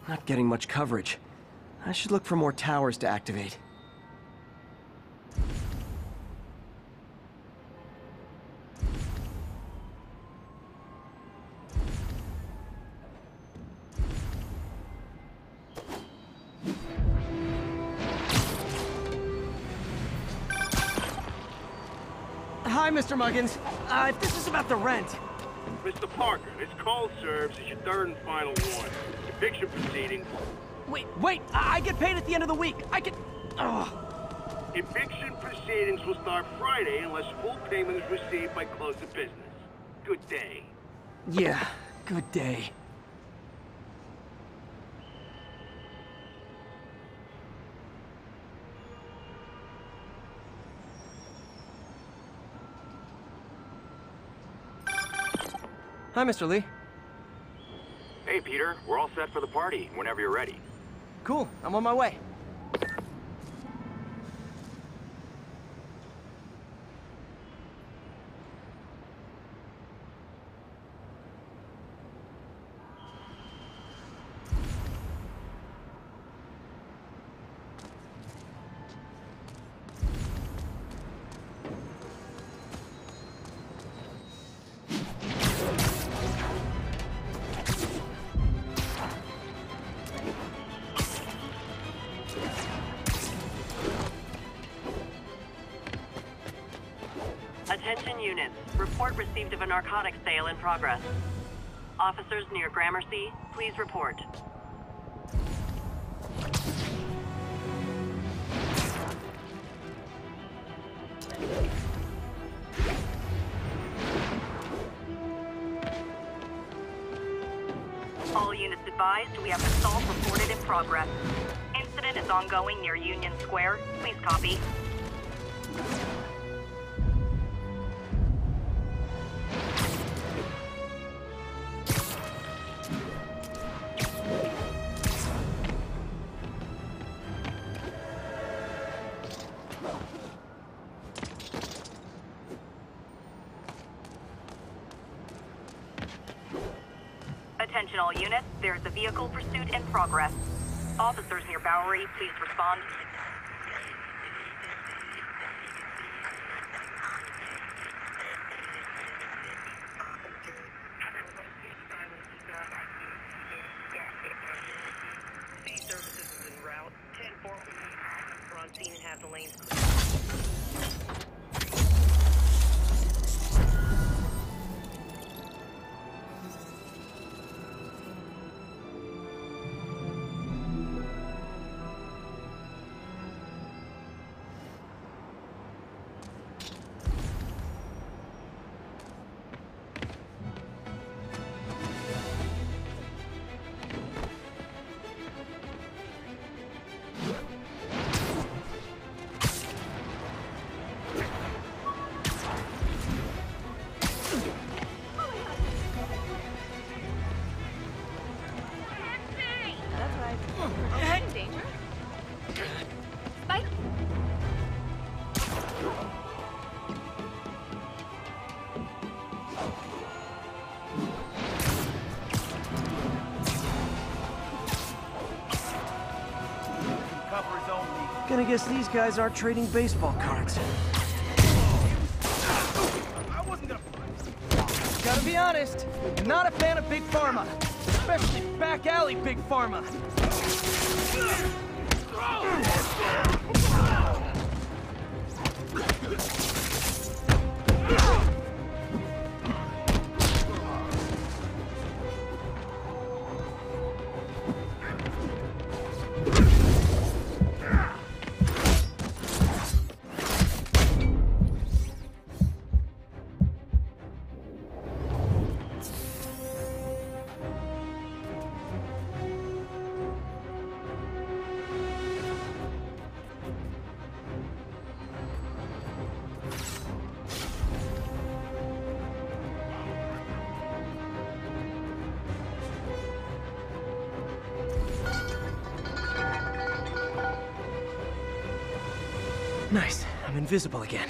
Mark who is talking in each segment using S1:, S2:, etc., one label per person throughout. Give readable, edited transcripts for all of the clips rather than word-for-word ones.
S1: Not getting much coverage. I should look for more towers to activate. Hi, Mr. Muggins. If this is about the rent...
S2: Mr. Parker, this call serves as your third and final warning. Eviction proceedings...
S1: Wait! I get paid at the end of the week! I can... Ugh.
S2: Eviction proceedings will start Friday unless full payment is received by close of business. Good day.
S1: Yeah, good day. Hi, Mr. Lee.
S3: Hey, Peter. We're all set for the party, whenever you're ready.
S1: Cool. I'm on my way.
S4: Attention units. Report received of a narcotics sale in progress. Officers near Gramercy, please report. All units advised, we have assault reported in progress. Incident is ongoing near Union Square. Please copy. Attention all units, there is a vehicle pursuit in progress. Officers near Bowery, please respond. Speed services is en route. 10-4. We're on scene and have the lanes clear.
S1: Gonna guess these guys aren't trading baseball cards. Gotta be honest, not a fan of Big Pharma. Especially back alley Big Pharma. Nice. I'm invisible again.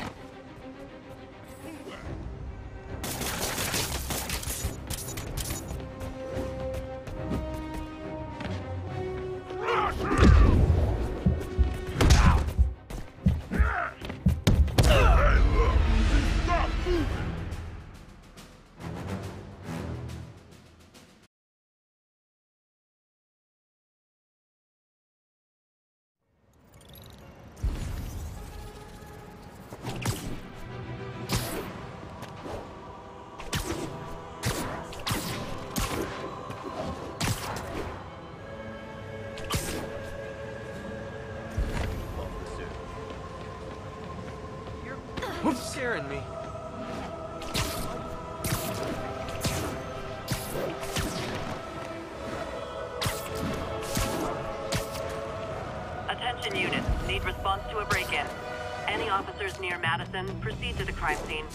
S1: Scaring me.
S4: Attention units, need response to a break-in. Any officers near Madison, proceed to the crime scene.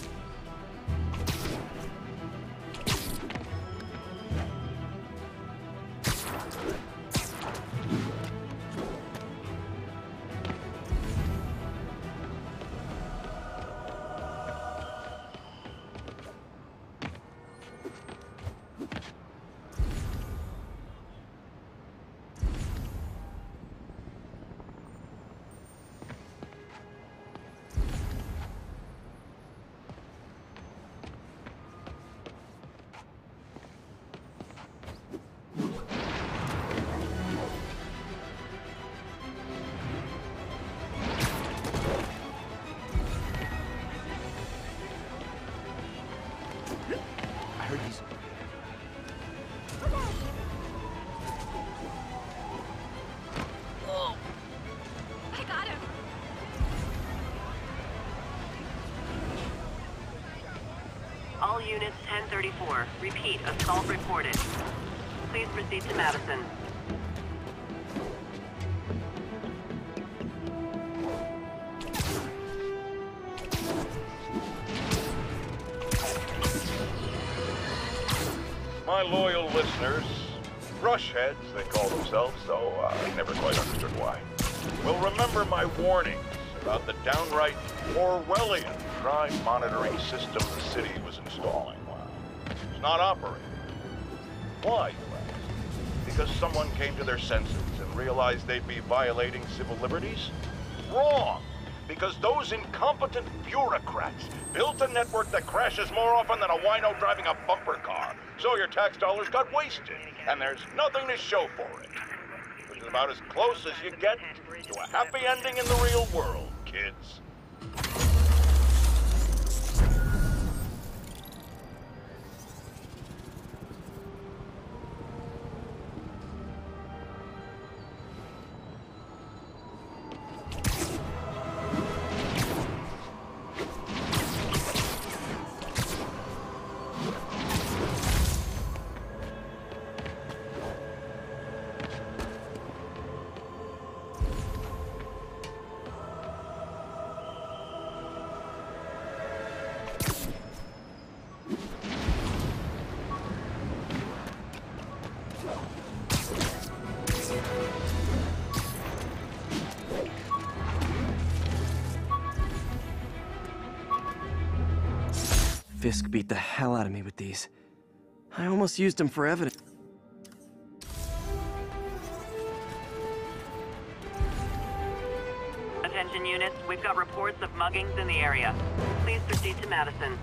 S1: I heard he's...
S5: Oh! I got him!
S4: All units 1034. Repeat, assault reported. Please proceed to Madison.
S6: My loyal listeners, brushheads they call themselves, though I never quite understood why, will remember my warnings about the downright Orwellian crime monitoring system the city was installing. Well, it's not operating. Why, you ask? Because someone came to their senses and realized they'd be violating civil liberties? Wrong! Because those incompetent bureaucrats built a network that crashes more often than a wino driving a bumper car. So your tax dollars got wasted, and there's nothing to show for it. Which is about as close as you get to a happy ending in the real world, kids.
S1: Fisk beat the hell out of me with these. I almost used them for evidence.
S4: Attention units, we've got reports of muggings in the area. Please proceed to Madison.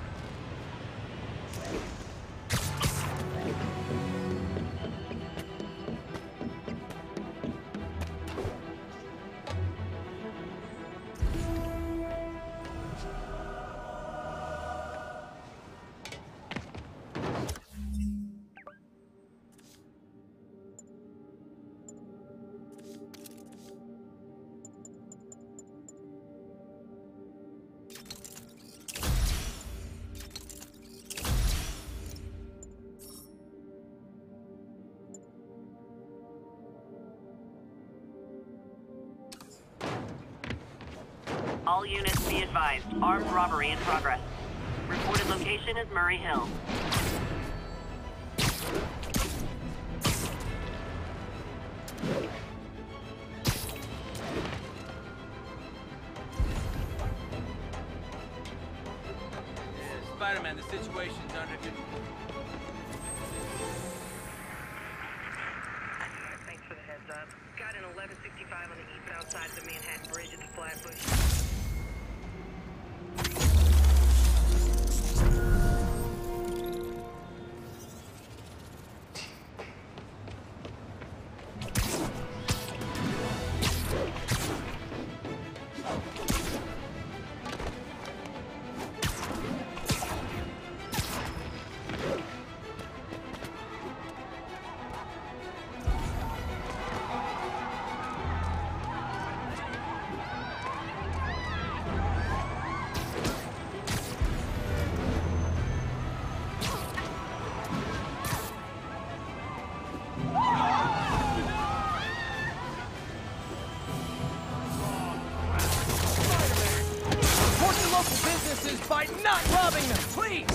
S4: All units be advised. Armed robbery in progress. Reported location is Murray Hill.
S1: Spider-Man, the situation's under control.
S4: Thanks for the heads up. Got an 1165 on the east outside the Manhattan Bridge at the Flatbush.
S1: local businesses by not robbing them, please!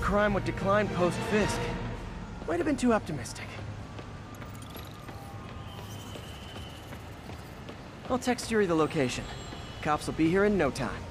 S1: Crime would decline post-Fisk. Might have been too optimistic. I'll text Yuri the location. Cops will be here in no time.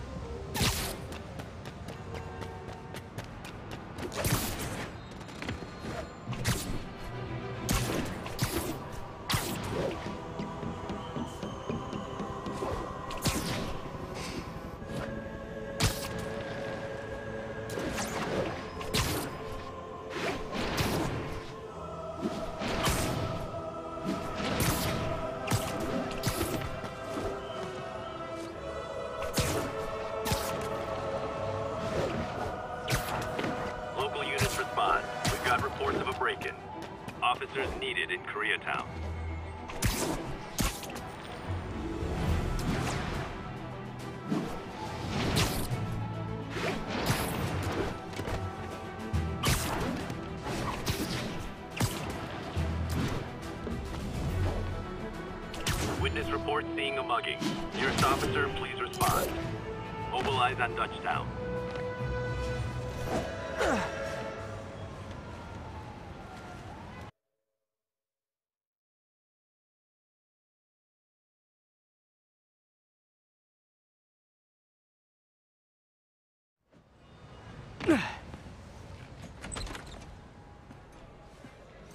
S3: Reports of a break-in. Officers needed in Koreatown. Witness reports seeing a mugging. Nearest officer, please respond. Mobilize on Dutchtown.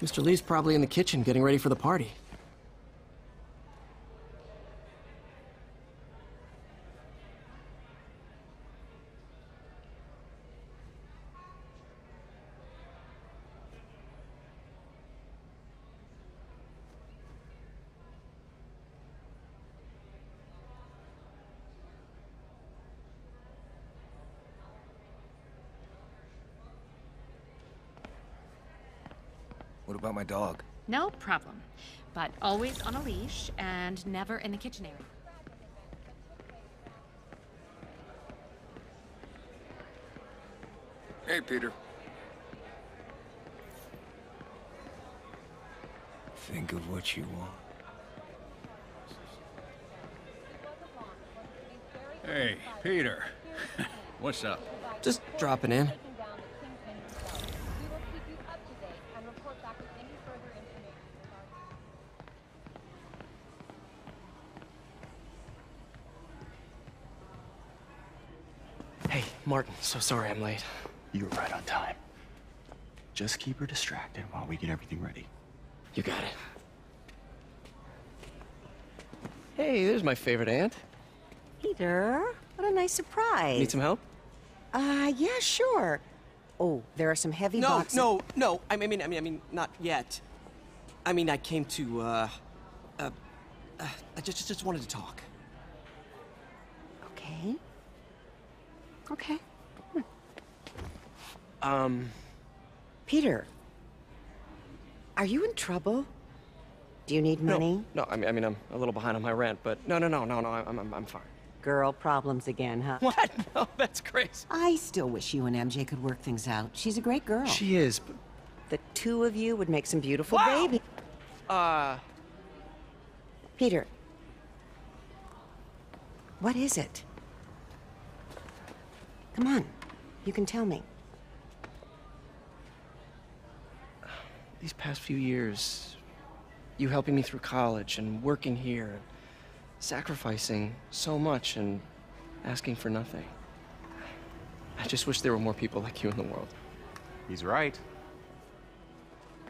S1: Mr. Lee's probably in the kitchen getting ready for the party.
S7: What about my dog?
S5: No problem. But always on a leash and never in the kitchen area.
S7: Hey, Peter. Think of what you want.
S8: Hey, Peter. What's up?
S1: Just dropping in. Hey, Martin, so sorry I'm late.
S9: You were right on time. Just keep her distracted while we get everything ready.
S1: You got it. Hey, there's my favorite aunt.
S10: Peter, what a nice surprise.
S1: Need some help?
S10: Yeah, sure. Oh, there are some heavy boxes.
S1: No. I mean, not yet. I mean, I came to, I just wanted to talk.
S10: Okay. Okay. Peter, are you in trouble? Do you need money?
S1: No, I mean, I'm a little behind on my rent, but no, I'm fine.
S10: Girl problems again, huh?
S1: What? No, that's crazy.
S10: I still wish you and MJ could work things out. She's a great girl.
S1: She is, but...
S10: The two of you would make some beautiful babies. Peter. What is it? Come on. You can tell me.
S1: These past few years, you helping me through college and working here, and sacrificing so much and asking for nothing. I just wish there were more people like you in the world.
S9: He's right.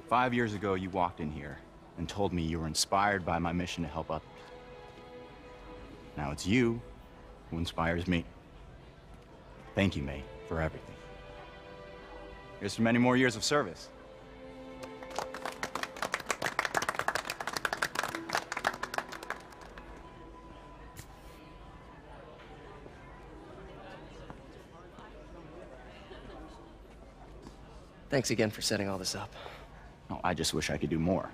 S9: 5 years ago, you walked in here and told me you were inspired by my mission to help others. Now it's you who inspires me. Thank you, May, for everything. Here's for many more years of service.
S1: Thanks again for setting all this up.
S9: Oh, I just wish I could do more.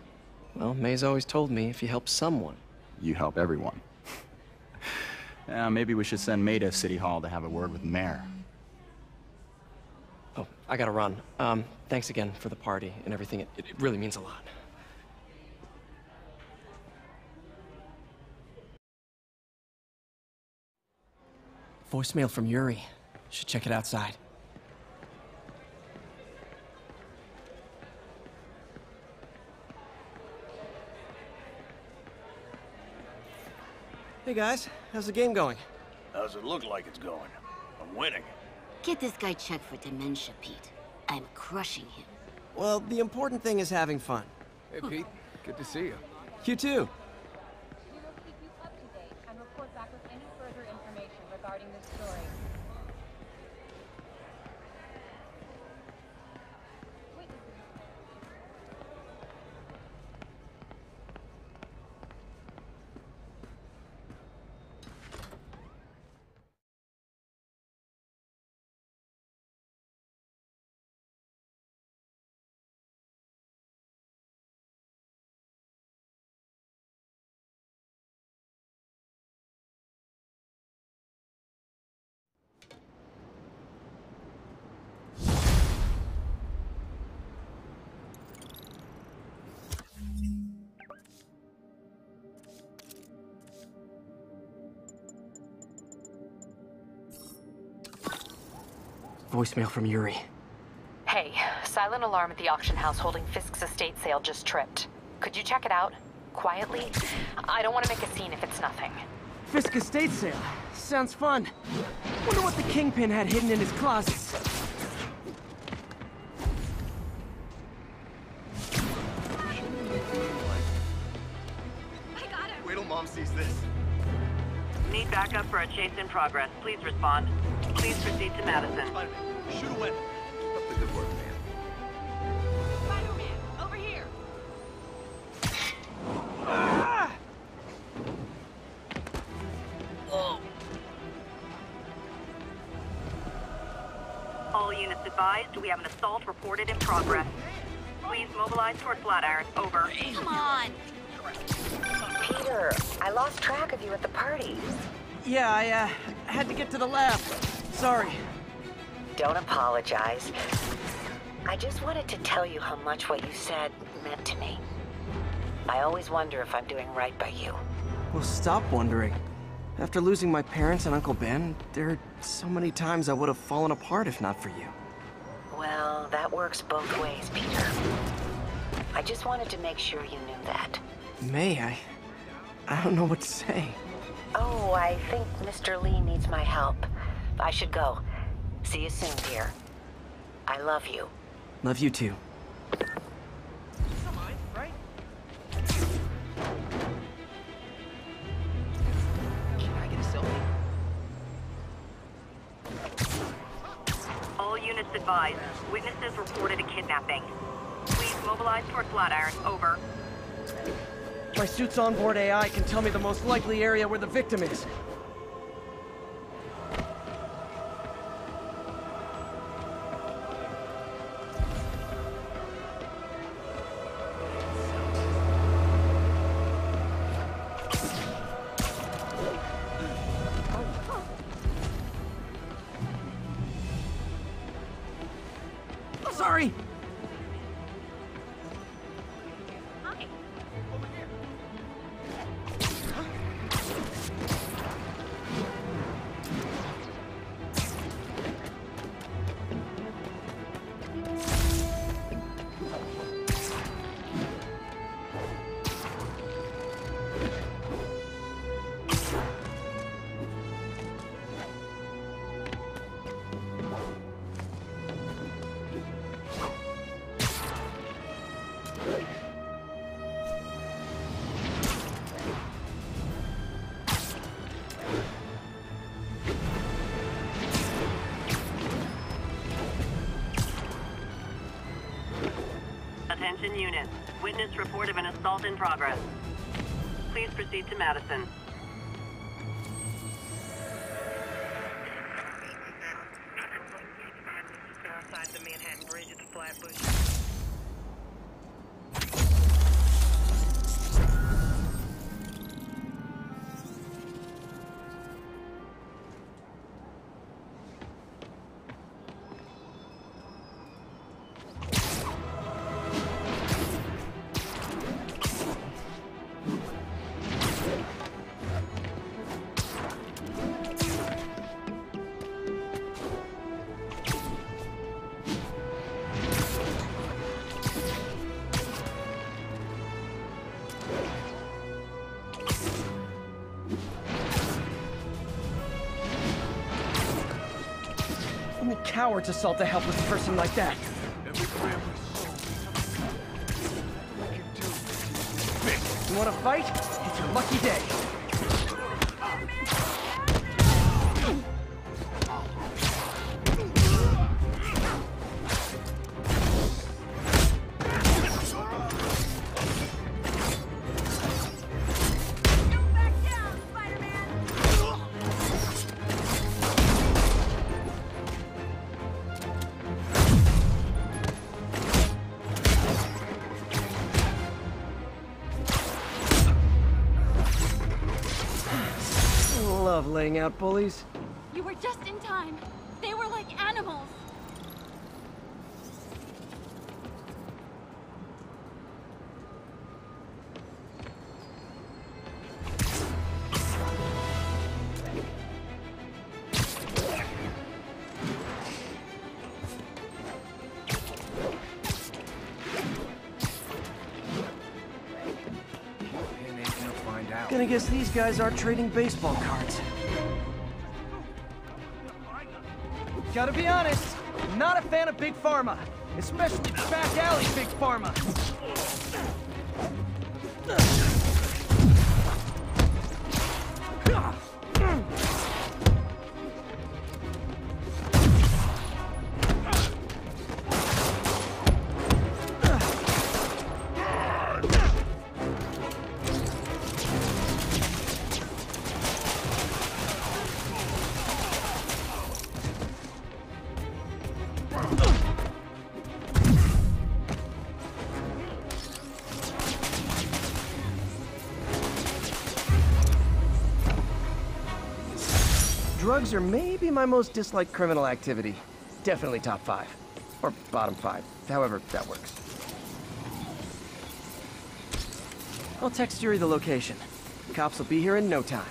S1: Well, May's always told me if you help someone,
S9: You help everyone. Maybe we should send May to City Hall to have a word with the mayor.
S1: Oh, I gotta run. Thanks again for the party and everything. It really means a lot. Voicemail from Yuri. Should check it outside. Hey guys, how's the game going?
S2: How's it look like it's going? I'm winning.
S11: Get this guy checked for dementia, Pete. I'm crushing him.
S1: Well, the important thing is having fun.
S7: Hey, Pete. Good to see you.
S1: You too.
S12: We will keep you up to date and report back with any further information regarding this story.
S1: Voicemail from Yuri.
S13: Hey, silent alarm at the auction house holding Fisk's estate sale just tripped. Could you check it out? Quietly? I don't want to make a scene if it's nothing.
S1: Fisk estate sale. Sounds fun. Wonder what the Kingpin had hidden in his closets.
S14: Wait till Mom sees this.
S4: Need backup for a chase in progress. Please respond. Please proceed to Madison.
S14: Spider-Man, shoot a weapon. Keep up the good work, man.
S12: Spider-Man, over here!
S4: All units advised, we have an assault reported in progress. Please mobilize toward Flatiron. Over.
S11: Come on!
S13: Peter, I lost track of you at the party.
S1: Yeah, I had to get to the lab. Sorry.
S13: Don't apologize. I just wanted to tell you how much what you said meant to me. I always wonder if I'm doing right by you.
S1: Well, stop wondering. After losing my parents and Uncle Ben, there are so many times I would have fallen apart if not for you.
S13: Well, that works both ways, Peter. I just wanted to make sure you knew that.
S1: May, I don't know what to say.
S13: Oh, I think Mr. Lee needs my help. I should go. See you soon, dear. I love you.
S1: Love you too.
S14: Right?
S1: Can I get a selfie?
S4: All units advised. Witnesses reported a kidnapping. Please mobilize toward Flatiron. Over.
S1: My suit's onboard AI can tell me the most likely area where the victim is. Sorry!
S4: Attention units. Witness report of an assault in progress. Please proceed to Madison.
S15: Outside the Manhattan Bridge at the Flatbush
S1: cowards assault a helpless person like that. You want to fight? It's your lucky day. Love laying out bullies.
S12: You were just in time. They were like animals.
S1: Gonna guess these guys aren't trading baseball cards. Gotta be honest, not a fan of Big Pharma. Especially back alley Big Pharma. Drugs are maybe my most disliked criminal activity. Definitely top 5. Or bottom 5. However that works. I'll text Yuri the location. Cops will be here in no time.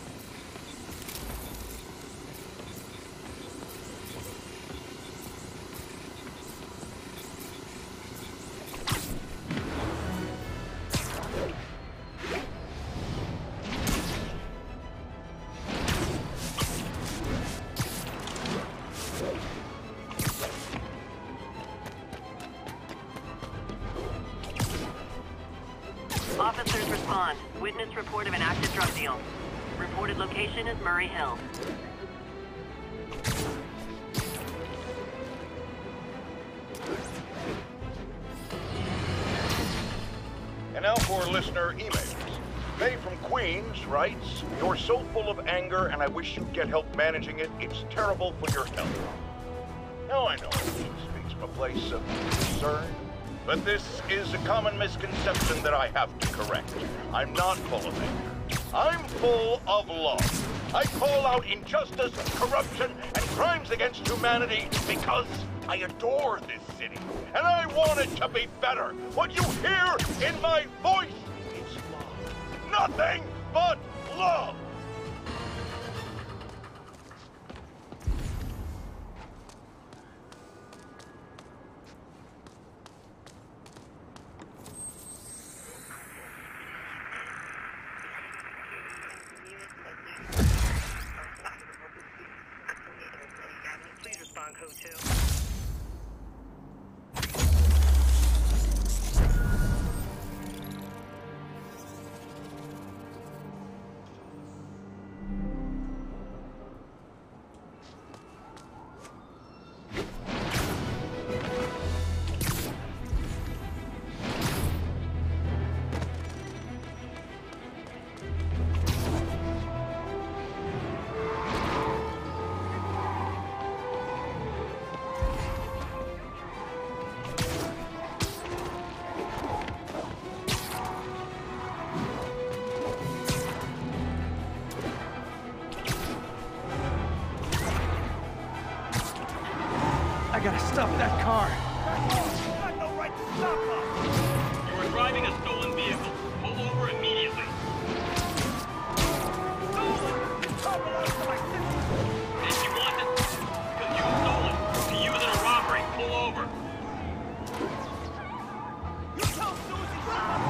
S4: Officers respond. Witness report of an active drug deal. Reported location is Murray Hill.
S6: And now for listener emails. Faye from Queens writes, "You're so full of anger and I wish you'd get help managing it. It's terrible for your health." Now I know she speaks from a place of concern, but this is a common misconception that I have to correct. I'm not full of anger. I'm full of love. I call out injustice, corruption, and crimes against humanity because I adore this city, and I want it to be better. What you hear in my voice is love. Nothing but love.
S4: Please respond code 2.
S1: I gotta stop that car.
S2: Got no right to stop us.
S3: You are driving a stolen vehicle. Pull over immediately. If you want it, because you stole it. To use in a robbery, pull over.
S2: You tell Susie stop.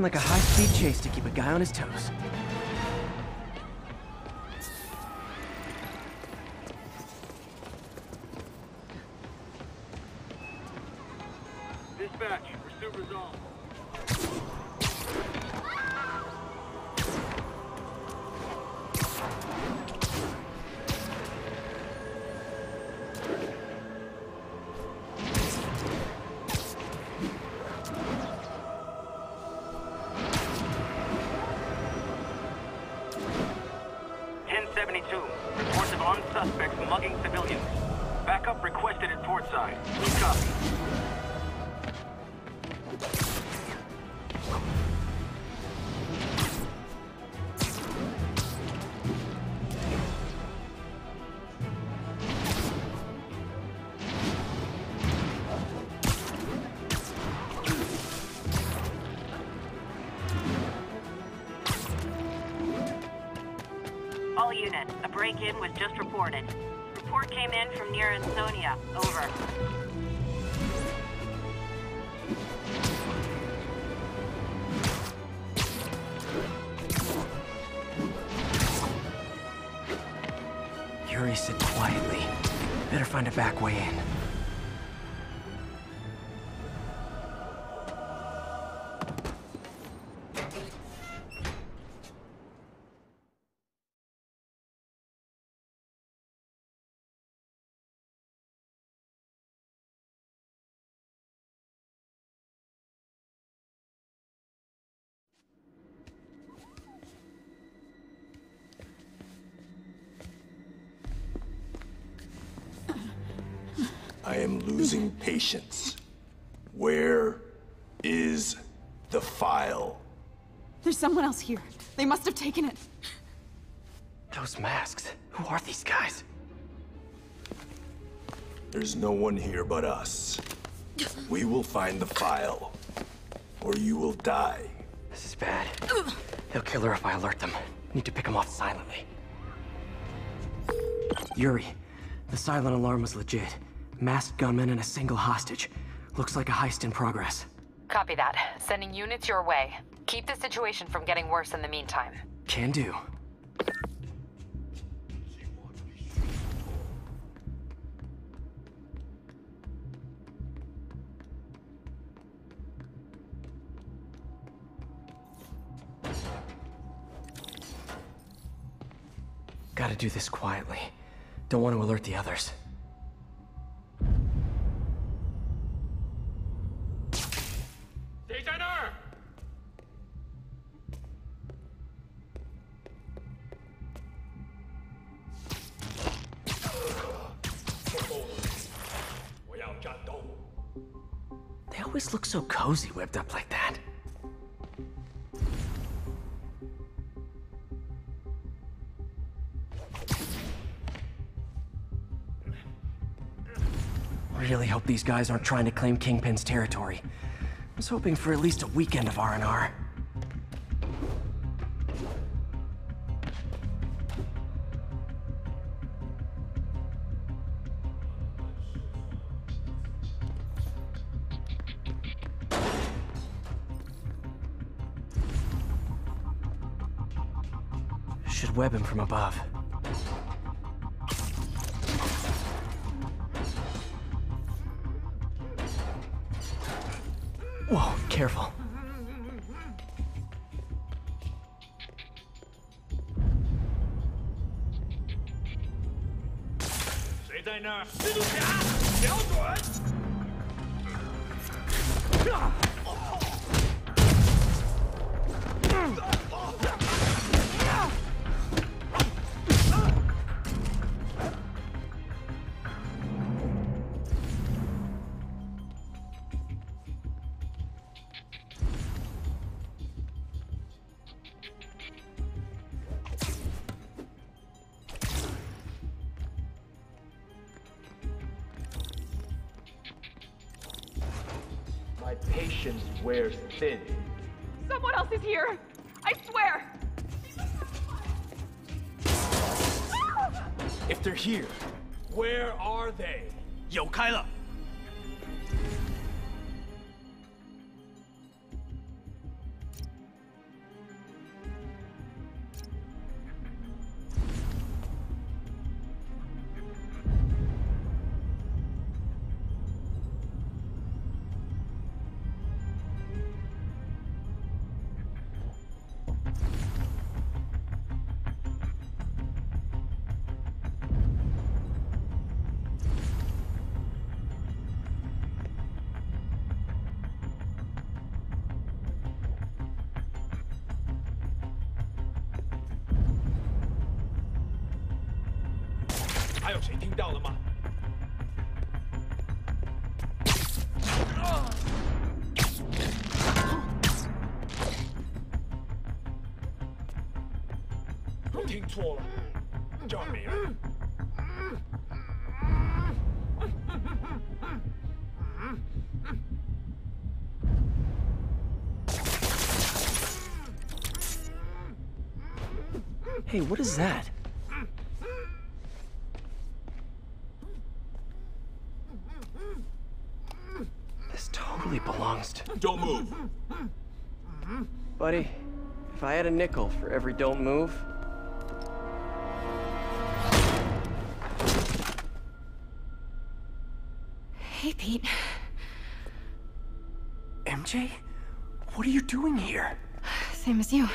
S1: sound like a high-speed chase to keep a guy on his toes.
S2: Dispatch, pursuit resolved.
S3: Reports of armed suspects mugging civilians. Backup requested at Portside. Please copy.
S4: All units, a break-in was just reported. Report came in from near Ansonia. Over.
S1: Yuri said quietly. Better find a back way in.
S15: I am losing patience. Where is the file?
S16: There's someone else here. They must have taken it.
S1: Those masks. Who are these guys?
S15: There's no one here but us. We will find the file, or you will die.
S1: This is bad. They'll kill her if I alert them. Need to pick them off silently. Yuri, the silent alarm was legit. Masked gunmen and a single hostage. Looks like a heist in progress.
S17: Copy that. Sending units your way. Keep the situation from getting worse in the meantime.
S1: Can do. Gotta do this quietly. Don't want to alert the others. They always look so cozy whipped up like that. Really hope these guys aren't trying to claim Kingpin's territory. I was hoping for at least a weekend of R&R. Should web him from above. Whoa, careful.
S18: My patience wears thin.
S16: Someone else is here! I swear!
S18: If they're here, where are they?
S19: 有开了。
S18: 还有谁听到了吗？我听错了，这儿没人。
S1: Hey, what is that? This totally belongs to...
S15: Don't move!
S1: Buddy, if I had a nickel for every don't move...
S5: Hey, Pete.
S1: MJ? What are you doing here?
S5: Same as you.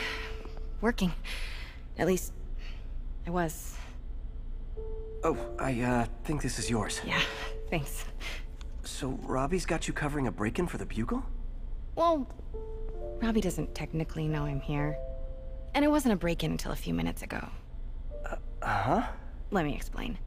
S5: Working. At least, I was.
S19: Oh, I think this is yours.
S5: Yeah, thanks.
S19: So, Robbie's got you covering a break-in for the Bugle?
S5: Well, Robbie doesn't technically know I'm here. And it wasn't a break-in until a few minutes ago.
S19: Uh-huh?
S5: Let me explain.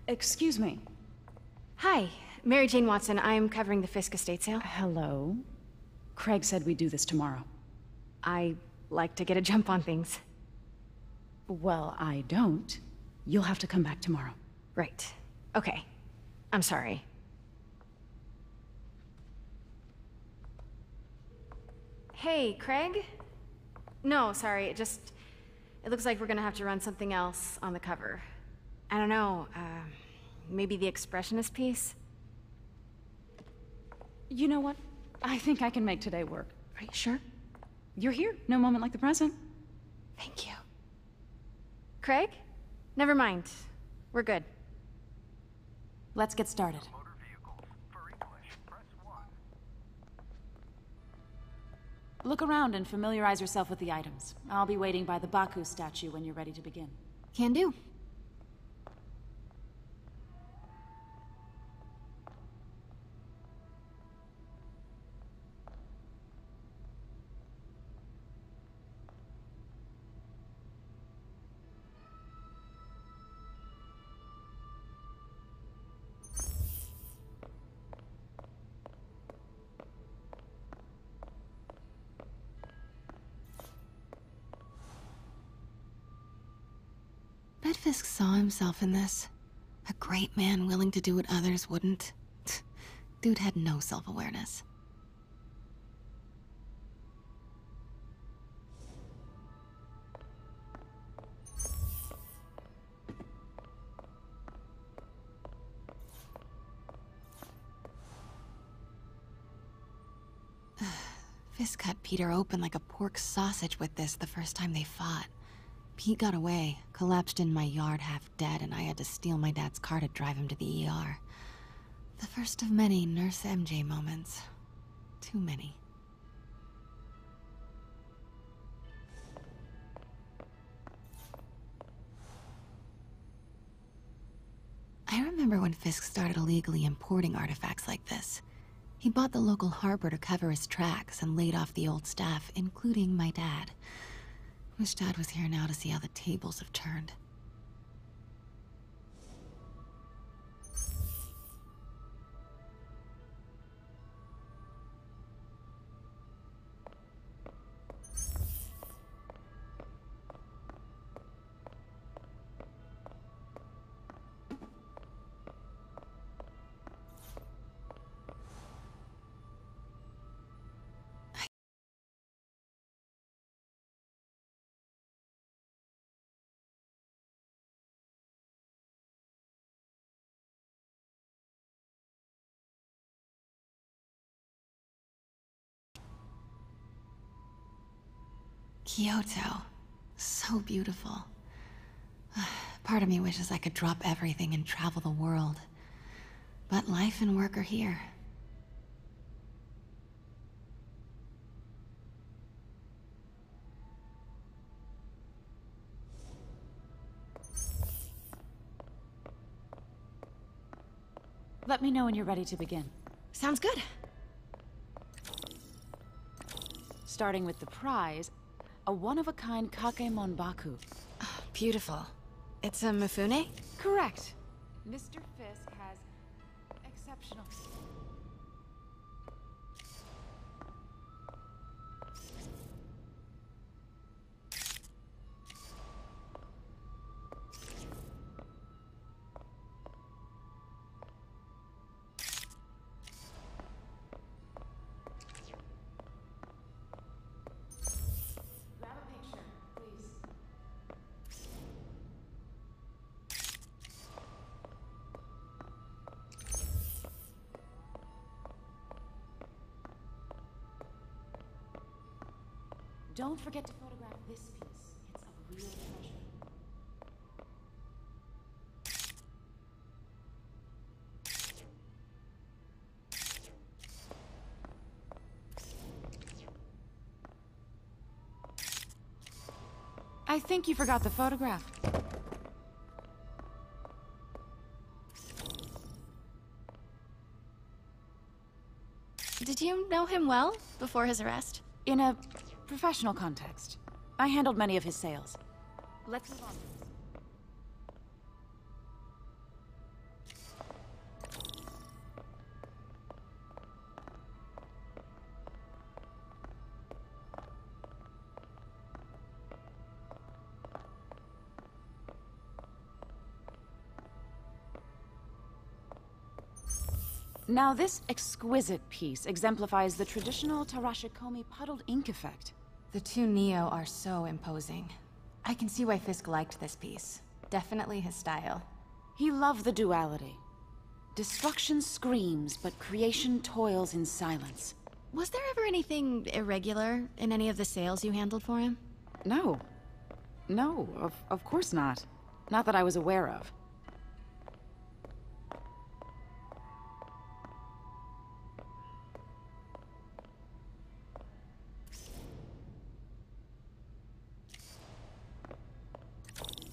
S20: Excuse me.
S5: Hi, Mary Jane Watson. I'm covering the Fisk estate sale.
S20: Hello. Craig said we'd do this tomorrow.
S5: I like to get a jump on things.
S20: Well, I don't. You'll have to come back tomorrow.
S5: Right. Okay. I'm sorry. Hey, Craig? No, sorry. It looks like we're gonna have to run something else on the cover. I don't know, maybe the expressionist piece?
S20: You know what? I think I can make today work.
S5: Are you sure?
S20: You're here. No moment like the present.
S5: Thank you. Craig? Never mind. We're good.
S20: Let's get started. Look around and familiarize yourself with the items. I'll be waiting by the Baku statue when you're ready to begin.
S5: Can do.
S21: Bet Fisk saw himself in this. A great man willing to do what others wouldn't. Dude had no self-awareness. Fisk cut Peter open like a pork sausage with this the first time they fought. Pete got away, collapsed in my yard half dead, and I had to steal my dad's car to drive him to the ER. The first of many Nurse MJ moments. Too many. I remember when Fisk started illegally importing artifacts like this. He bought the local harbor to cover his tracks and laid off the old staff, including my dad. Wish Dad was here now to see how the tables have turned. Kyoto. So beautiful. Part of me wishes I could drop everything and travel the world. But life and work are here.
S20: Let me know when you're ready to begin.
S5: Sounds good.
S20: Starting with the prize, a one-of-a-kind Kakemon Baku.
S5: Beautiful. It's a Mifune?
S20: Correct. Mr. Fisk has exceptional... Don't forget to photograph this piece. It's a real treasure. I think you forgot the photograph.
S5: Did you know him well before his arrest?
S20: In a professional context. I handled many of his sales. Let's move on. Now, this exquisite piece exemplifies the traditional Tarashikomi puddled ink effect.
S5: The two Neo are so imposing. I can see why Fisk liked this piece. Definitely his style.
S20: He loved the duality. Destruction screams, but creation toils in silence.
S5: Was there ever anything irregular in any of the sales you handled for him?
S20: No. No, of course not. Not that I was aware of.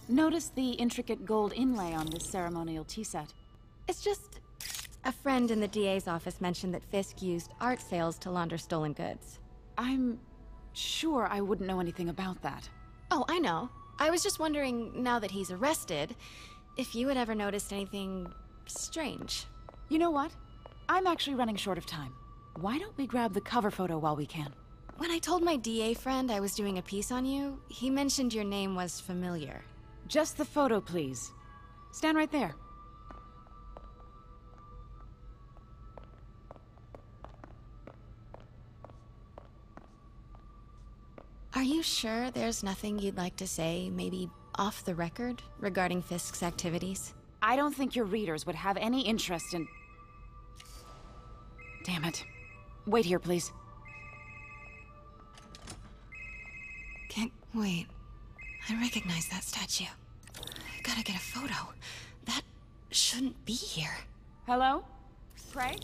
S20: Notice the intricate gold inlay on this ceremonial tea set.
S5: It's just... a friend in the DA's office mentioned that Fisk used art sales to launder stolen goods.
S20: I'm sure I wouldn't know anything about that.
S5: Oh, I know. I was just wondering, now that he's arrested, if you had ever noticed anything strange.
S20: You know what? I'm actually running short of time. Why don't we grab the cover photo while we can?
S5: When I told my DA friend I was doing a piece on you, he mentioned your name was familiar.
S20: Just the photo, please. Stand right there.
S5: Are you sure there's nothing you'd like to say, maybe off the record, regarding Fisk's activities?
S20: I don't think your readers would have any interest in... Damn it. Wait here, please.
S21: Can't wait. I recognize that statue. I gotta get a photo. That shouldn't be here.
S20: Hello? Craig?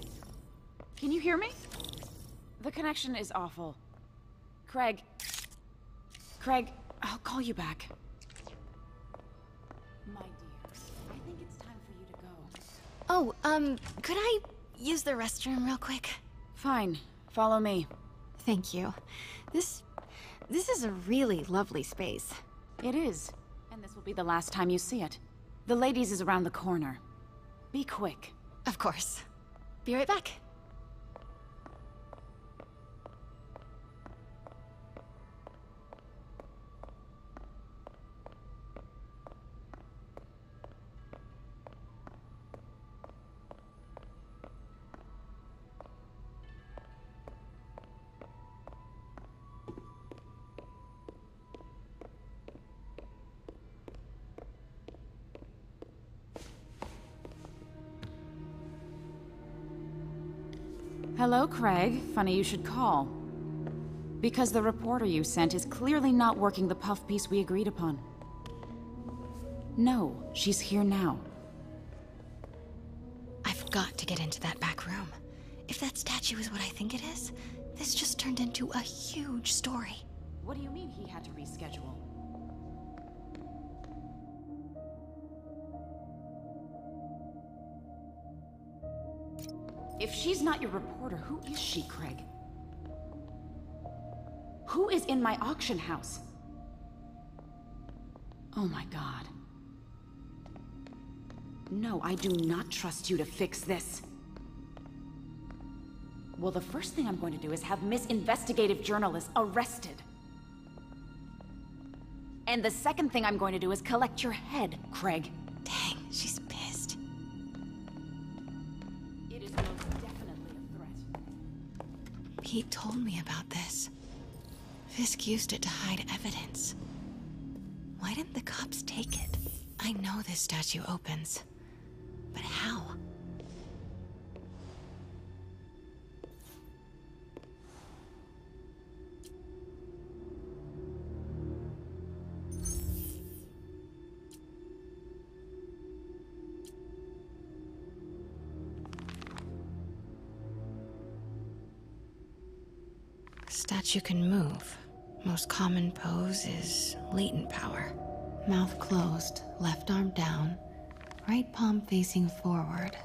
S20: Can you hear me? The connection is awful. Craig. Craig, I'll call you back. My dear, I think it's time for you to go.
S5: Oh, could I use the restroom real quick?
S20: Fine. Follow me.
S5: Thank you. This is a really lovely space.
S20: It is. And this will be the last time you see it. The ladies is around the corner. Be quick.
S5: Of course. Be right back.
S20: Hello, Craig. Funny you should call. Because the reporter you sent is clearly not working the puff piece we agreed upon. No, she's here now.
S21: I've got to get into that back room. If that statue is what I think it is, this just turned into a huge story.
S20: What do you mean he had to reschedule? If she's not your reporter, who is she, Craig? Who is in my auction house? Oh my god. No, I do not trust you to fix this. Well, the first thing I'm going to do is have Miss Investigative Journalist arrested. And the second thing I'm going to do is collect your head, Craig.
S21: Dang, she's pissed.
S20: It is most definitely a threat.
S21: Pete told me about this. Fisk used it to hide evidence. Why didn't the cops take it? I know this statue opens. But how? Statue can move. Most common pose is latent power. Mouth closed, left arm down, right palm facing forward.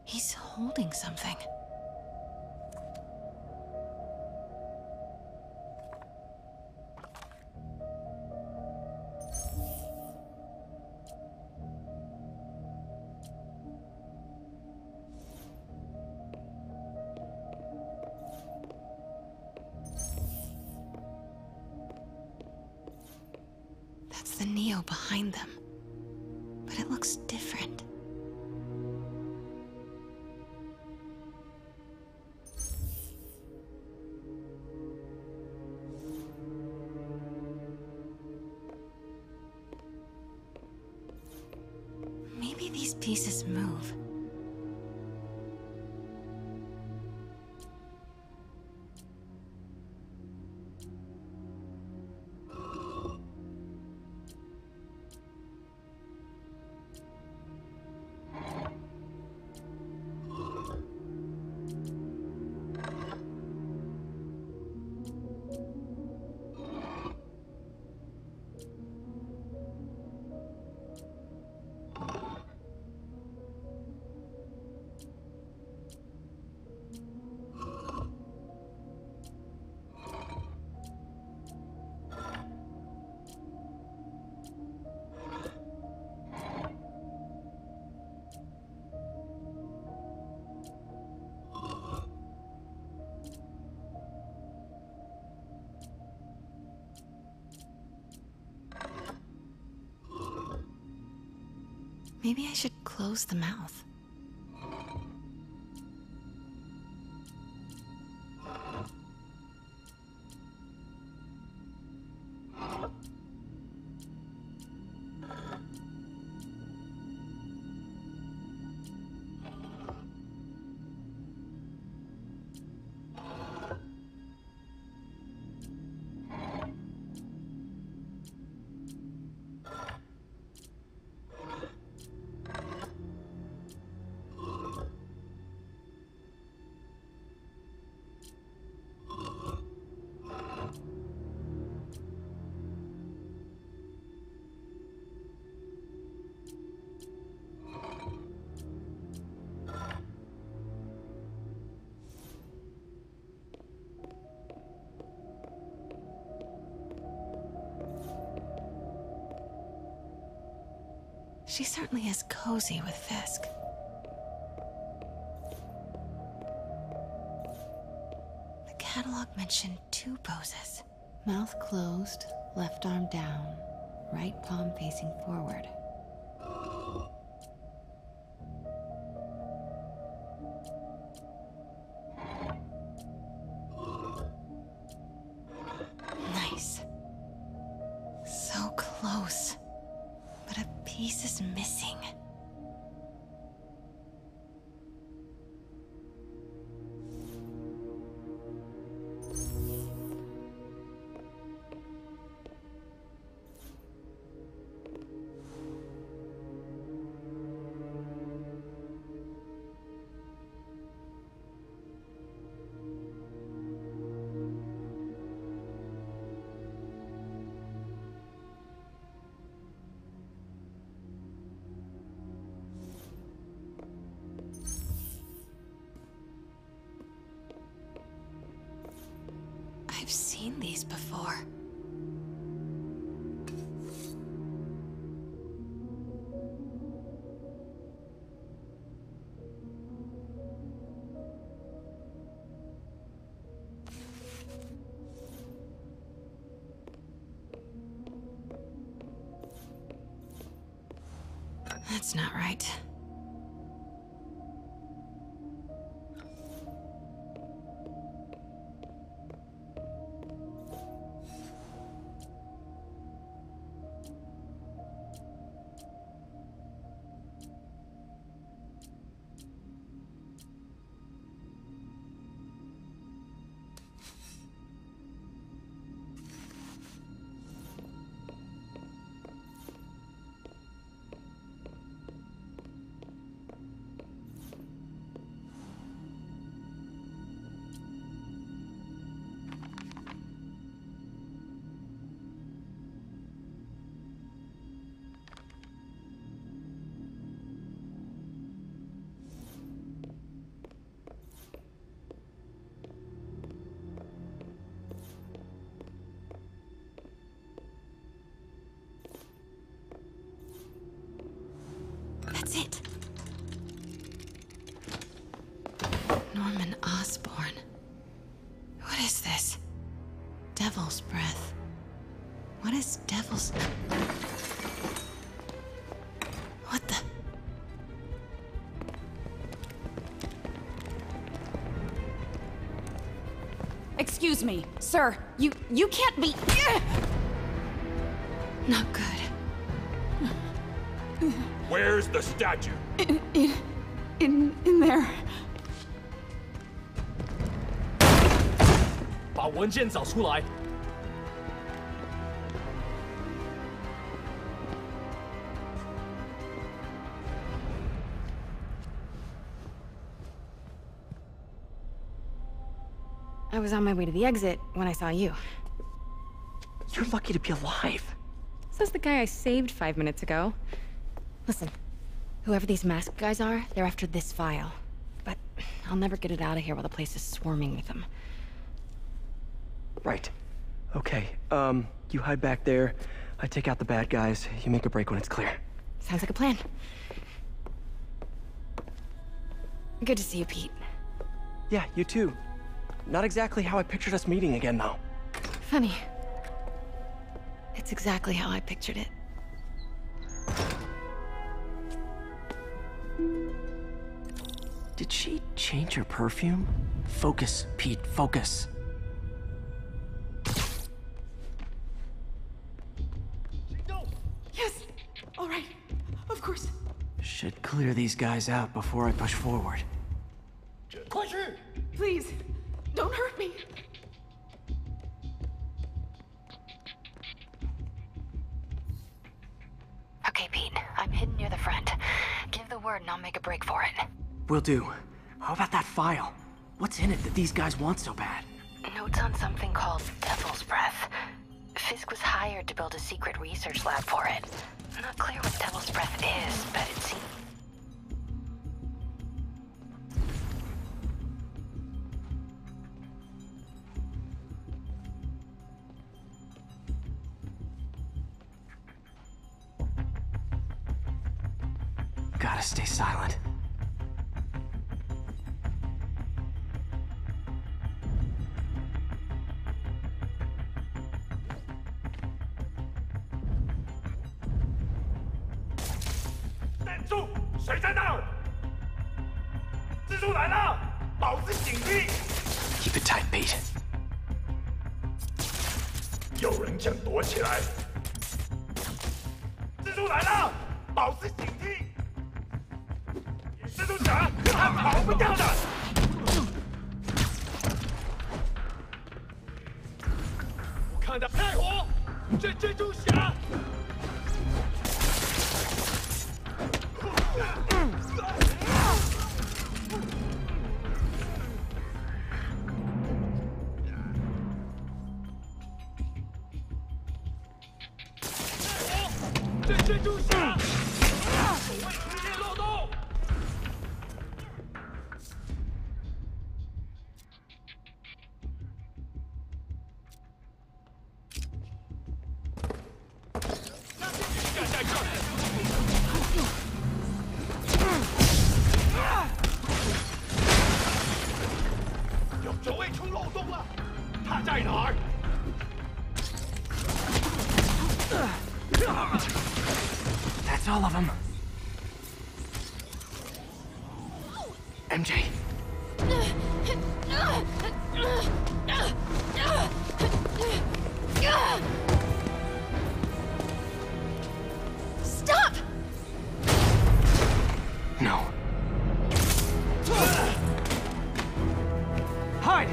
S21: He's holding something. That's the Neo behind them. But it looks different. Maybe these pieces move. Maybe I should close the mouth. She certainly is cozy with Fisk. The catalog mentioned 2 poses. Mouth closed, left arm down, right palm facing forward. Nice. So close. But a piece is missing. seen these before. That's not right. That's it. Norman Osborn. What is this? Devil's breath. What is devil's... What the...
S20: Excuse me, sir. You can't be...
S21: Not good.
S15: Where's the statue?
S20: In there.
S18: 把文件找出来。
S5: I was on my way to the exit when I saw you.
S1: You're lucky to be alive.
S5: Says the guy I saved 5 minutes ago. Listen, whoever these masked guys are, they're after this file. But I'll never get it out of here while the place is swarming with them.
S1: Right. Okay, you hide back there. I take out the bad guys. You make a break when it's clear.
S5: Sounds like a plan. Good to see you, Pete.
S1: Yeah, you too. Not exactly how I pictured us meeting again, though.
S5: Funny. It's exactly how I pictured it.
S1: Did she change her perfume? Focus, Pete, focus.
S16: Yes! All right. Of course.
S1: Should clear these guys out before I push forward.
S18: 快去！
S16: Please, don't hurt me.
S21: Okay, Pete. I'm hidden near the front. Give the word and I'll make a break for it.
S1: Will do. How about that file? What's in it that these guys want so bad?
S21: Notes on something called Devil's Breath. Fisk was hired to build a secret research lab for it. Not clear what Devil's Breath is, but it seems...
S1: Gotta stay silent. Keep it tight, Pete.
S15: 有人想躲起来。蜘蛛来了，保持警惕。蜘蛛侠，他跑不掉的。
S18: 我看到太火，这蜘蛛侠。 这蜘蛛侠，守卫直接漏洞。
S19: That's all of them. MJ.
S5: Stop!
S19: No. Hide!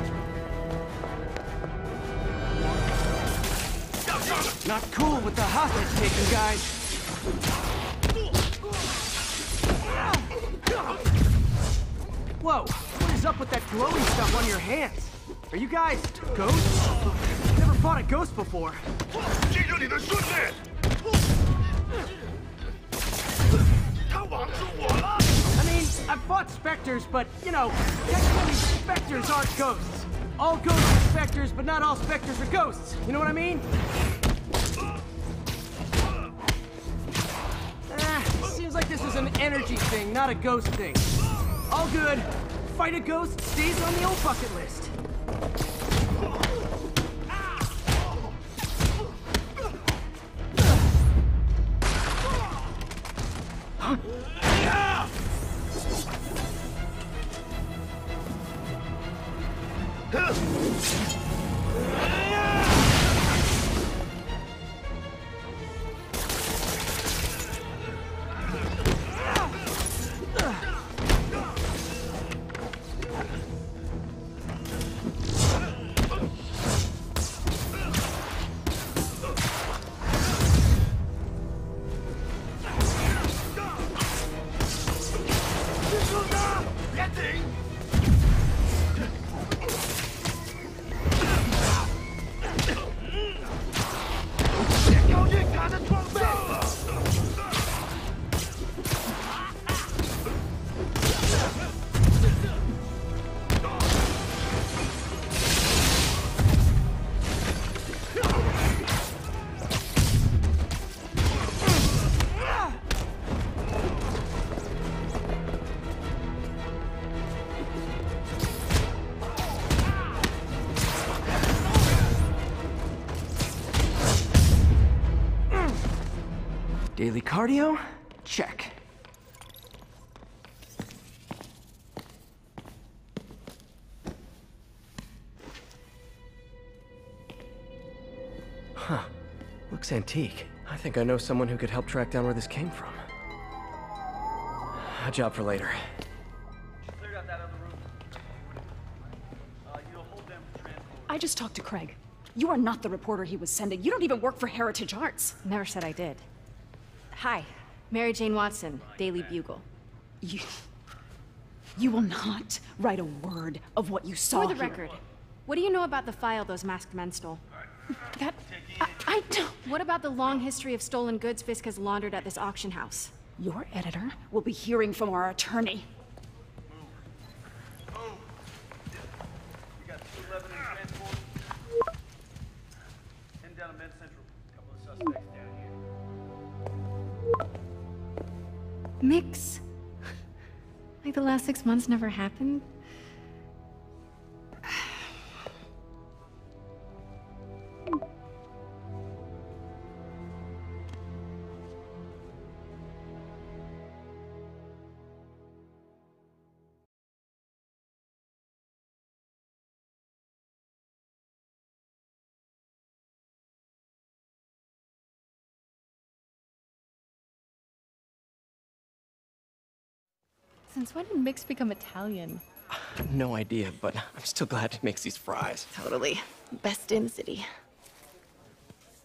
S19: Not cool with the hostage taking, guys. Whoa, what is up with that glowy stuff on your hands? Are you guys ghosts? Never fought a ghost before. I mean, I've fought specters, but, you know, technically specters aren't ghosts. All ghosts are specters, but not all specters are ghosts. You know what I mean? Seems like this is an energy thing, not a ghost thing. All good. Fight a ghost stays on the old bucket list. Daily cardio? Check. Huh. Looks antique. I think I know someone who could help track down where this came from. A job for later.
S20: I just talked to Craig. You are not the reporter he was sending. You don't even work for Heritage Arts.
S5: Never said I did. Hi, Mary Jane Watson, Daily Bugle.
S20: You will not write a word of what you saw
S5: For the
S20: here.
S5: record, what do you know about the file those masked men stole?
S20: I don't...
S5: What about the long history of stolen goods Fisk has laundered at this auction house?
S20: Your editor will be hearing from our attorney.
S5: Mix? Like the last 6 months never happened? Since when did Mix become Italian?
S1: No idea, but I'm still glad he makes these fries.
S5: Totally. Best in the city.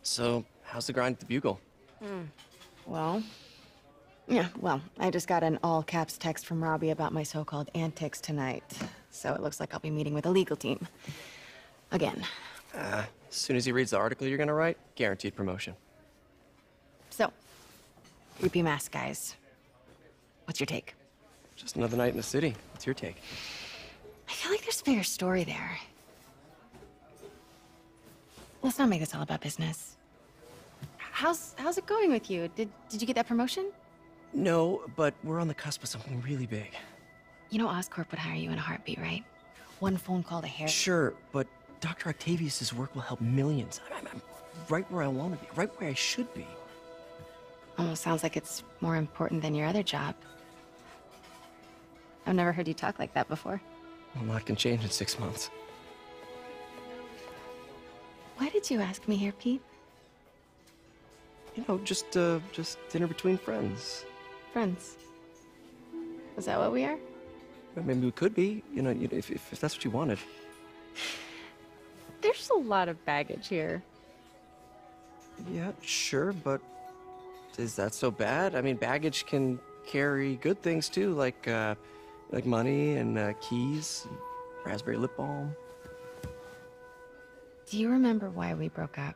S1: So, how's the grind at the Bugle?
S5: Well, I just got an all-caps text from Robbie about my so-called antics tonight. So it looks like I'll be meeting with a legal team. Again.
S1: As soon as he reads the article you're gonna write, guaranteed promotion.
S5: So, creepy mask guys. What's your take?
S1: Just another night in the city. What's your take?
S5: I feel like there's a bigger story there. Let's not make this all about business. How's it going with you? Did you get that promotion?
S1: No, but we're on the cusp of something really big.
S5: You know Oscorp would hire you in a heartbeat, right? One phone call to Harry.
S1: Sure, but Dr. Octavius's work will help millions. I'm right where I want to be, right where I should be.
S21: Almost sounds like it's more important than your other job. I've never heard you talk like that before.
S1: A lot can change in 6 months.
S21: Why did you ask me here, Pete?
S1: You know, just dinner between friends.
S21: Friends. Is that what we are?
S1: Well, maybe we could be, you know, if that's what you wanted.
S21: There's a lot of baggage here.
S1: Yeah, sure, but is that so bad? I mean, baggage can carry good things too, like money and keys, and raspberry lip balm.
S21: Do you remember why we broke up?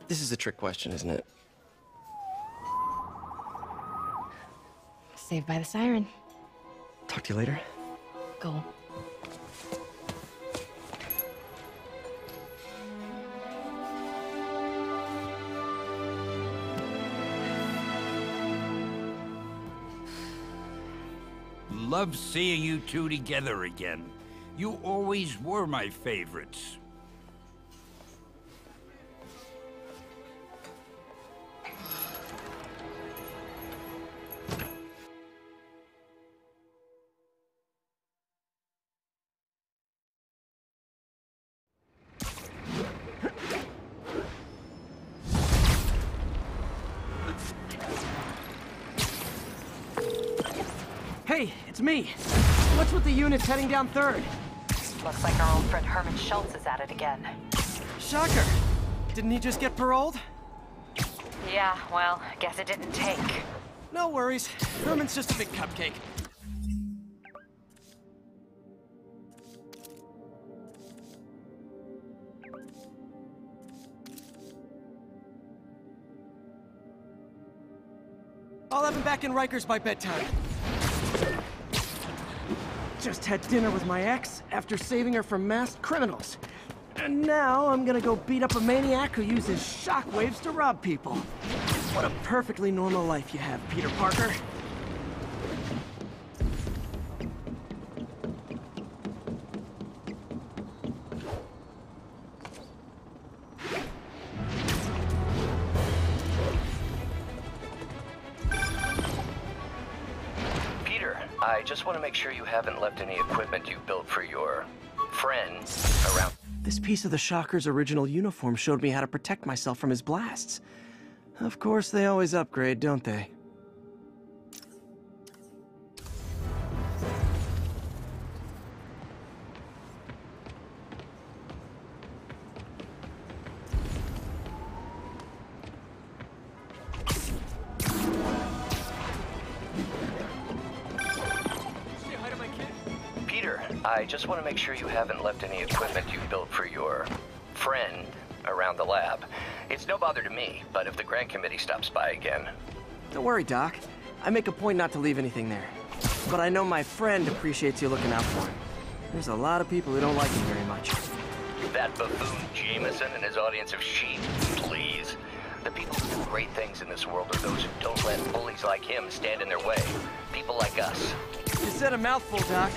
S1: This is a trick question, isn't it?
S21: Saved by the siren.
S1: Talk to you later.
S21: Go.
S8: Love seeing you two together again. You always were my favorites.
S19: Hey, it's me. What's with the units heading down 3rd?
S17: Looks like our old friend Herman Schultz is at it again.
S19: Shocker. Didn't he just get paroled?
S17: Yeah, well, guess it didn't take.
S19: No worries. Herman's just a big cupcake. I'll have him back in Rikers by bedtime. Just had dinner with my ex after saving her from masked criminals. And now I'm gonna go beat up a maniac who uses shockwaves to rob people. What a perfectly normal life you have, Peter Parker.
S22: I just want to make sure you haven't left any equipment you built for your friends around.
S1: This piece of the Shocker's original uniform showed me how to protect myself from his blasts. Of course, they always upgrade, don't they?
S22: I just want to make sure you haven't left any equipment you built for your friend around the lab. It's no bother to me, but if the grant committee stops by again...
S1: Don't worry, Doc. I make a point not to leave anything there. But I know my friend appreciates you looking out for him. There's a lot of people who don't like him very much.
S22: That buffoon Jameson and his audience of sheep, please. The people who do great things in this world are those who don't let bullies like him stand in their way. People like us.
S19: You said a mouthful, Doc.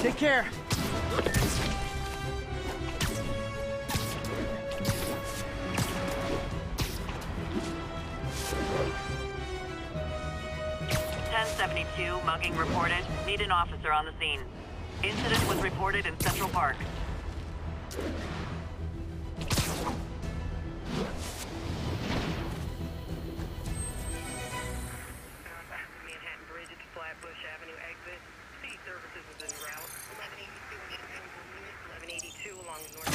S19: Take care.
S4: Mugging reported. Need an officer on the scene. Incident was reported in Central Park.
S23: Manhattan Bridge at Flatbush Avenue exit. City services is en route. 1182 along the north.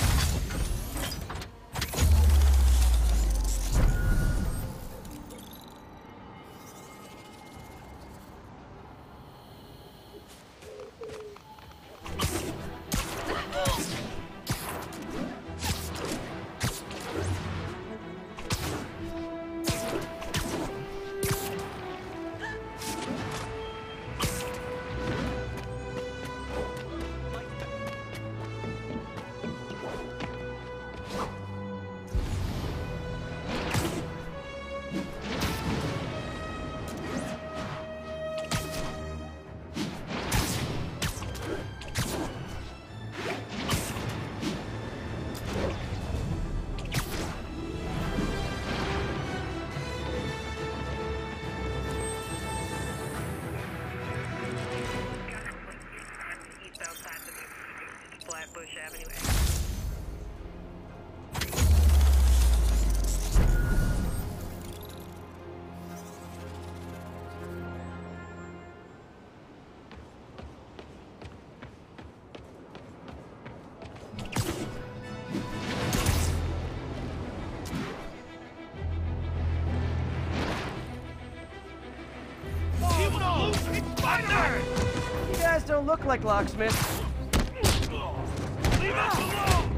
S19: You guys don't look like locksmiths.
S2: Leave us alone!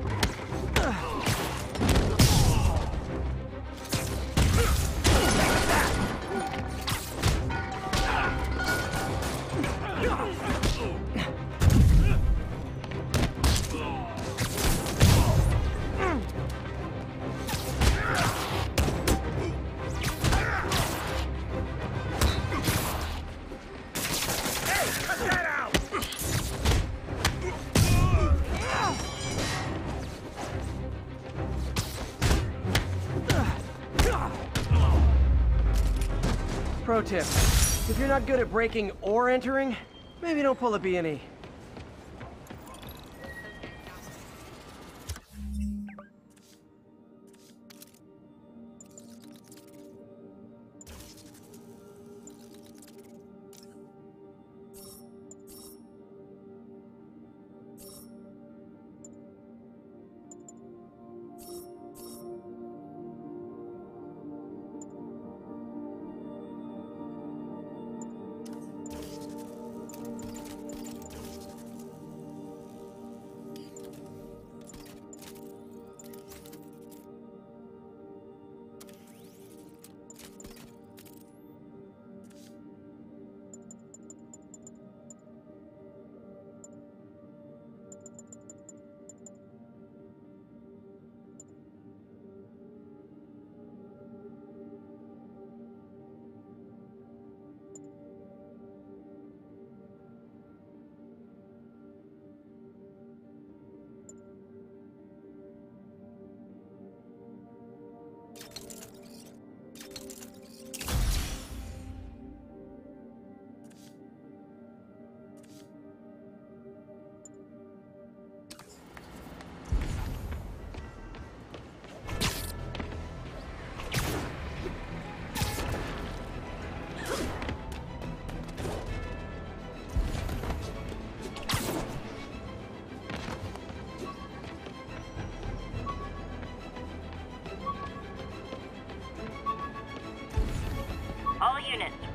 S19: Pro tip, if you're not good at breaking or entering, maybe don't pull a B&E.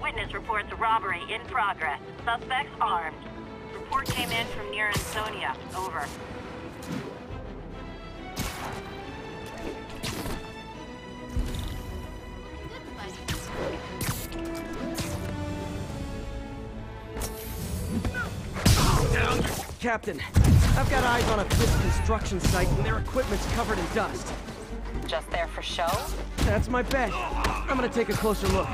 S4: Witness reports a robbery in progress. Suspects armed. Report came in from near Ansonia. Over.
S19: Captain, I've got eyes on a fifth construction site and their equipment's covered in dust.
S17: Just there for show?
S19: That's my bet. I'm gonna take a closer look.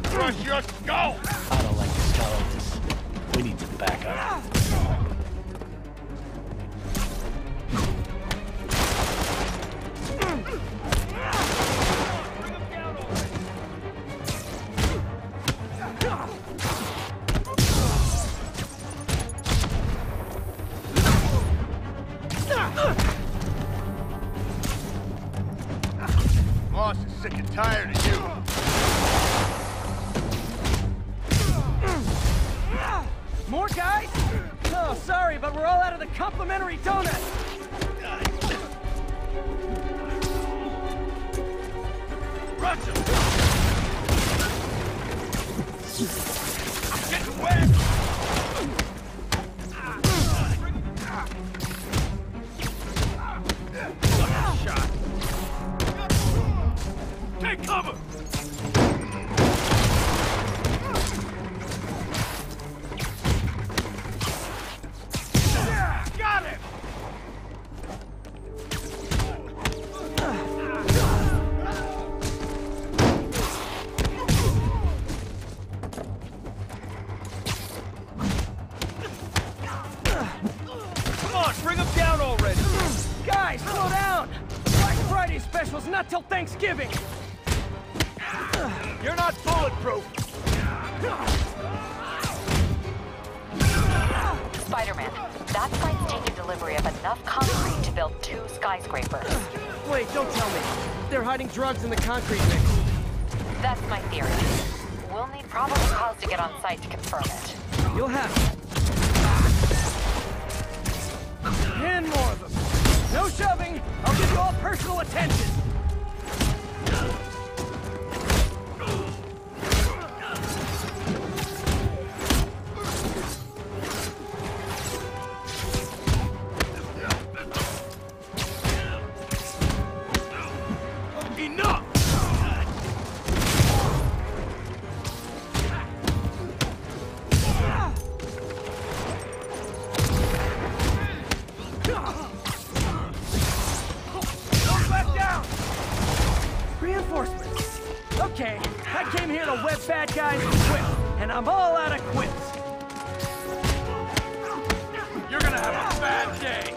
S2: Crush your skull!
S7: I don't like the smell of this. We need to back up.
S2: Boss is sick and tired of you.
S19: More guys? Oh, sorry, but we're all out of the complimentary donut.
S2: Rush him! I'm getting wet! Shot. Take cover! Got it! Come on, bring him down already!
S19: Guys, slow down! Black Friday special's not till Thanksgiving!
S2: You're not bulletproof!
S17: Spider-Man, that site's taken delivery of enough concrete to build 2 skyscrapers.
S19: Wait, don't tell me. They're hiding drugs in the concrete mix.
S17: That's my theory. We'll need probable cause to get on site to confirm it.
S19: You'll have to. And more of them. No shoving! I'll give you all personal attention! Okay, I came here to web bad guys and quit, and I'm all out of quits.
S18: You're gonna have a bad day.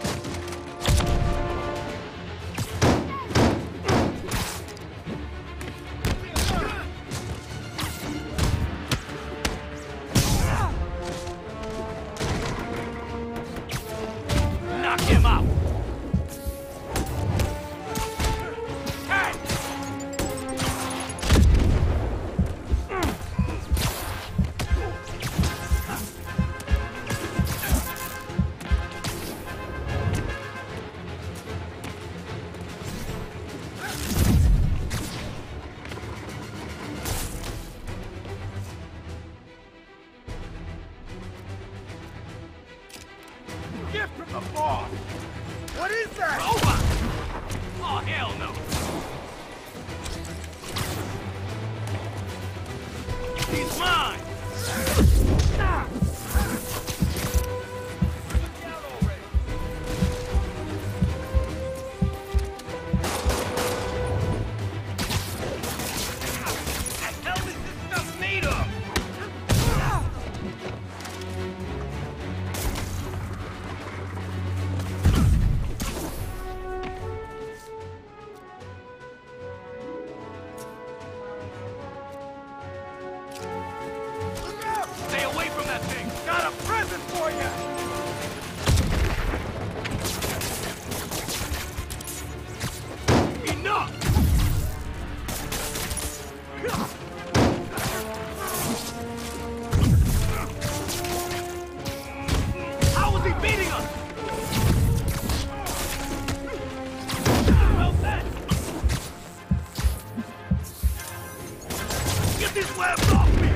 S18: Knock him out. Gift from the boss! What is that? Robot! Oh, hell no! He's mine! What the hell is this stuff made of? Stay away from that thing! Got a present for you! Enough! How is he beating us? Well then! Get these webs off me!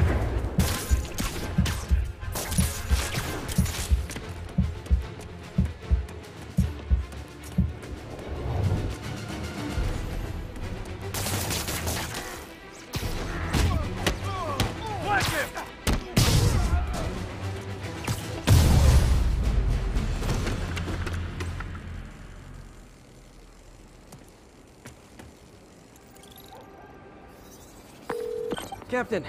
S18: Whack him!
S19: Captain,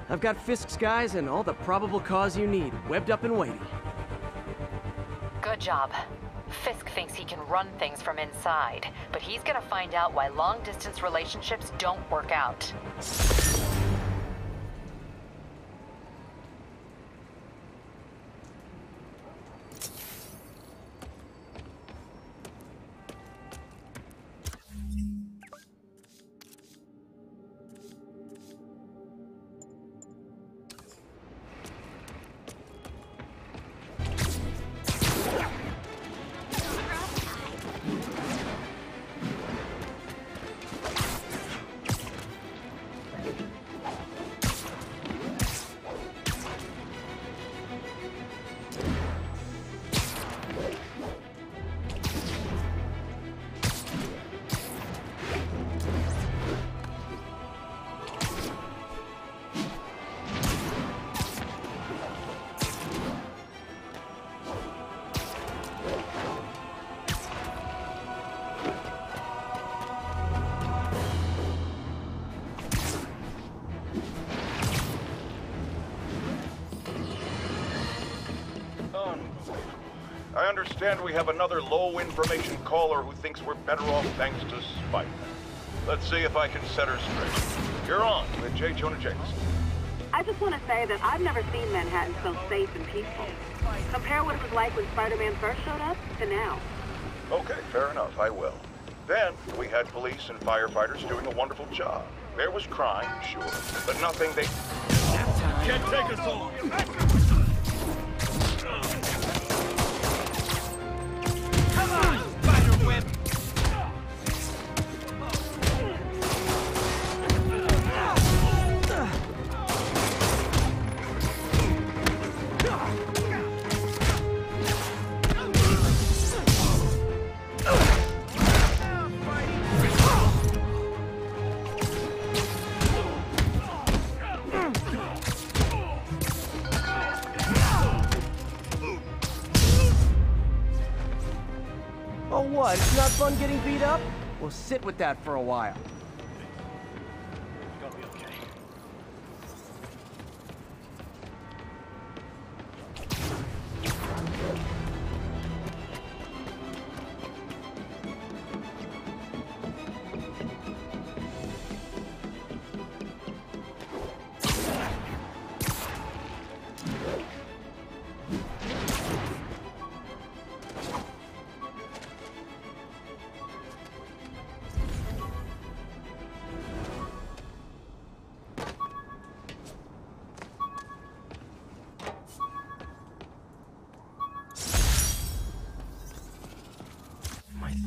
S19: I've got Fisk's guys and all the probable cause you need, webbed up and waiting.
S17: Good job. Fisk thinks he can run things from inside, but he's gonna find out why long-distance relationships don't work out.
S6: I understand we have another low-information caller who thinks we're better off thanks to Spider-Man. Let's see if I can set her straight. You're on with J. Jonah Jameson.
S23: I just want to say that I've never seen Manhattan so safe and peaceful. Compare what it was like when Spider-Man first showed up to now.
S6: Okay, fair enough, I will. Then, we had police and firefighters doing a wonderful job. There was crime, sure, but nothing they...
S18: Can't take us all!
S6: Come on! Spider-Man!
S19: what? It's not fun getting beat up? Well, sit with that for a while.
S7: Gonna be okay.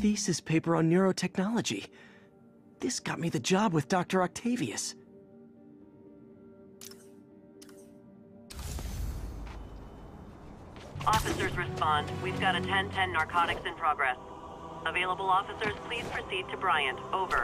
S19: Thesis paper on neurotechnology. This got me the job with Dr. Octavius.
S4: Officers respond. We've got a 10-10 narcotics in progress. Available officers, please proceed to Bryant. Over.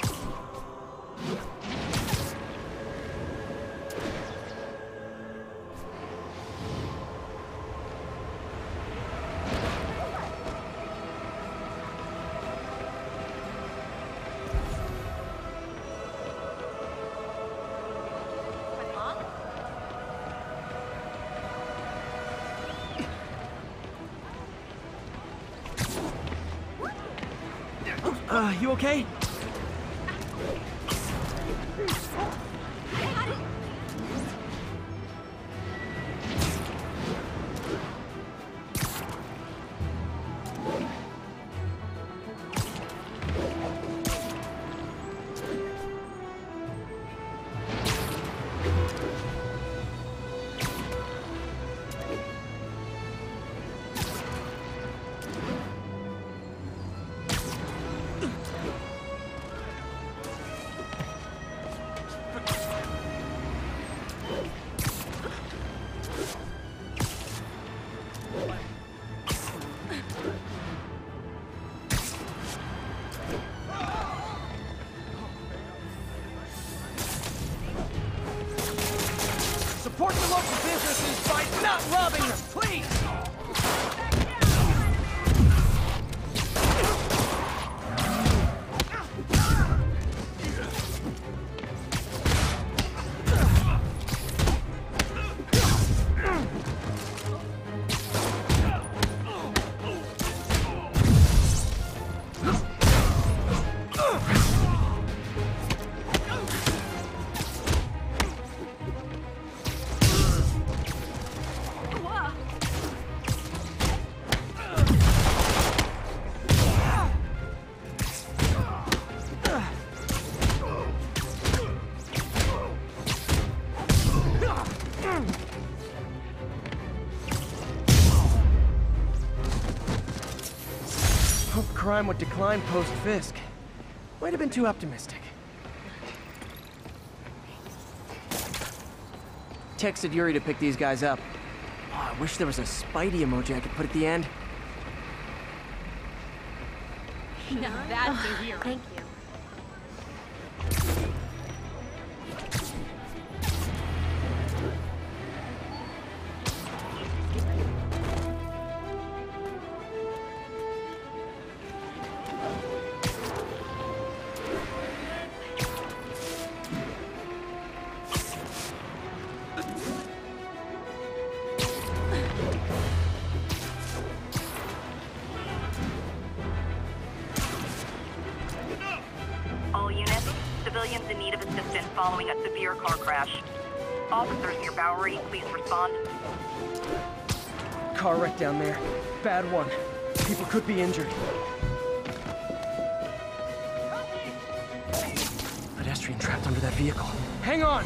S19: You okay? Support the local businesses by not robbing them, please! Crime would decline post-Fisk. Might have been too optimistic. Texted Yuri to pick these guys up. Oh, I wish there was a Spidey emoji I could put at the end.
S12: Now that's a hero.
S23: Thank you.
S4: Civilians in need of assistance following a severe car crash. Officers near Bowery, please respond.
S19: Car wreck down there. Bad one. People could be injured. Pedestrian trapped under that vehicle. Hang on!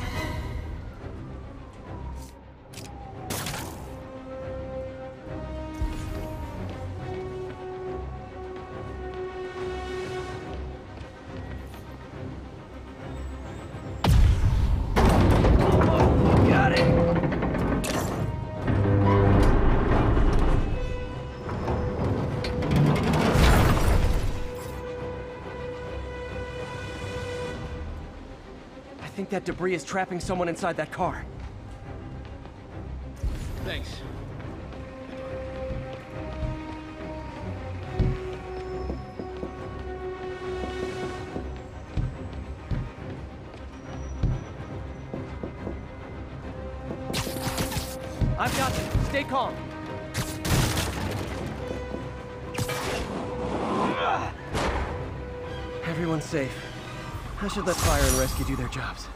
S19: I think that debris is trapping someone inside that car. I've got you. Stay calm. Everyone's safe. I should let fire and rescue do their jobs.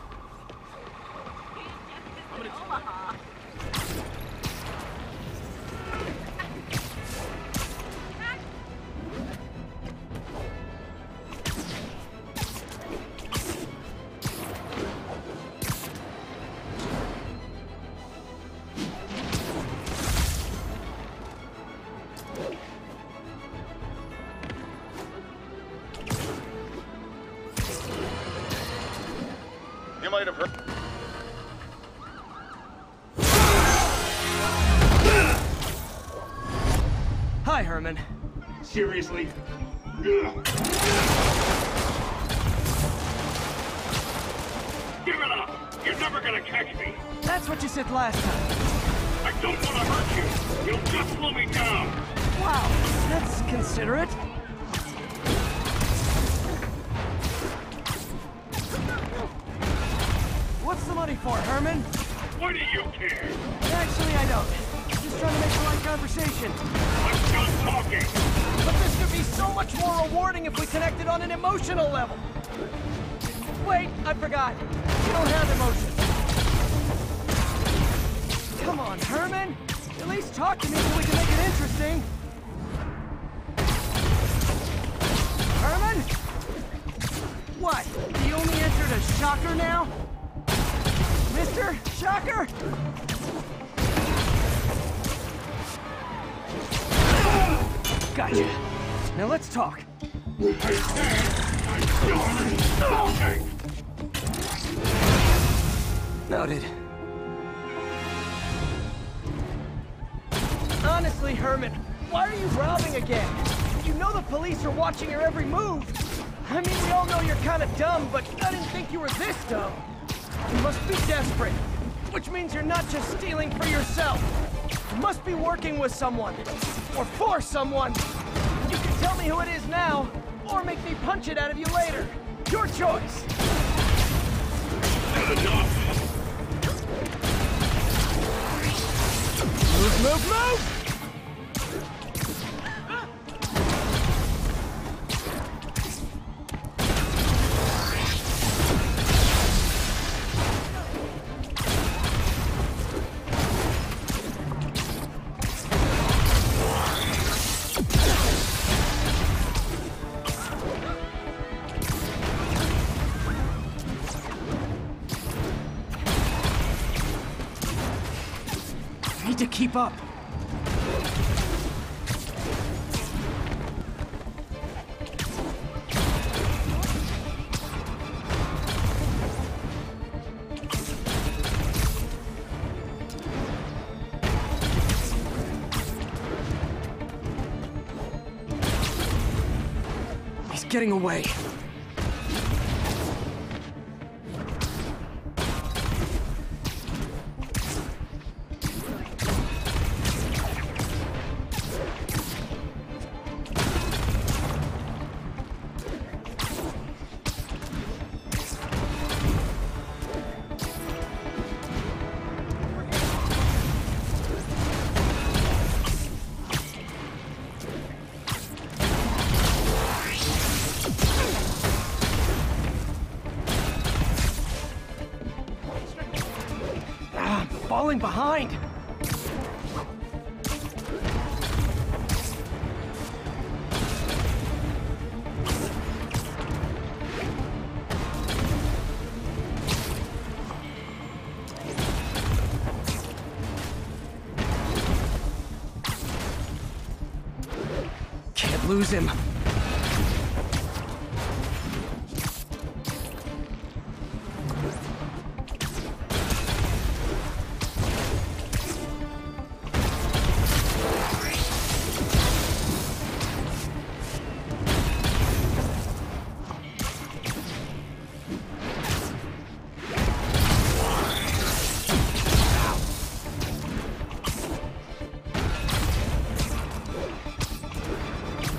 S6: You might have heard.
S19: Hi, Herman.
S18: Seriously? Give it up! You're never gonna catch me!
S19: That's what you said last time.
S18: I don't want to hurt you! You'll just slow me down!
S19: Wow, that's considerate. What's the money for, Herman?
S18: Why do you care?
S19: Actually, I don't. Just trying to make a light conversation.
S18: I'm done talking!
S19: But this could be so much more rewarding if we connected on an emotional level. Wait, I forgot. You don't have emotions. Come on, Herman. At least talk to me so we can make it interesting. Herman? What? You only entered a shocker now? Mr. Shocker? Gotcha. Now let's talk. Noted. Honestly, Herman, why are you robbing again? You know the police are watching your every move. I mean, we all know you're kind of dumb, but I didn't think you were this dumb. You must be desperate, which means you're not just stealing for yourself. You must be working with someone, or for someone. You can tell me who it is now, or make me punch it out of you later. Your choice. Move, move, move! Need to keep up. He's getting away. Falling behind. Can't lose him.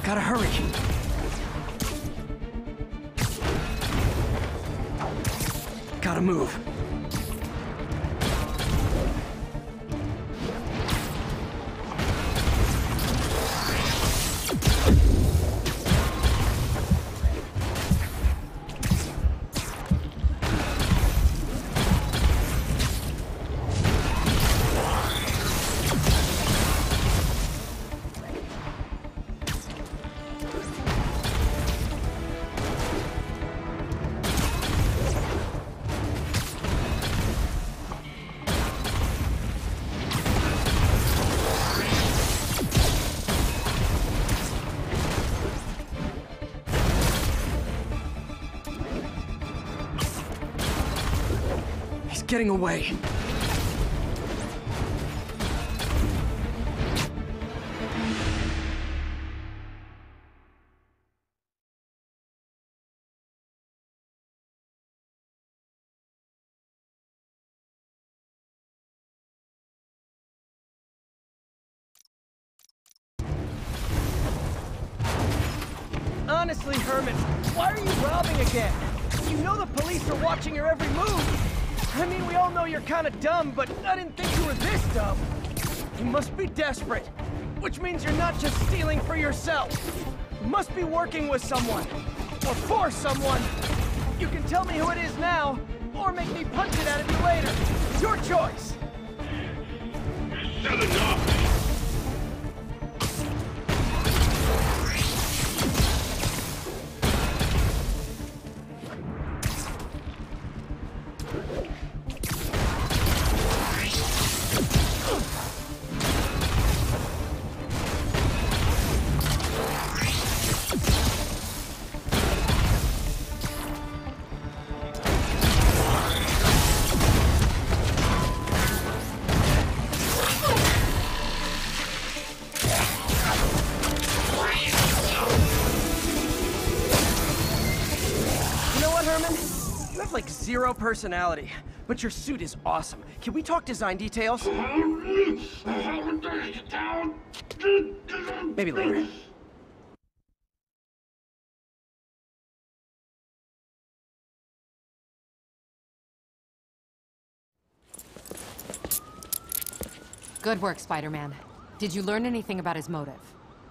S19: Gotta hurry. Gotta move. getting away. Honestly, Herman, why are you robbing again? You know the police are watching your every move. I mean, we all know you're kind of dumb, but I didn't think you were this dumb. You must be desperate, which means you're not just stealing for yourself. You must be working with someone, or for someone. You can tell me who it is now, or make me punch it out of you later. It's your choice.
S18: Shut it up!
S19: Like zero personality, but your suit is awesome. Can we talk design details? Maybe later.
S17: Good work, Spider-Man. Did you learn anything about his motive?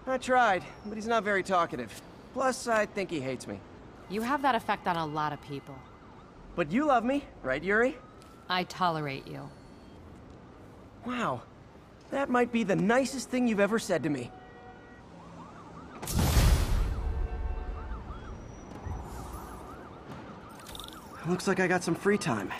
S19: I tried, but he's not very talkative. Plus, I think he hates me.
S17: You have that effect on a lot of people.
S19: But you love me, right, Yuri?
S17: I tolerate you.
S19: Wow. That might be the nicest thing you've ever said to me. Looks like I got some free time.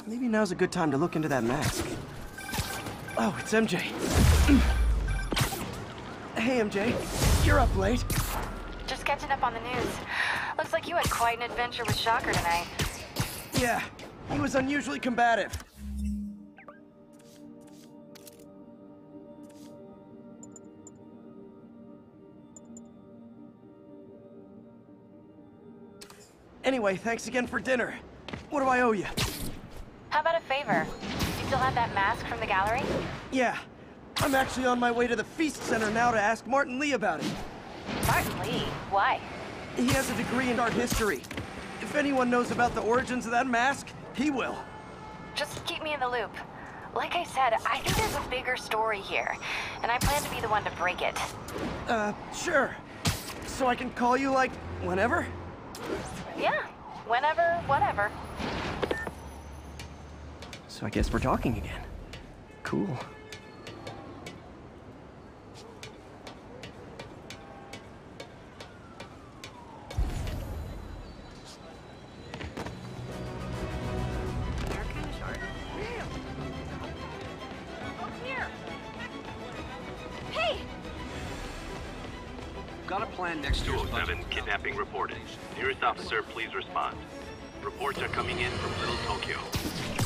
S19: Maybe now's a good time to look into that mask. Oh, it's MJ. Hey, MJ. You're up late.
S21: Just catching up on the news. Looks like you had quite an adventure with Shocker tonight.
S19: Yeah, he was unusually combative. Anyway, thanks again for dinner. What do I owe you?
S21: How about a favor? You still have that mask from the gallery?
S19: Yeah, I'm actually on my way to the Feast Center now to ask Martin Lee about it.
S21: Martin Lee? Why?
S19: He has a degree in art history. If anyone knows about the origins of that mask, he will.
S21: Just keep me in the loop. Like I said, I think there's a bigger story here, and I plan to be the one to break it.
S19: Sure. So I can call you, like, whenever?
S21: Yeah, whenever, whatever.
S1: So I guess we're talking again. Cool.
S14: Got a plan next to
S3: 207 kidnapping reported. Nearest officer, please respond. Reports are coming in from Little Tokyo.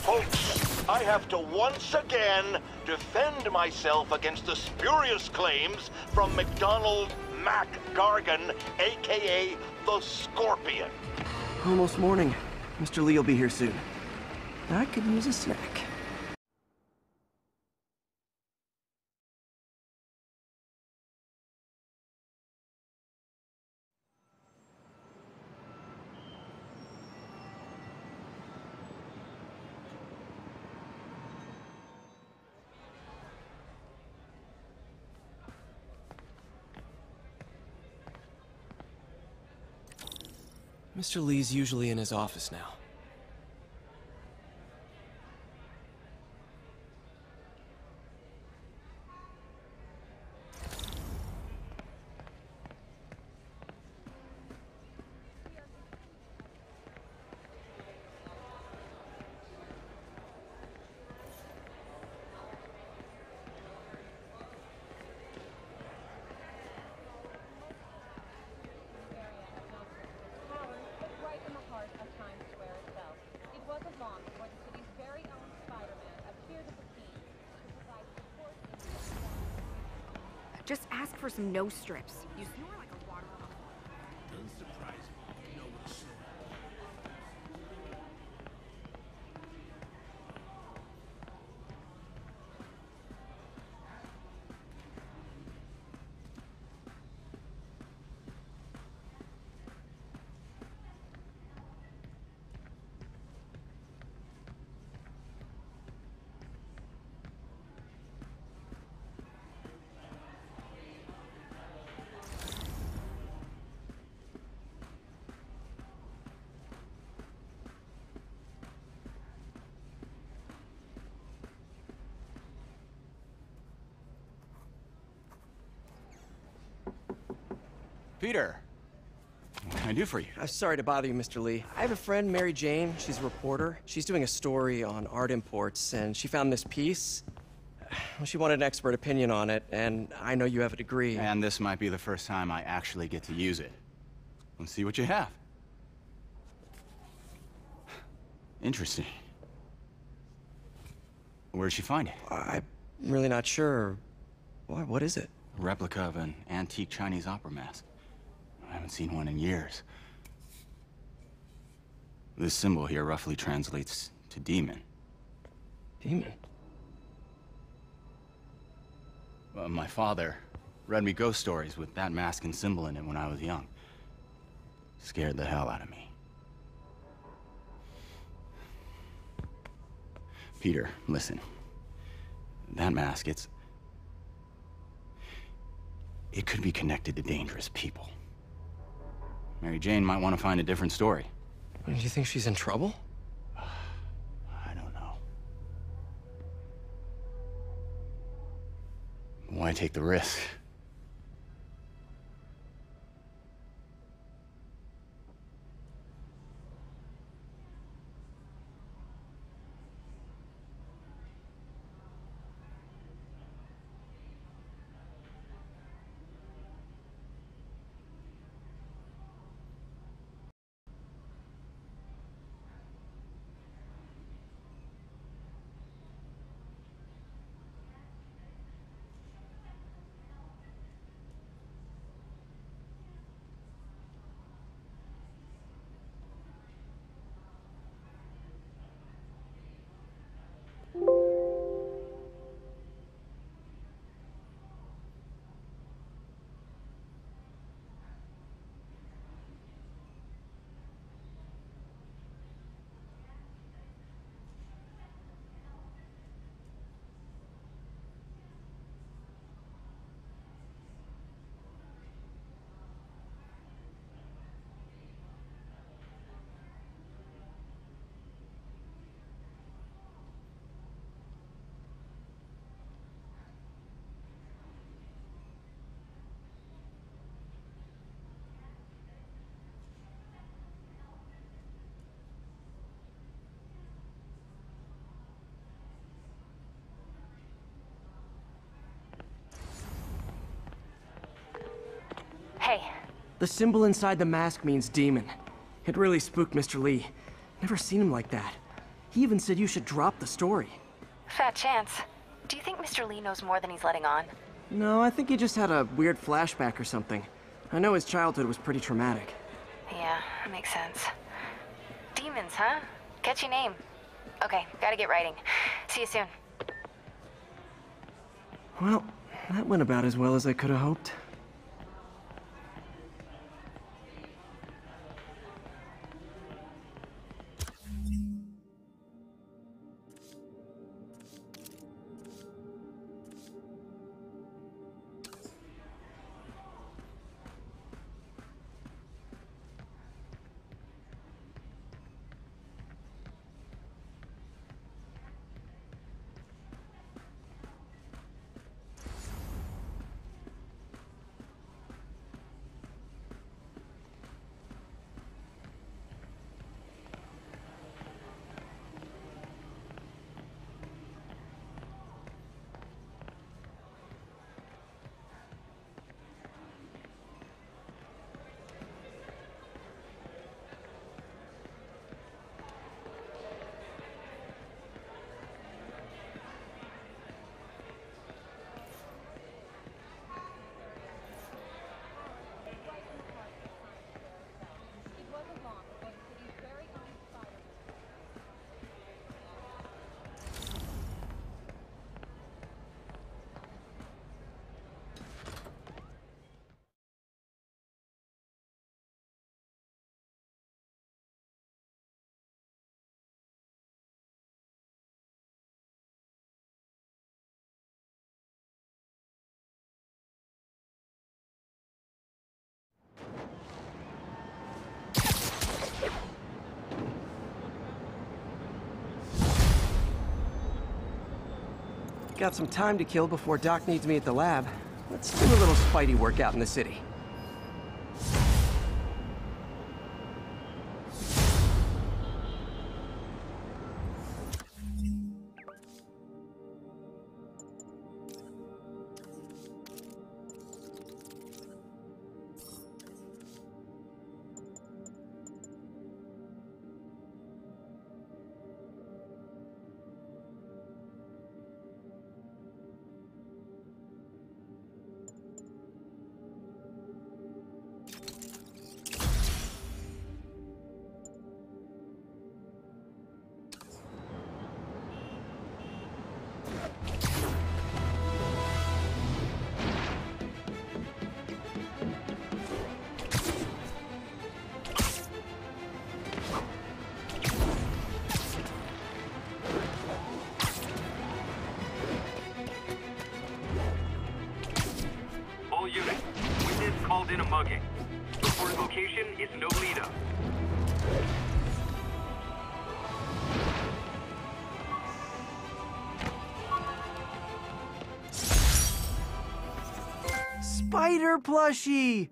S6: Folks, I have to once again defend myself against the spurious claims from McDonald Mac Gargan, aka the Scorpion.
S19: Almost morning. Mr. Lee will be here soon. I could use a snack.
S1: Mr. Lee's usually in his office now.
S12: Right in the heart of Times Square itself. It wasn't long before the city's very own Spider-Man appeared at the scene to provide support in
S9: Just ask for some nose strips. You snore like a water buffalo.
S7: Doesn't surprise me. You know what a snore.
S10: Peter, what can I do for you?
S1: I'm sorry to bother you, Mr. Lee. I have a friend, Mary Jane. She's a reporter. She's doing a story on art imports, and she found this piece. Well, she wanted an expert opinion on it, and I know you have a degree.
S10: And this might be the first time I actually get to use it. Let's see what you have. Interesting. Where did she find it?
S1: I'm really not sure. What is it?
S10: A replica of an antique Chinese opera mask. I haven't seen one in years. This symbol here roughly translates to demon.
S1: Demon?
S10: My father read me ghost stories with that mask and symbol in it when I was young. Scared the hell out of me. Peter, listen. That mask, it could be connected to dangerous people. Mary Jane might want to find a different story.
S1: Do you think she's in trouble?
S10: I don't know. Why take the risk?
S17: Hey.
S19: The symbol inside the mask means demon. It really spooked Mr. Lee. Never seen him like that. He even said you should drop the story.
S21: Fat chance. Do you think Mr. Lee knows more than he's letting on?
S19: No, I think he just had a weird flashback or something. I know his childhood was pretty traumatic.
S21: Yeah, makes sense. Demons, huh? Catchy name. Okay, gotta get writing. See you soon.
S19: Well, that went about as well as I could have hoped. Got some time to kill before Doc needs me at the lab. Let's do a little Spidey workout in the city.
S3: Called in a mugging. Reported location is Nolita.
S19: Spider plushie!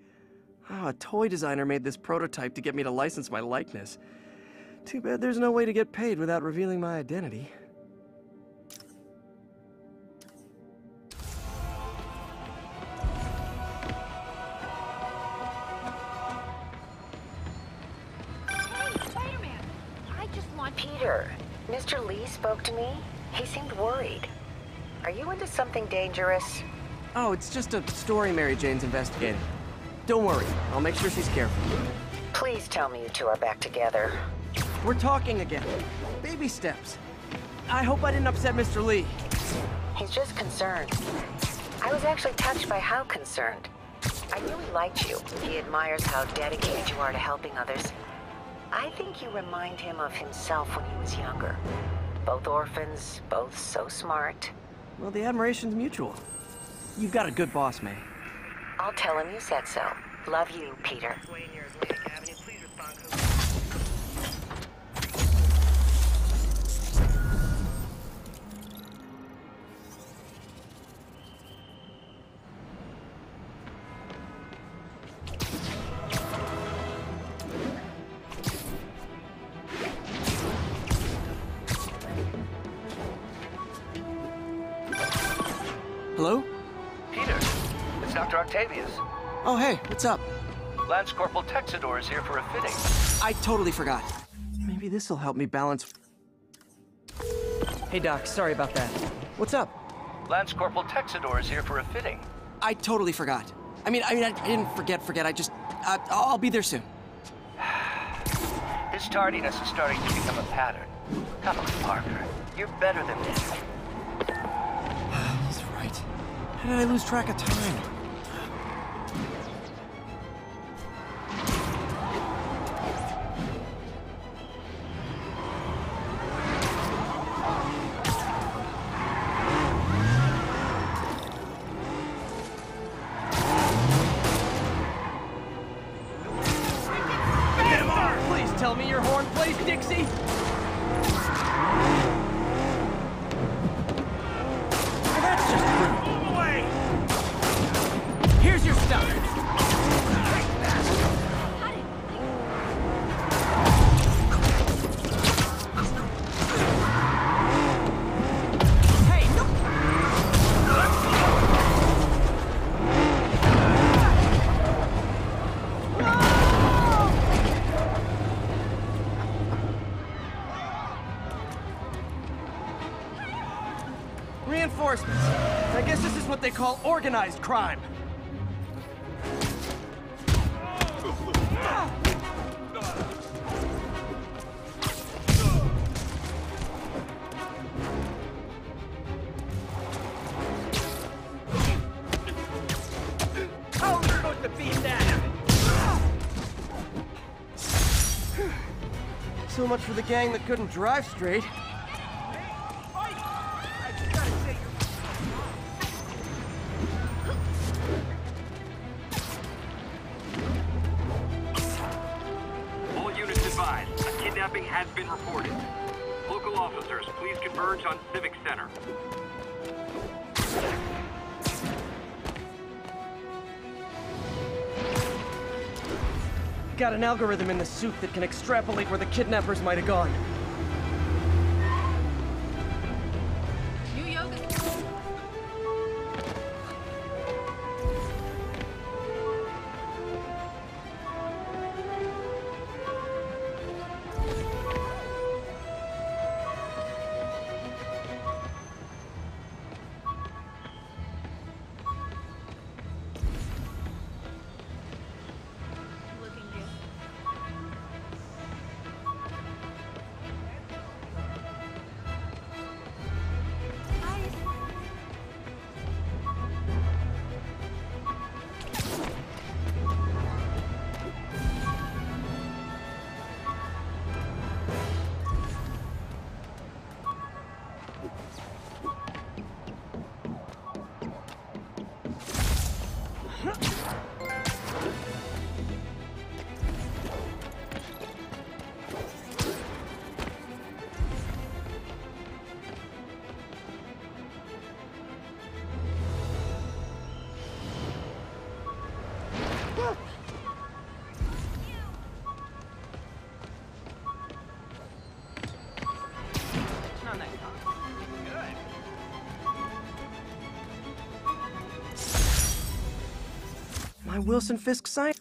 S19: Oh, a toy designer made this prototype to get me to license my likeness. Too bad there's no way to get paid without revealing my identity.
S17: Peter, Mr. Lee spoke to me. He seemed worried. Are you into something dangerous?
S19: Oh, it's just a story Mary Jane's investigating. Don't worry, I'll make sure she's careful.
S17: Please tell me you two are back together.
S19: We're talking again. Baby steps. I hope I didn't upset Mr. Lee.
S17: He's just concerned. I was actually touched by how concerned. I really liked you. He admires how dedicated you are to helping others. I think you remind him of himself when he was younger. Both orphans, both so smart.
S19: Well, the admiration's mutual. You've got a good boss, May.
S17: I'll tell him you said so. Love you, Peter.
S19: Hello?
S22: Peter, it's Dr. Octavius.
S1: Oh, hey, what's up?
S22: Lance Corporal Texador is here for a fitting.
S1: I totally forgot. Maybe this'll help me balance. Hey, Doc, sorry about that. What's up?
S22: Lance Corporal Texador is here for a fitting.
S1: I totally forgot. I didn't forget. I just, I'll be there soon.
S22: His tardiness is starting to become a pattern. Come on, Parker. You're better than this.
S1: He's right. How did I lose track of time?
S19: Tell me your horn plays, Dixie! That's just rude. Move away! Here's your stuff! Hey, no! Reinforcements. I guess this is what they call organized crime. How are we supposed to beat that? So much for the gang that couldn't drive straight.
S3: A kidnapping has been reported. Local officers, please converge on Civic Center.
S19: Got an algorithm in the suit that can extrapolate where the kidnappers might have gone.
S9: New yoga.
S19: My Wilson Fisk sign.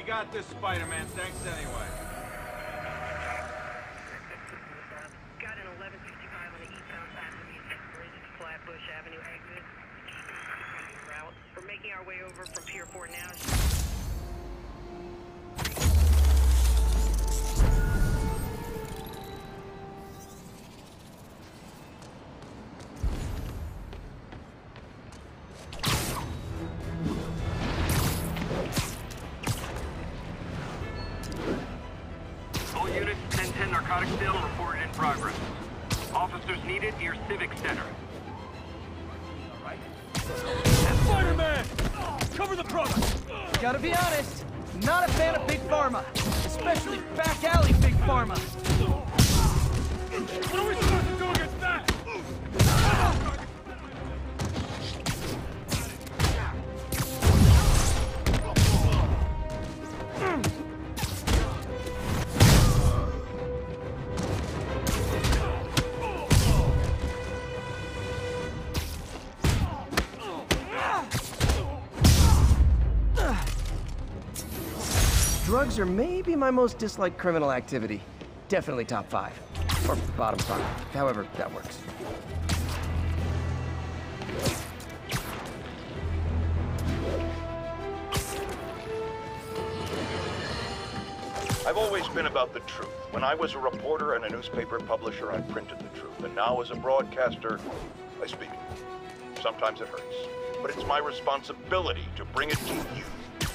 S18: Got this, Spider-Man. Thanks anyway.
S4: Got an 1165 on the eastbound side of the Flatbush Avenue exit. Route. We're making our way over from Pier 4 now.
S3: needed near Civic Center.
S18: Spider-Man! Cover the product!
S19: Gotta be honest, not a fan of Big Pharma. Especially back alley Big Pharma.
S18: What are we supposed to do against that?
S19: Drugs are maybe my most disliked criminal activity. Definitely top 5. Or bottom 5. However that works.
S6: I've always been about the truth. When I was a reporter and a newspaper publisher, I printed the truth. And now as a broadcaster, I speak it. Sometimes it hurts. But it's my responsibility to bring it to you.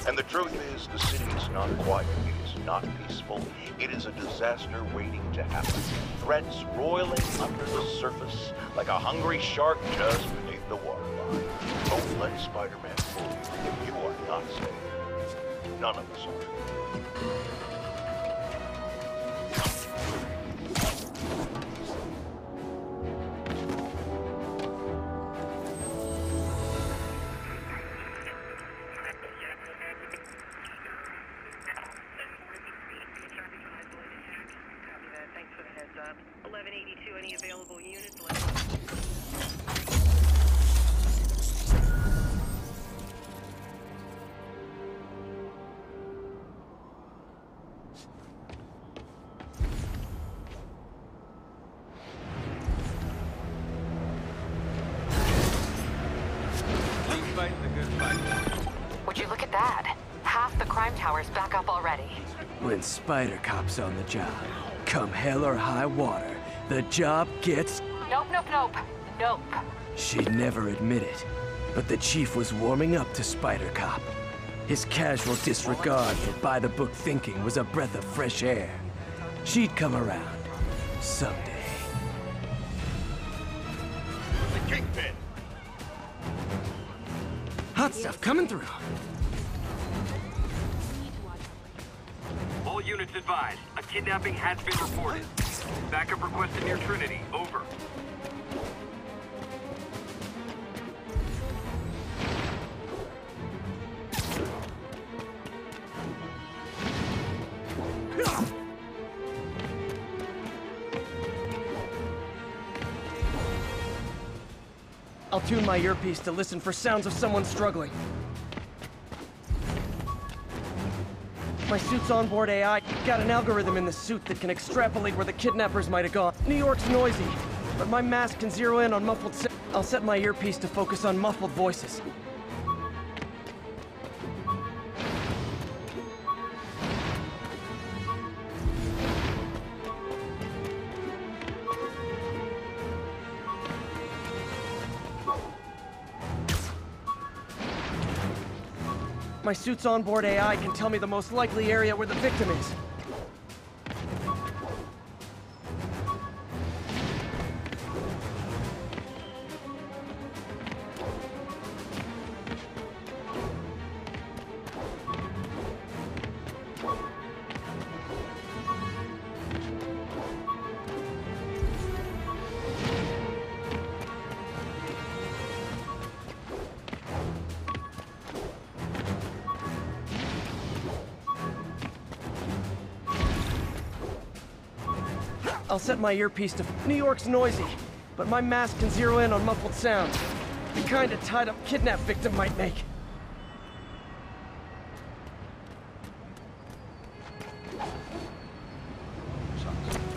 S6: And the truth is, the city is not quiet. It is not peaceful. It is a disaster waiting to happen. Threats roiling under the surface like a hungry shark just beneath the waterline. Don't let Spider-Man fool you. You are not safe. None of us are.
S4: Thanks for the heads up. 1182, any available units?
S17: Would you look at that? Half the crime tower's back up already.
S19: When Spider Cop's on the job, come hell or high water, the job gets...
S17: Nope, nope, nope. Nope.
S19: She'd never admit it, but the chief was warming up to Spider Cop. His casual disregard for by-the-book thinking was a breath of fresh air. She'd come around. Someday.
S6: The Kingpin!
S19: Hot stuff coming through.
S3: All units advised. A kidnapping has been reported. Backup requested near Trinity. Over.
S19: I'll tune my earpiece to listen for sounds of someone struggling. My suit's onboard AI. Got an algorithm in the suit that can extrapolate where the kidnappers might have gone. New York's noisy, but my mask can zero in on muffled sounds. I'll set my earpiece to focus on muffled voices. My suit's onboard AI can tell me the most likely area where the victim is. I'll set my earpiece to... New York's noisy, but my mask can zero in on muffled sounds. The kind a tied-up kidnap victim might make.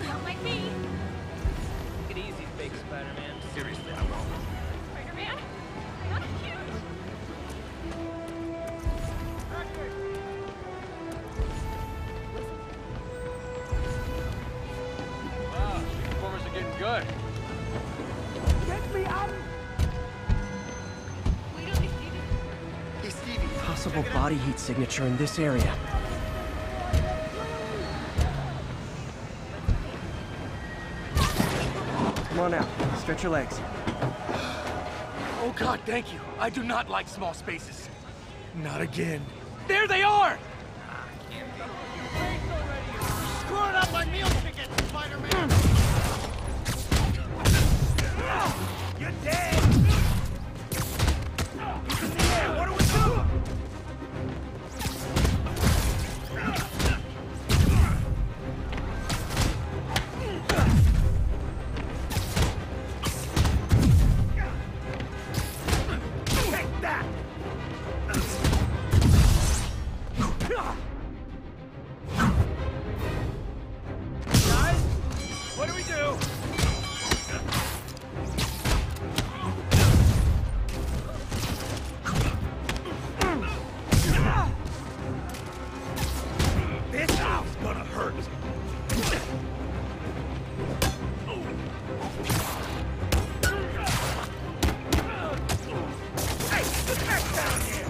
S9: Don't like me.
S11: Take it easy, fake Spider-Man. Seriously, I won't.
S9: Spider-Man? You're not cute.
S11: Wow, these performers are getting good.
S18: Get me out!
S19: Hey, Stevie. Possible body heat signature in this area. Come on out. Stretch your legs.
S18: Oh God, thank you. I do not like small spaces. Not again. There they are!
S13: Screwing up my meal ticket, Spider-Man!
S18: You're dead! He's in the air, what do we do? Take that! Guys, what do we do? This is gonna hurt. Hey, get back down here!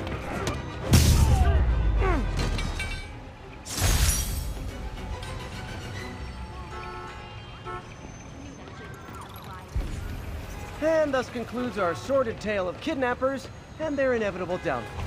S19: And thus concludes our sordid tale of kidnappers and their inevitable downfall.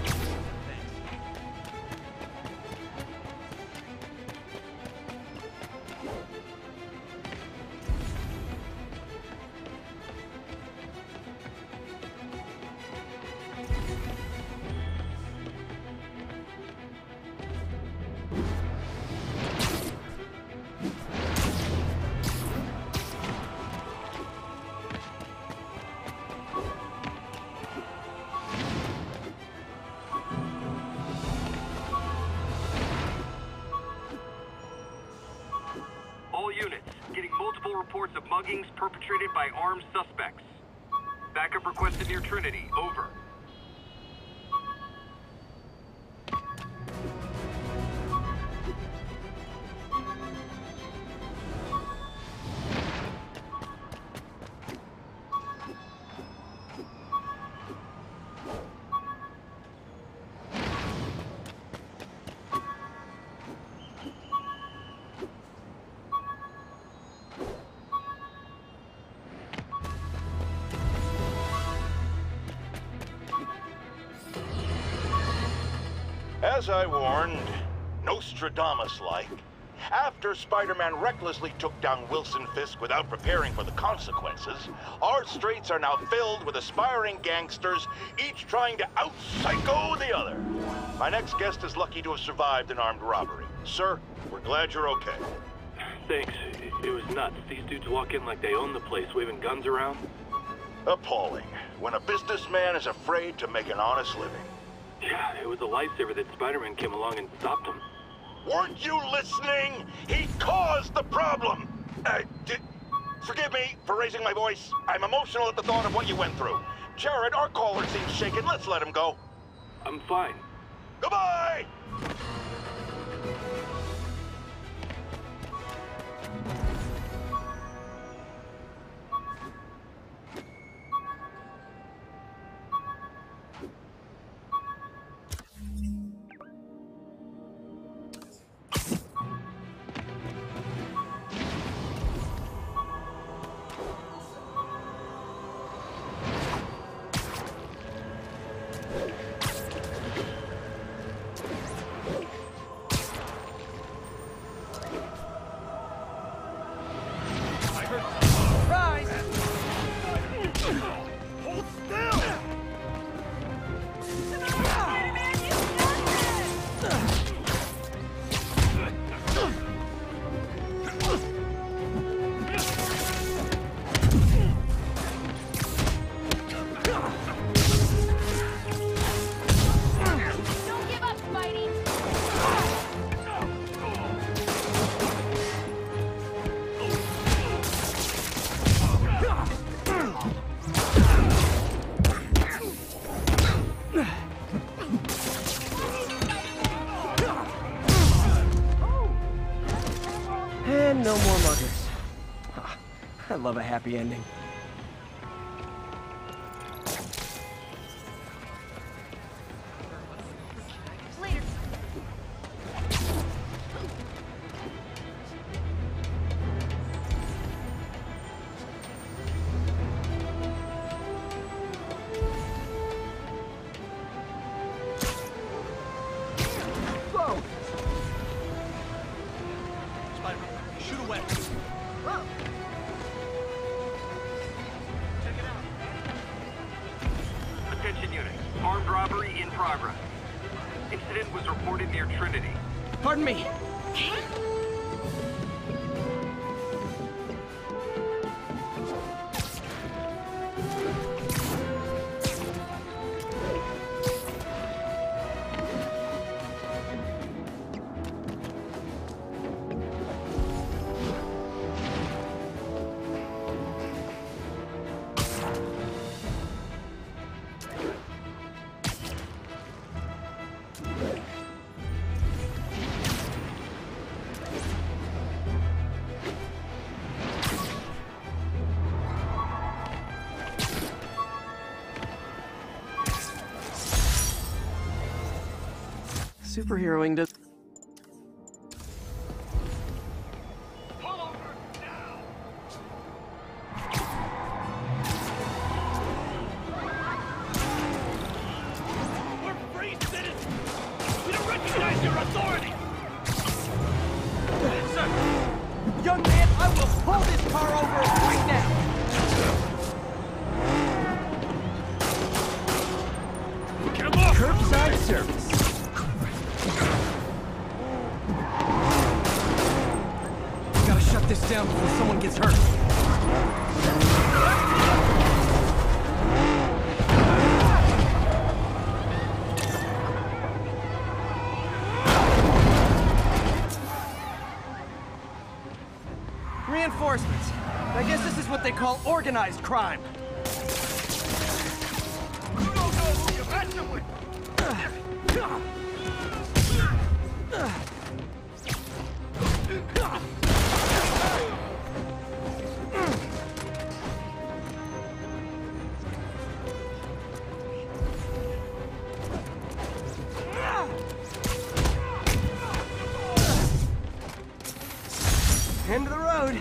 S3: All units, getting multiple reports of muggings perpetrated by armed suspects. Backup requested near Trinity, over.
S6: As I warned, Nostradamus-like, after Spider-Man recklessly took down Wilson Fisk without preparing for the consequences, our streets are now filled with aspiring gangsters, each trying to out-psycho the other. My next guest is lucky to have survived an armed robbery. Sir, we're glad you're okay.
S2: Thanks. It was nuts. These dudes walk in like they own the place, waving guns around.
S6: Appalling. When a businessman is afraid to make an honest living.
S2: Yeah, it was a lifesaver that Spider-Man came along and stopped him.
S6: Weren't you listening? He caused the problem! Forgive me for raising my voice. I'm emotional at the thought of what you went through. Jared, our caller seems shaken. Let's let him go.
S2: I'm fine.
S6: Goodbye!
S19: And no more muggers. I love a happy ending.
S3: Armed robbery in progress. Incident was reported near Trinity.
S19: Pardon me. Superheroing does.
S13: We're free citizens! We don't recognize your authority! Sir!
S19: Young man, I will pull this car over right now!
S13: Get him off!
S19: Curbside service. Gotta shut this down before someone gets hurt. Reinforcements. I guess this is what they call organized crime.
S13: You don't know who you're messing with!
S19: End of the road.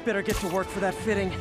S19: Better get to work for that fitting.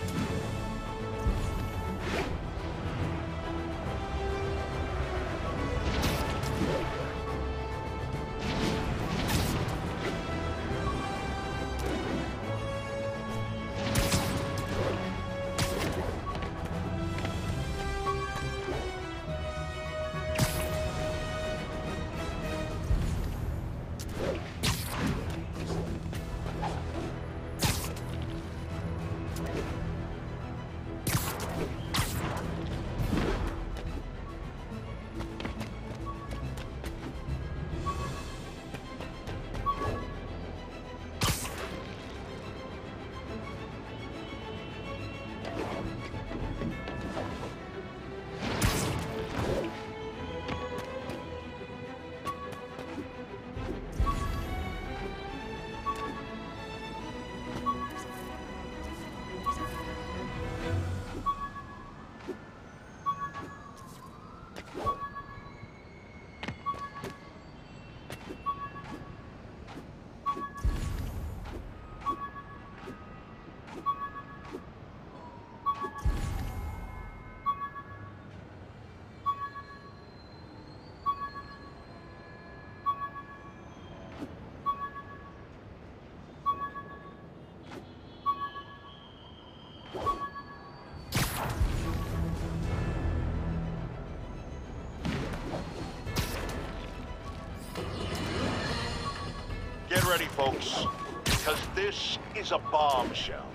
S6: Get ready, folks, because this is a bombshell.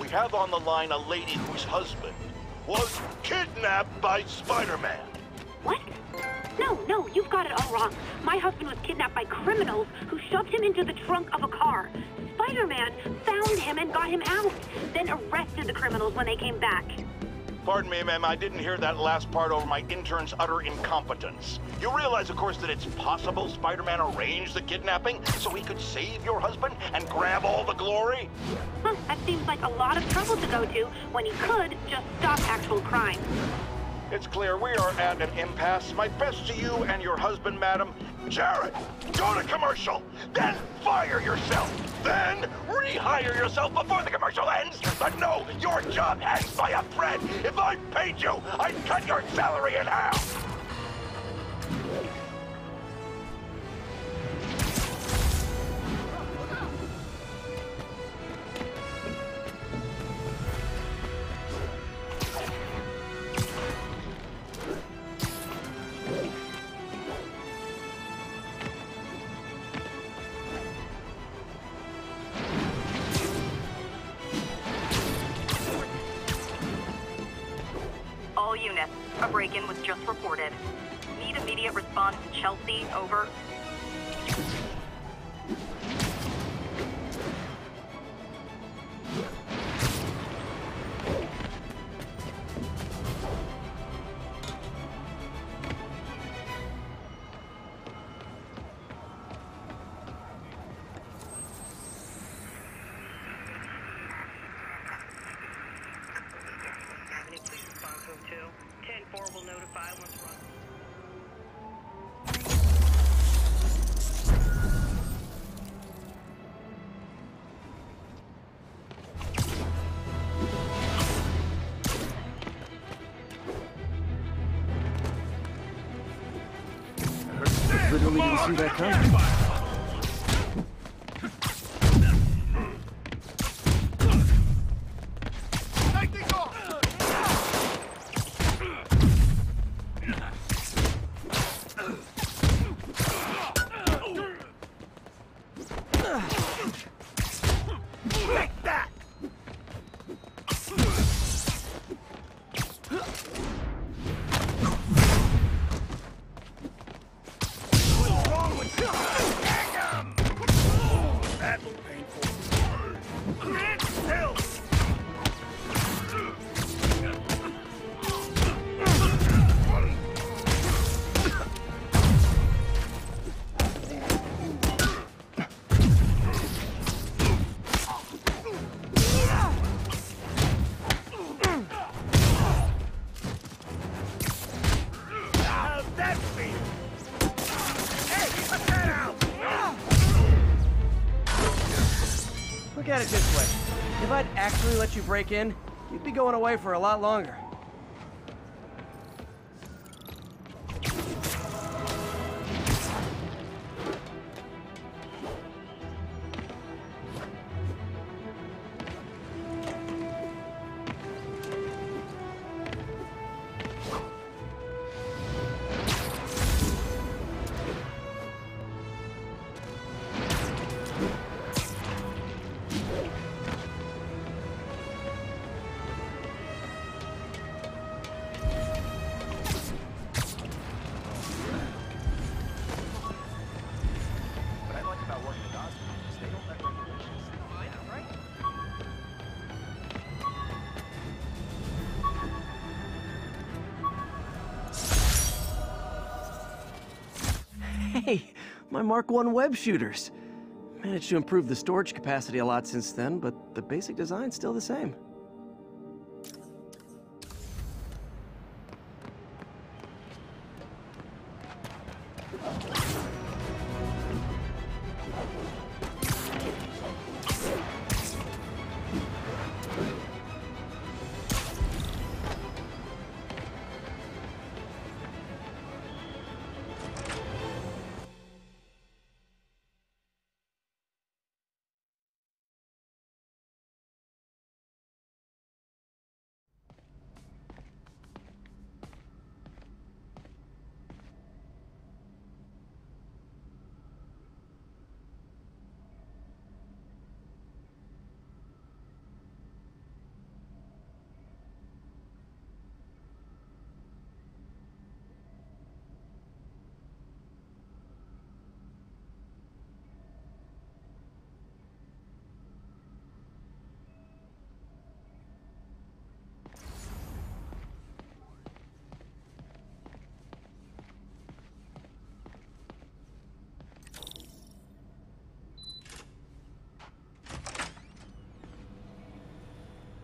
S6: We have on the line a lady whose husband was kidnapped by Spider-Man.
S23: What? No, you've got it all wrong. My husband was kidnapped by criminals who shoved him into the trunk of a car. Spider-Man found him and got him out, then arrested the criminals when they came back.
S6: Pardon me, ma'am, I didn't hear that last part over my intern's utter incompetence. You realize, of course, that it's possible Spider-Man arranged the kidnapping so he could save your husband and grab all the glory?
S23: That seems like a lot of trouble to go to when he could just stop actual crime.
S6: It's clear we are at an impasse. My best to you and your husband, madam. Jared, go to commercial, then fire yourself, then rehire yourself before the commercial ends. But no, your job hangs by a thread. If I paid you, I'd cut your salary in half.
S15: All units, a break-in was just reported. Need immediate response to Chelsea, over.
S4: Avenue, please respond to him too. 10-4 will notify once run.
S19: Literally didn't see that coming.
S13: Take these off! Take that! What's wrong with you? That was painful. Stand still! How's that feel? Hey, cut that out!
S19: Look at it this way. If I'd actually let you break in, you'd be going away for a lot longer.
S14: What I like about working with Osborne is they don't let regulations. Yeah, right?
S19: Hey, my Mark I web shooters. Managed to improve the storage capacity a lot since then, but the basic design's still the same.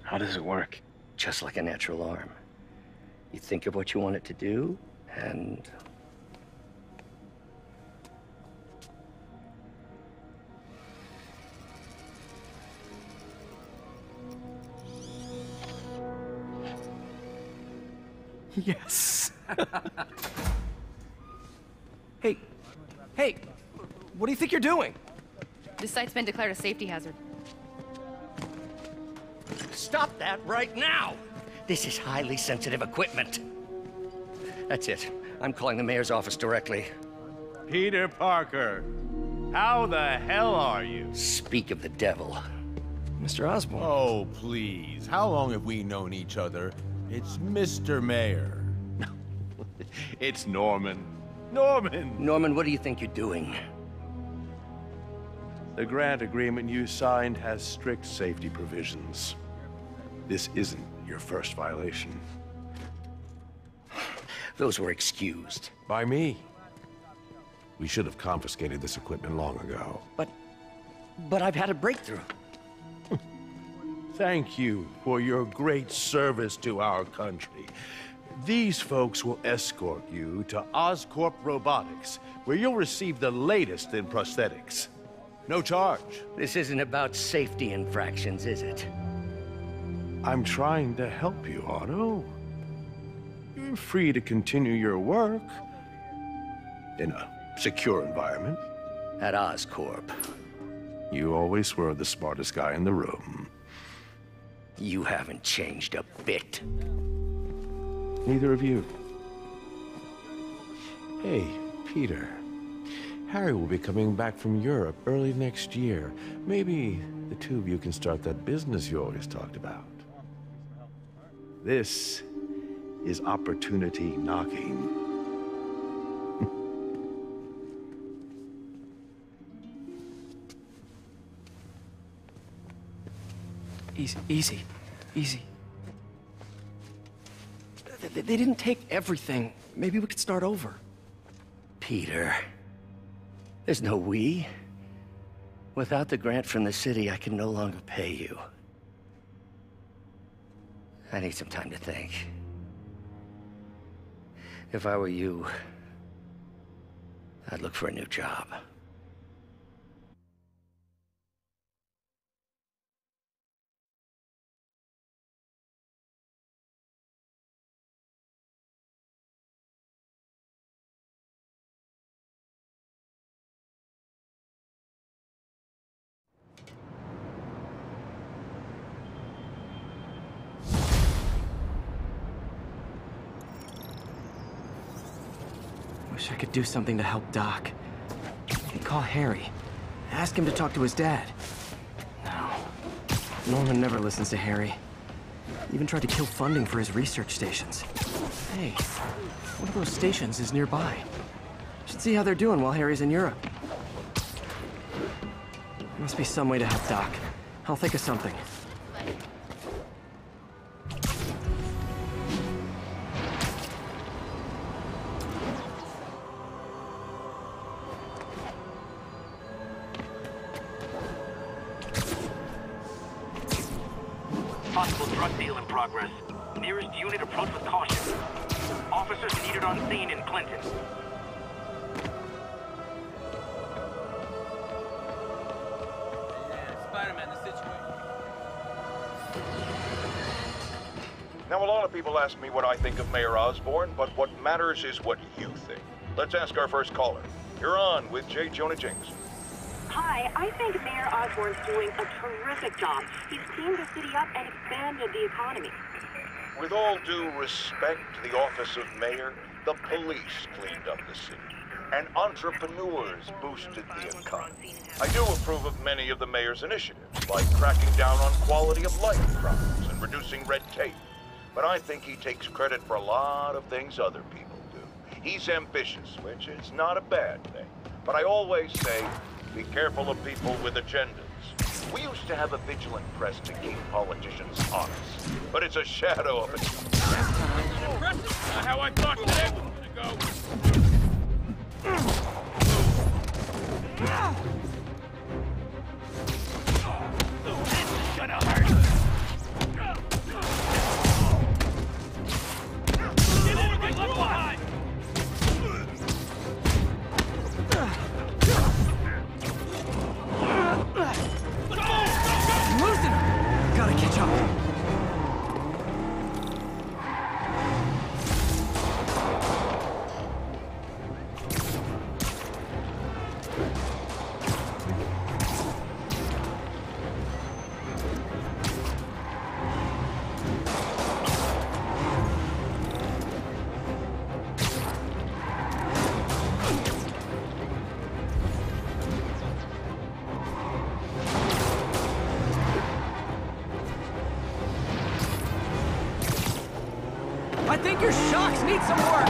S16: How does it work?
S20: Just like a natural arm.
S22: You think of what you want it to do, and...
S1: Yes. Hey, what do you think you're doing?
S9: This site's been declared a safety hazard.
S22: Stop that right now! This is highly sensitive equipment. That's it. I'm calling the mayor's office directly.
S5: Peter Parker, how the hell are you?
S22: Speak of the devil.
S1: Mr. Osborn.
S5: Oh, please. How long have we known each other? It's Mr. Mayor. It's Norman.
S22: Norman, what do you think you're doing?
S16: The grant agreement you signed has strict safety provisions. This isn't your first violation.
S22: Those were excused.
S16: By me. We should have confiscated this equipment long ago.
S22: But I've had a breakthrough.
S16: Thank you for your great service to our country. These folks will escort you to Oscorp Robotics, where you'll receive the latest in prosthetics. No charge.
S22: This isn't about safety infractions, is it?
S16: I'm trying to help you, Otto. You're free to continue your work in a secure environment.
S22: At Oscorp.
S16: You always were the smartest guy in the room.
S22: You haven't changed a bit.
S16: Neither of you. Hey, Peter. Harry will be coming back from Europe early next year. Maybe the two of you can start that business you always talked about. This is opportunity knocking.
S1: Easy. They didn't take everything. Maybe we could start over.
S22: Peter, there's no we. Without the grant from the city, I can no longer pay you. I need some time to think. If I were you, I'd look for a new job.
S1: Wish I could do something to help Doc. I'd call Harry. Ask him to talk to his dad. No. Norman never listens to Harry. Even tried to kill funding for his research stations. Hey, one of those stations is nearby. Should see how they're doing while Harry's in Europe. Must be some way to help Doc. I'll think of something.
S2: Possible drug deal in progress. Nearest unit approach with caution. Officers needed on scene in Clinton.
S11: Spider-Man, the situation.
S6: Now, a lot of people ask me what I think of Mayor Osborn, but what matters is what you think. Let's ask our first caller. You're on with J. Jonah Jameson.
S23: Hi, I think Mayor Osborn's doing a terrific job. He's cleaned the city up and expanded the economy.
S6: With all due respect to the office of mayor, the police cleaned up the city, and entrepreneurs boosted the economy. I do approve of many of the mayor's initiatives, like cracking down on quality of life crimes and reducing red tape. But I think he takes credit for a lot of things other people do. He's ambitious, which is not a bad thing. But I always say, be careful of people with agendas. We used to have a vigilant press to keep politicians honest, but it's a shadow of it.
S11: Impressive! Not how I thought today was gonna go. This is gonna hurt.
S19: I think your shocks need some work.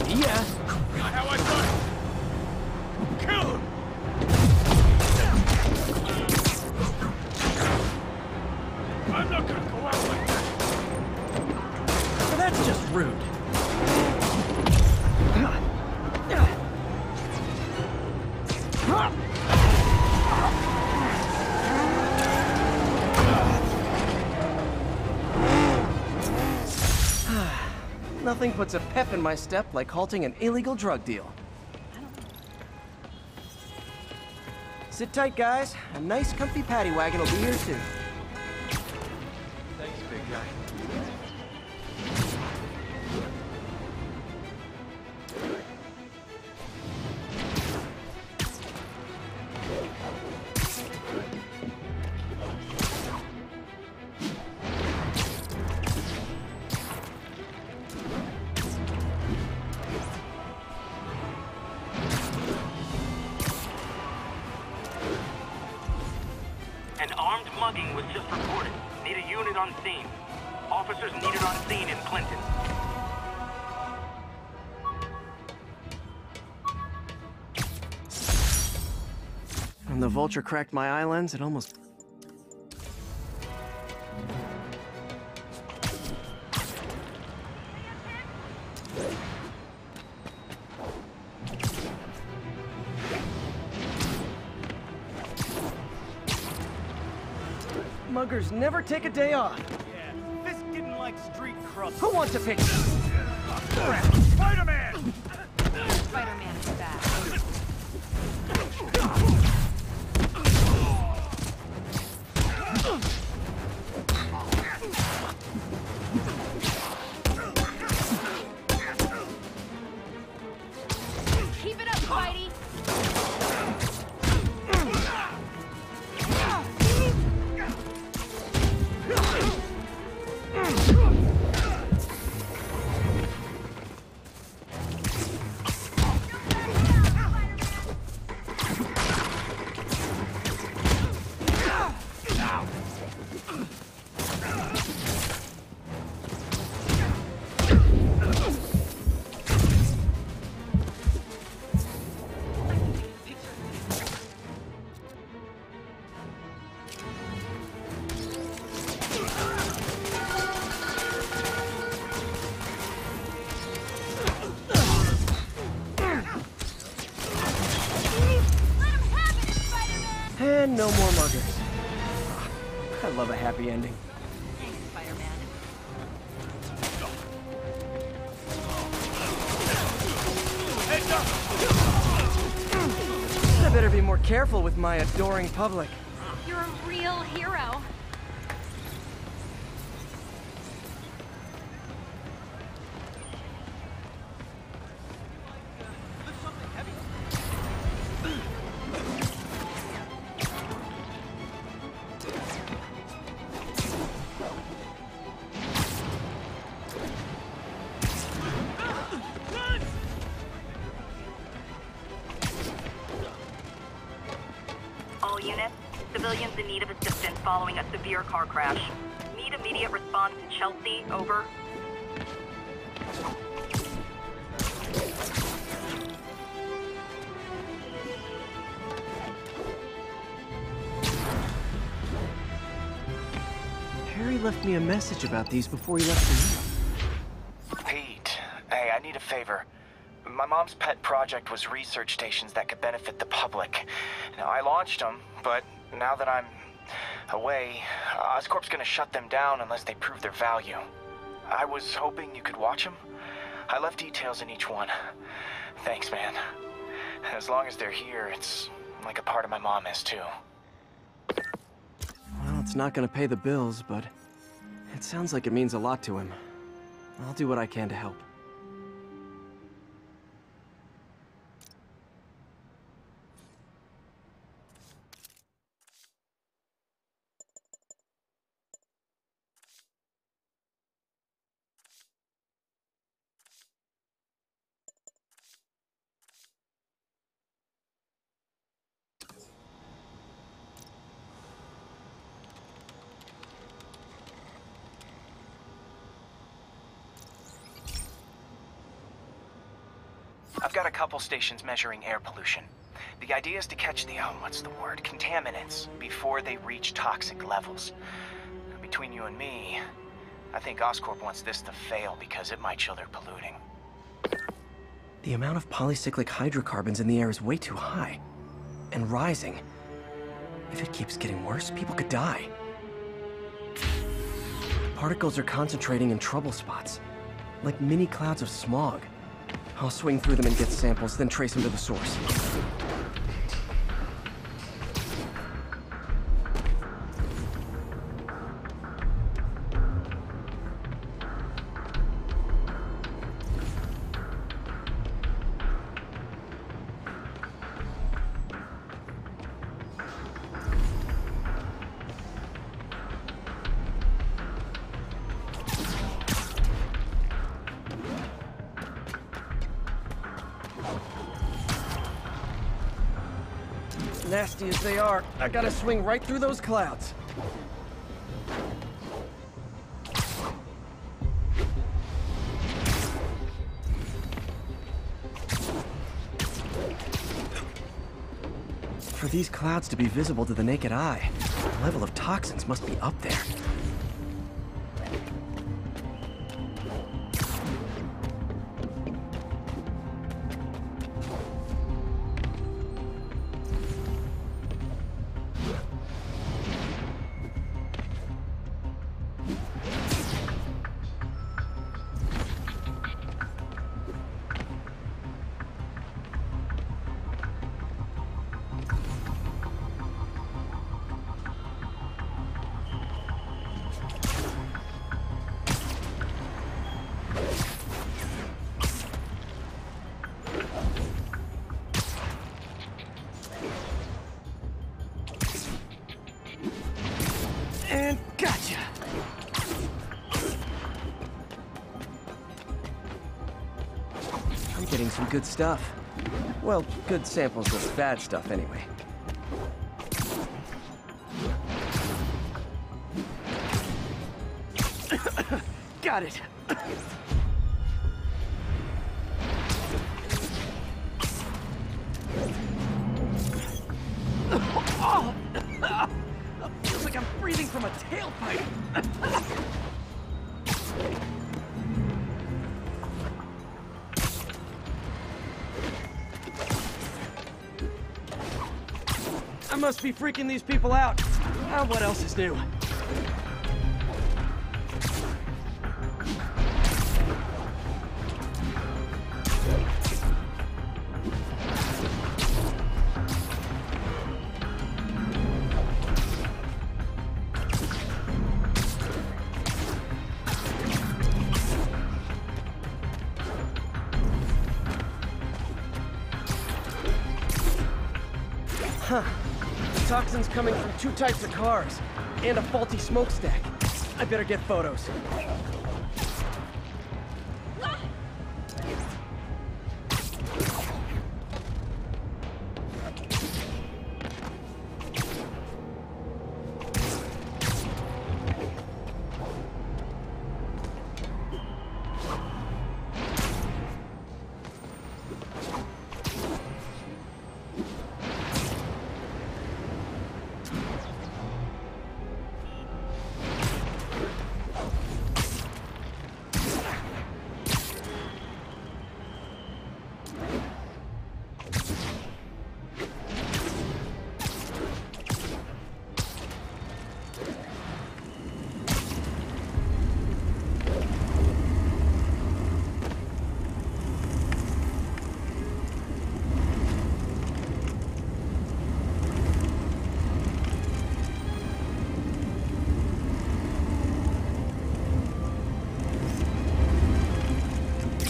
S19: See ya.
S11: Not how I thought. Kill him! I'm not gonna go out like that.
S19: Well, that's just rude. Nothing puts a pep in my step like halting an illegal drug deal. Sit tight, guys. A nice, comfy paddy wagon will be here soon.
S1: Thanks, big guy.
S3: An armed mugging was just reported. Need a unit on scene. Officers needed on scene in Clinton.
S19: When the vulture cracked my eye lens, it almost... Muggers never take a day off.
S13: Yeah, Fisk didn't like street crust.
S19: Who wants a picture?
S13: Spider-Man!
S9: Spider-Man is back. Keep it up, Spidey!
S19: And no more muggers. I love a happy ending.
S9: Thanks, Spider-Man.
S19: I better be more careful with my adoring public.
S9: You're a real hero.
S15: All units, civilians in need of assistance following a severe car crash. Need immediate response in Chelsea, over.
S19: Harry left me a message about these before he left for you.
S14: Pete, hey, I need a favor. My mom's pet project was research stations that could benefit the public. Now, I launched them, but now that I'm away, Oscorp's gonna shut them down unless they prove their value. I was hoping you could watch them. I left details in each one. Thanks, man. As long as they're here, it's like a part of my mom is, too.
S19: Well, it's not gonna pay the bills, but it sounds like it means a lot to him. I'll do what I can to help.
S14: I've got a couple stations measuring air pollution. The idea is to catch the, contaminants before they reach toxic levels. Between you and me, I think Oscorp wants this to fail because it might show they're polluting.
S1: The amount of polycyclic hydrocarbons in the air is way too high. And rising. If it keeps getting worse, people could die. Particles are concentrating in trouble spots, like mini clouds of smog. I'll swing through them and get samples, then trace them to the source. Nasty as they are, I gotta swing right through those clouds. For these clouds to be visible to the naked eye, the level of toxins must be up there. And gotcha! I'm getting some good stuff. Well, good samples of bad stuff anyway. Got it! Feels like I'm breathing from a tailpipe. I must be freaking these people out. What else is new? Huh. Toxins coming from 2 types of cars, and a faulty smokestack. I better get photos.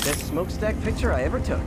S1: Best smokestack picture I ever took.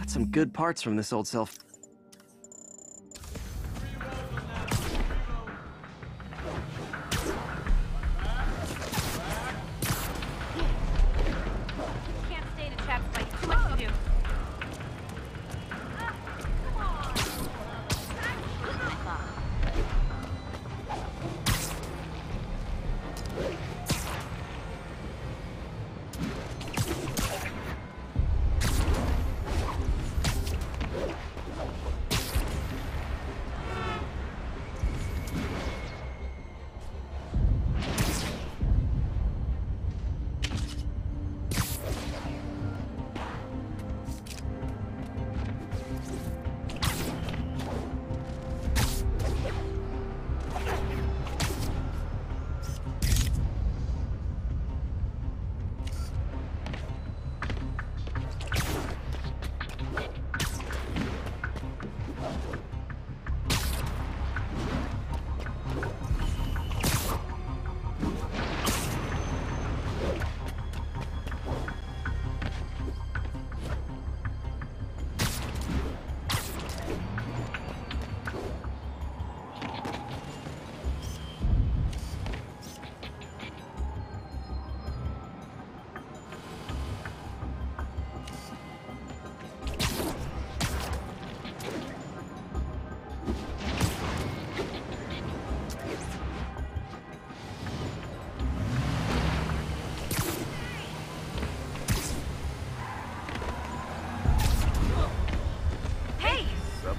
S1: Some good parts from this old self.
S9: Can't stay to chat, Spidey. Too much to do.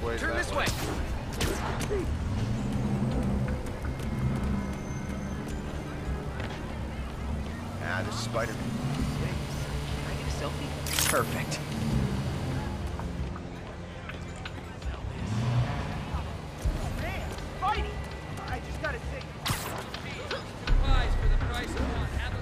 S5: Wait,
S18: turn this way.
S5: Ah, this Spider-Man.
S18: Can I get a selfie?
S1: Perfect.
S13: Man, Spidey! I just gotta say.
S11: Pies for the price of one. Have a...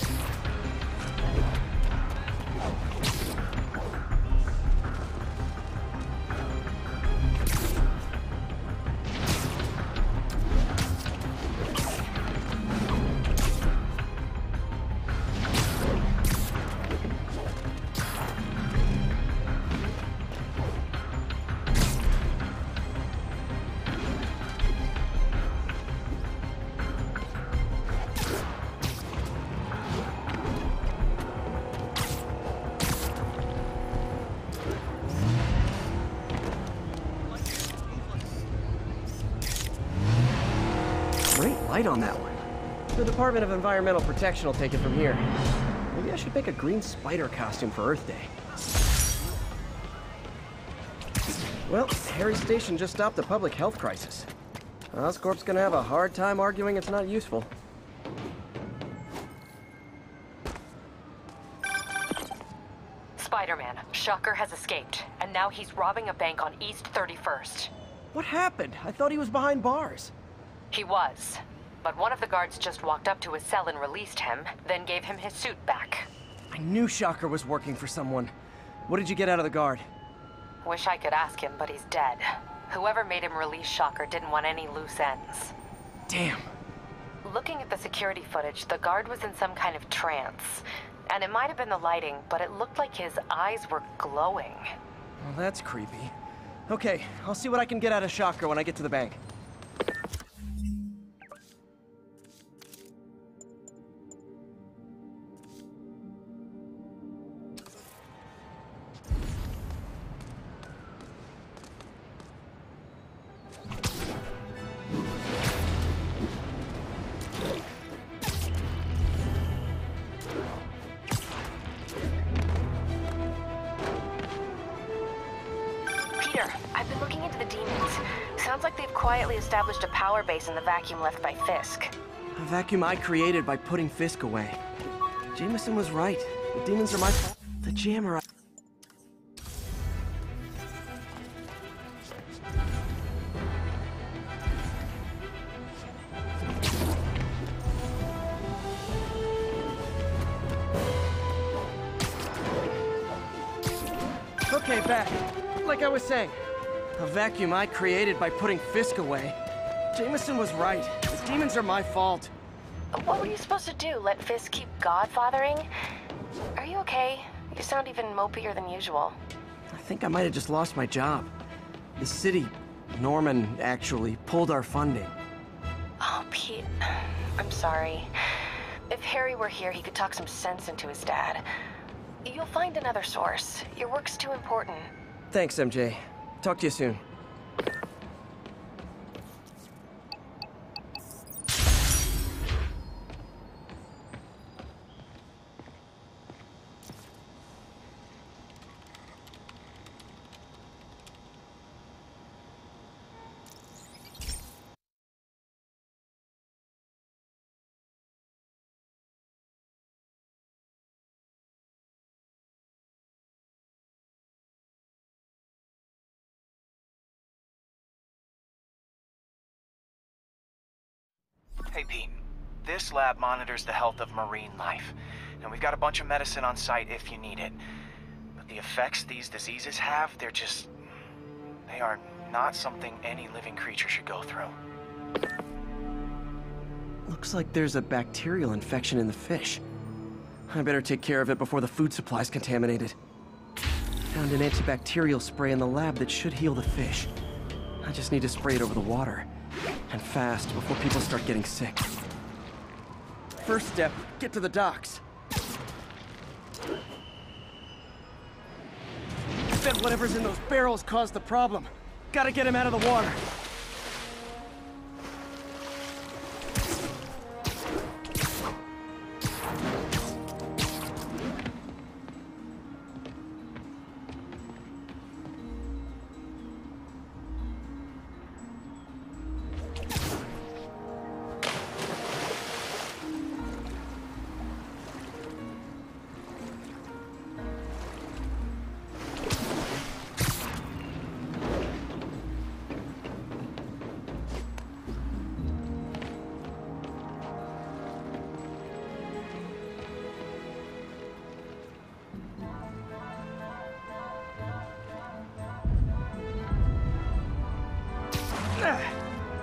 S1: Great light on that one. The Department of Environmental Protection will take it from here. Maybe I should make a green spider costume for Earth Day. Well, Harry's station just stopped a public health crisis. Oscorp's gonna have a hard time arguing it's not useful.
S8: Spider-Man, Shocker has escaped, and now he's robbing a bank on East 31st.
S1: What happened? I thought he was behind bars.
S8: He was, but one of the guards just walked up to his cell and released him, then gave him his suit back.
S1: I knew Shocker was working for someone. What did you get out of the guard?
S8: Wish I could ask him, but he's dead. Whoever made him release Shocker didn't want any loose ends.
S1: Damn.
S8: Looking at the security footage, the guard was in some kind of trance. And it might have been the lighting, but it looked like his eyes were glowing.
S1: Well, that's creepy. Okay, I'll see what I can get out of Shocker when I get to the bank.
S8: Sounds like they've quietly established a power base in the vacuum left by Fisk.
S1: A vacuum I created by putting Fisk away. Jameson was right. The demons are my fault. The jammer. Okay, back. Like I was saying. A vacuum I created by putting Fisk away. Jameson was right. The demons are my fault.
S8: What were you supposed to do? Let Fisk keep godfathering? Are you okay? You sound even mopier than usual.
S1: I think I might have just lost my job. The city, Norman, actually, pulled our funding.
S8: Oh, Pete. I'm sorry. If Harry were here, he could talk some sense into his dad. You'll find another source. Your work's too important.
S1: Thanks, MJ. Talk to you soon.
S14: Hey, Pete. This lab monitors the health of marine life, and we've got a bunch of medicine on site if you need it. But the effects these diseases have, they are not something any living creature should go through.
S1: Looks like there's a bacterial infection in the fish. I better take care of it before the food supply's contaminated. Found an antibacterial spray in the lab that should heal the fish. I just need to spray it over the water. And fast, before people start getting sick. First step, get to the docks. I bet whatever's in those barrels caused the problem. Gotta get him out of the water.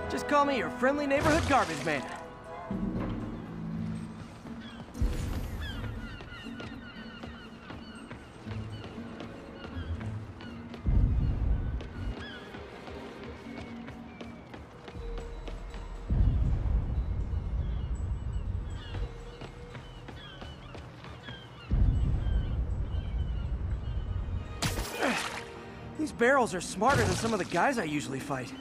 S19: Just call me your friendly neighborhood garbage man. These barrels are smarter than some of the guys I usually fight.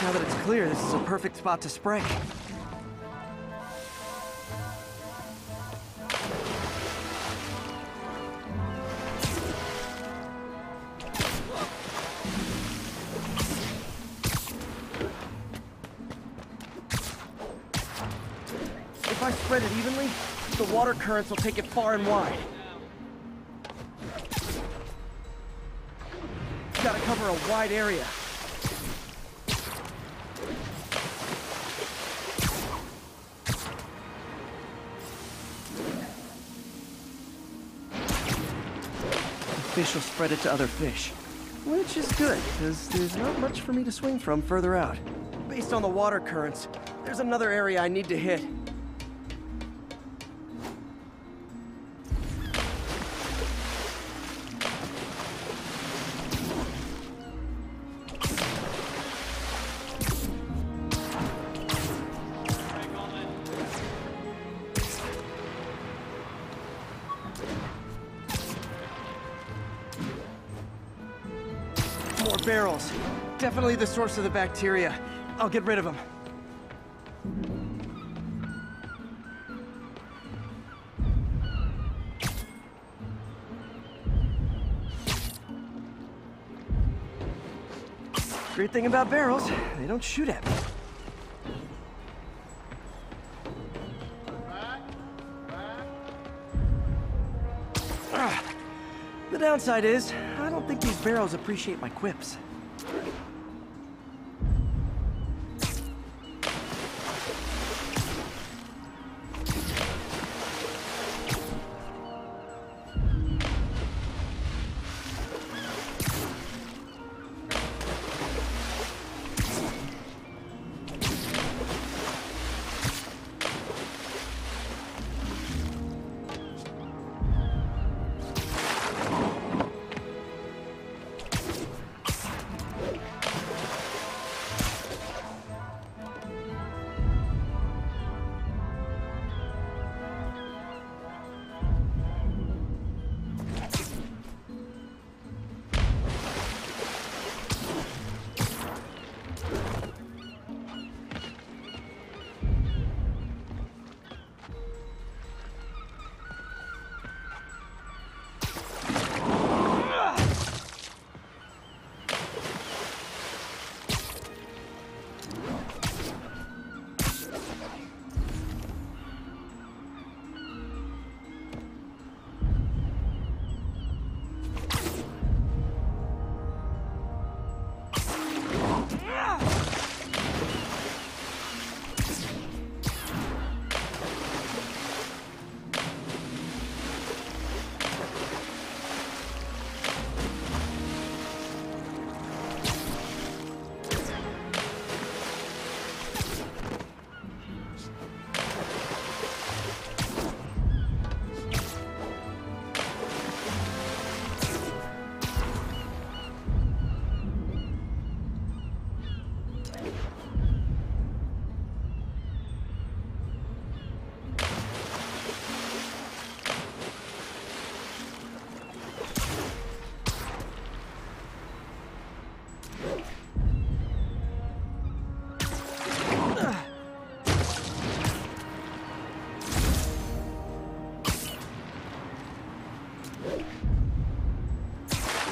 S19: Now that it's clear, this is a perfect spot to spray. If I spread it evenly, the water currents will take it far and wide. Gotta cover a wide area. Fish will spread it to other fish. Which is good, because there's not much for me to swing from further out. Based on the water currents, there's another area I need to hit. More barrels. Definitely the source of the bacteria. I'll get rid of them. Great thing about barrels, they don't shoot at me. The downside is, I don't think these barrels appreciate my quips.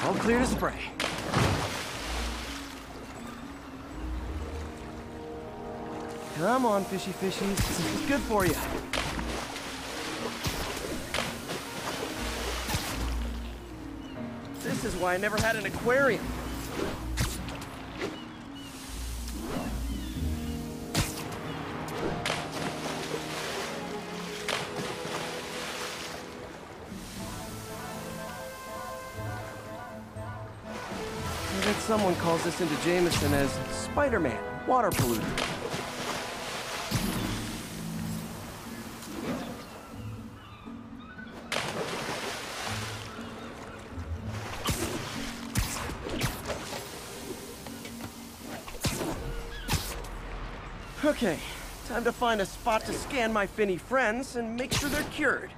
S19: All clear to spray. Come on, fishy fishies. This is good for you. This is why I never had an aquarium. I bet someone calls this into Jameson as Spider-Man, water polluter. Okay, time to find a spot to scan my finny friends and make sure they're cured.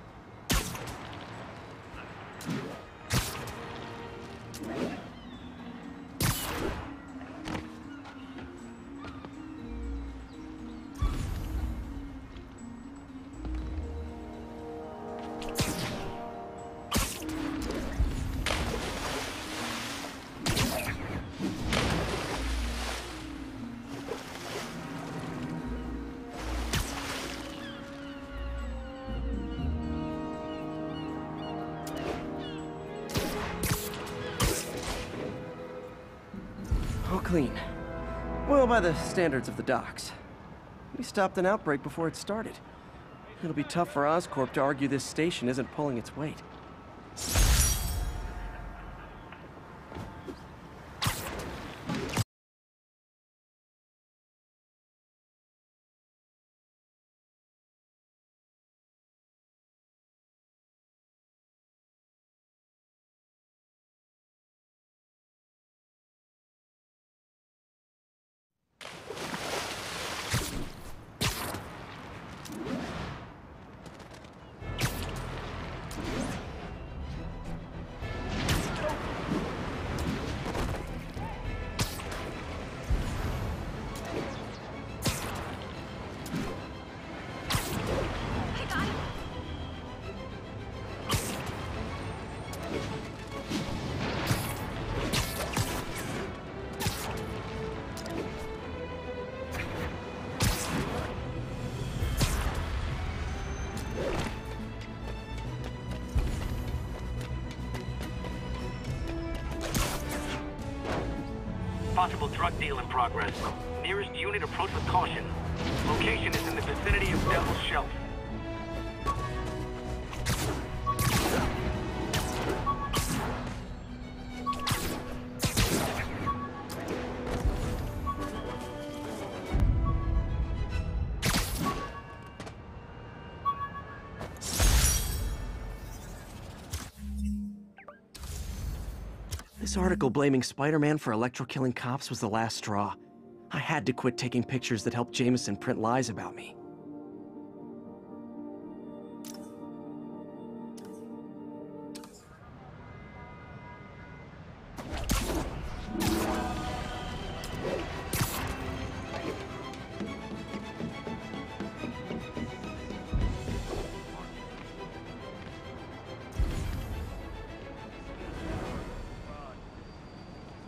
S19: All clean. Well, by the standards of the docks. We stopped an outbreak before it started. It'll be tough for Oscorp to argue this station isn't pulling its weight.
S2: Possible drug deal in progress. Nearest unit approach with caution. Location is in the vicinity of Devil's Shelf.
S19: This article blaming Spider-Man for electro-killing cops was the last straw. I had to quit taking pictures that helped Jameson print lies about me.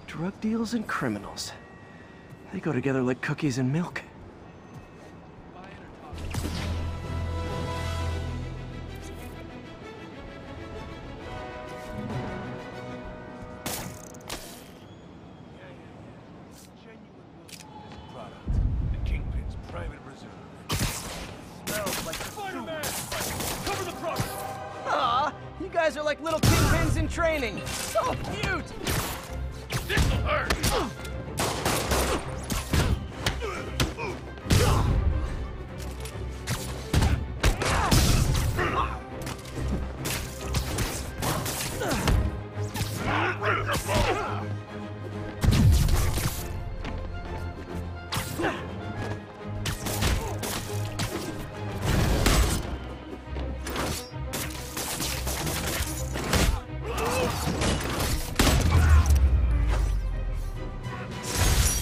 S19: Drug deals and criminals. They go together like cookies and milk.
S11: The Kingpin's private reserve. Smells like Spider-Man! Cover the product!
S19: Aw, you guys are like little kingpins in training. So cute!
S11: This'll hurt!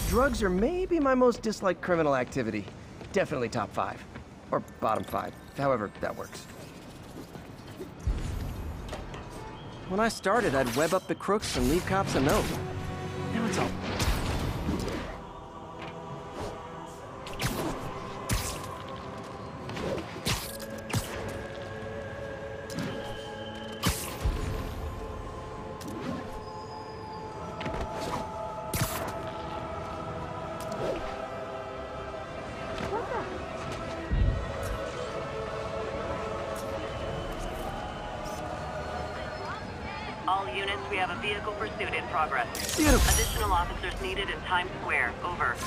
S19: Drugs are maybe my most disliked criminal activity. Definitely top 5. Or bottom 5. However that works. When I started, I'd web up the crooks and leave cops a note. Now it's all...
S15: All units, we have a vehicle pursuit in progress.
S19: Beautiful.
S15: Additional officers needed in Times Square. Over.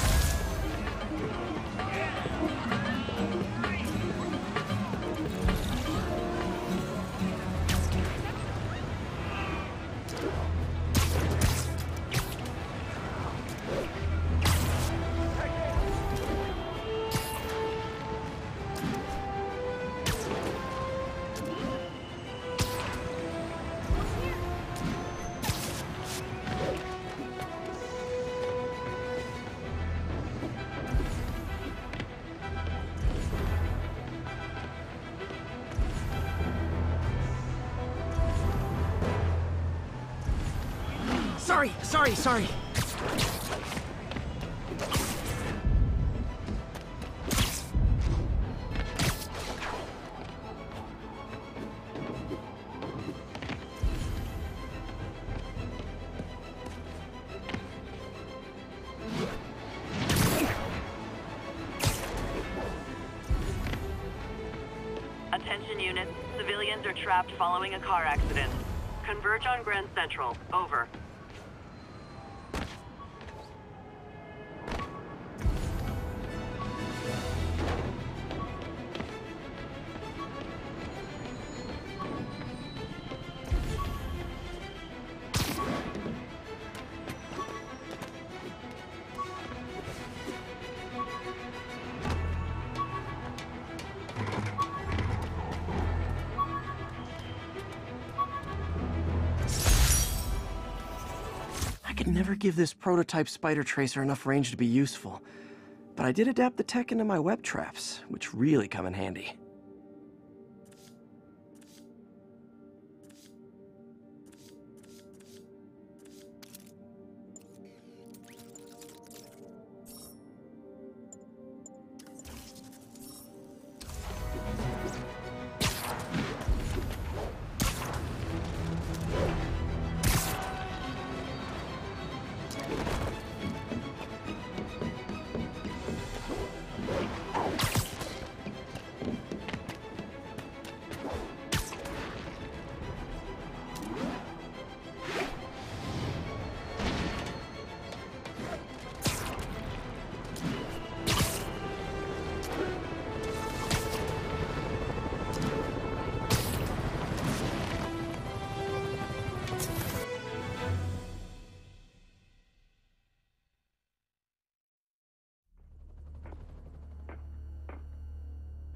S19: Sorry.
S15: Attention units, civilians are trapped following a car accident. Converge on Grand Central. Over.
S19: I could never give this prototype spider tracer enough range to be useful, but I did adapt the tech into my web traps, which really come in handy.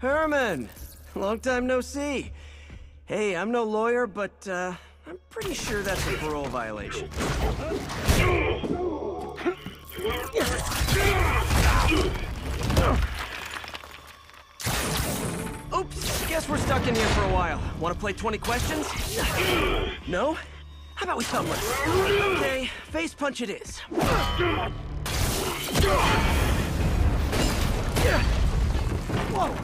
S19: Herman! Long time no see. Hey, I'm no lawyer, but, I'm pretty sure that's a parole violation. Oops, guess we're stuck in here for a while. Want to play 20 questions? No? How about we thumb wrestle? Okay, face punch it is. Whoa!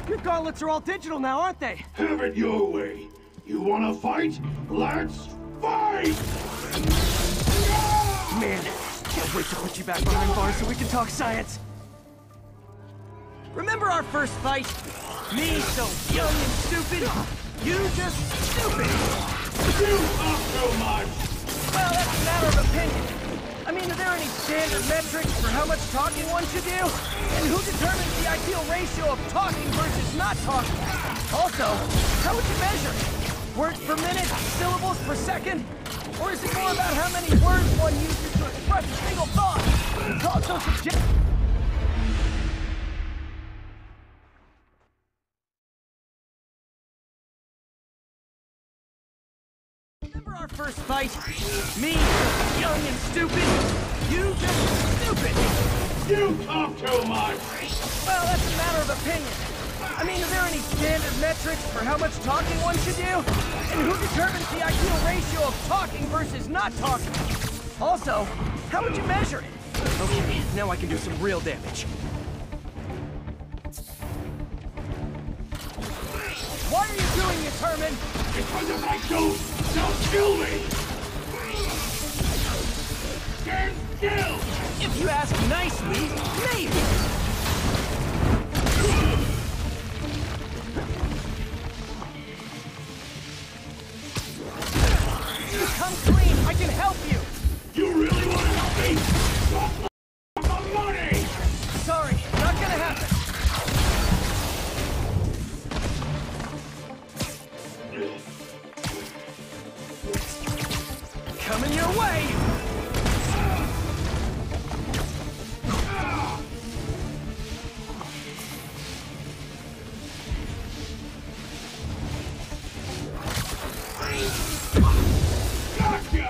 S19: Your gauntlets are all digital now, aren't they?
S11: Have it your way. You wanna fight? Let's fight!
S19: Man, can't wait to put you back behind bars so we can talk science. Remember our first fight? Me so young and stupid, you just stupid.
S11: You talk so much!
S19: Well, that's a matter of opinion. I mean, are there any standard metrics for how much talking one should do? And who determines the ideal ratio of talking versus not talking? Also, how would you measure it? Words per minute? Syllables per second? Or is it more about how many words one uses to express a single thought? It's also subjective. Remember our first fight? Me, young and stupid. You just stupid.
S11: You talk too much!
S19: Well, that's a matter of opinion. I mean, are there any standard metrics for how much talking one should do? And who determines the ideal ratio of talking versus not talking? Also, how would you measure it? Okay, now I can do some real damage. Why are you doing this, Herman?
S11: Because if I don't, they'll kill me! Stand still!
S19: If you ask nicely, maybe! Come clean, I can help you!
S11: You really want to help me? Drop my money!
S19: Sorry, not gonna happen. Coming your way!
S11: Gotcha!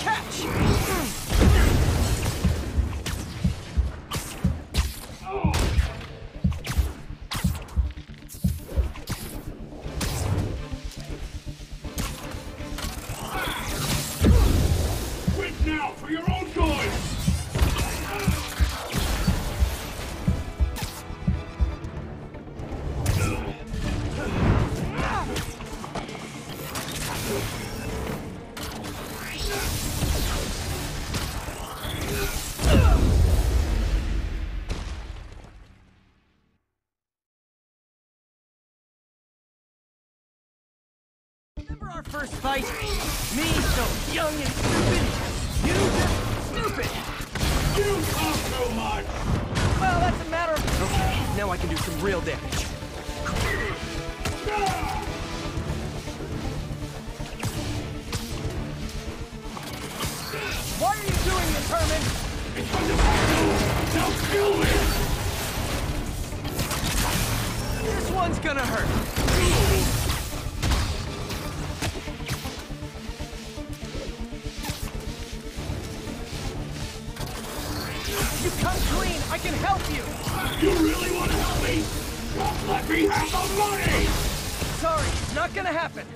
S19: Catch!
S11: Quit now for your own good!
S19: Remember our first fight? Me, so young and stupid. You just stupid.
S11: You talk too much!
S19: Well, that's a matter of... Okay, now I can do some real damage. Why are you doing this, Herman?
S11: Because if I do, they'll kill me!
S19: This one's gonna hurt. You come clean, I can help you!
S11: You really want to help me? Just let me have the money!
S19: Sorry, not gonna happen.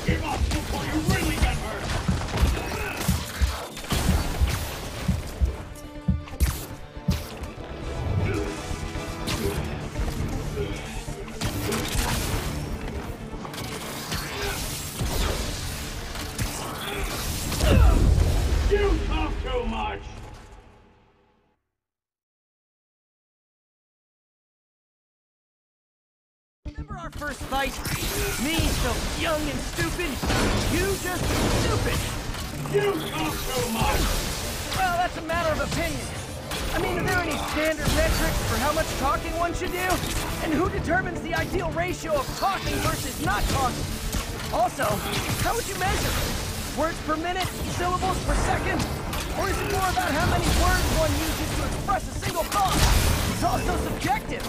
S11: Give up before you really get hurt! You talk too much!
S19: Remember our first fight? Me, so young and stupid. You just stupid.
S11: You talk too much!
S19: Well, that's a matter of opinion. I mean, are there any standard metrics for how much talking one should do? And who determines the ideal ratio of talking versus not talking? Also, how would you measure it? Words per minute? Syllables per second? Or is it more about how many words one uses to express a single thought? It's also subjective.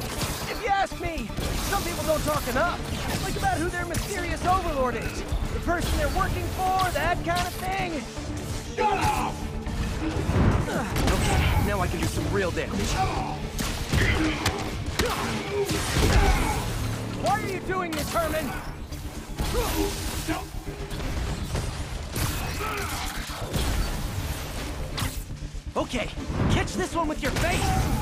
S19: If you ask me, some people don't talk enough. Like about who their mysterious overlord is. The person they're working for, that kind of thing.
S11: Shut up!
S19: Okay, now I can do some real damage. Why are you doing this, Herman? Okay, catch this one with your face!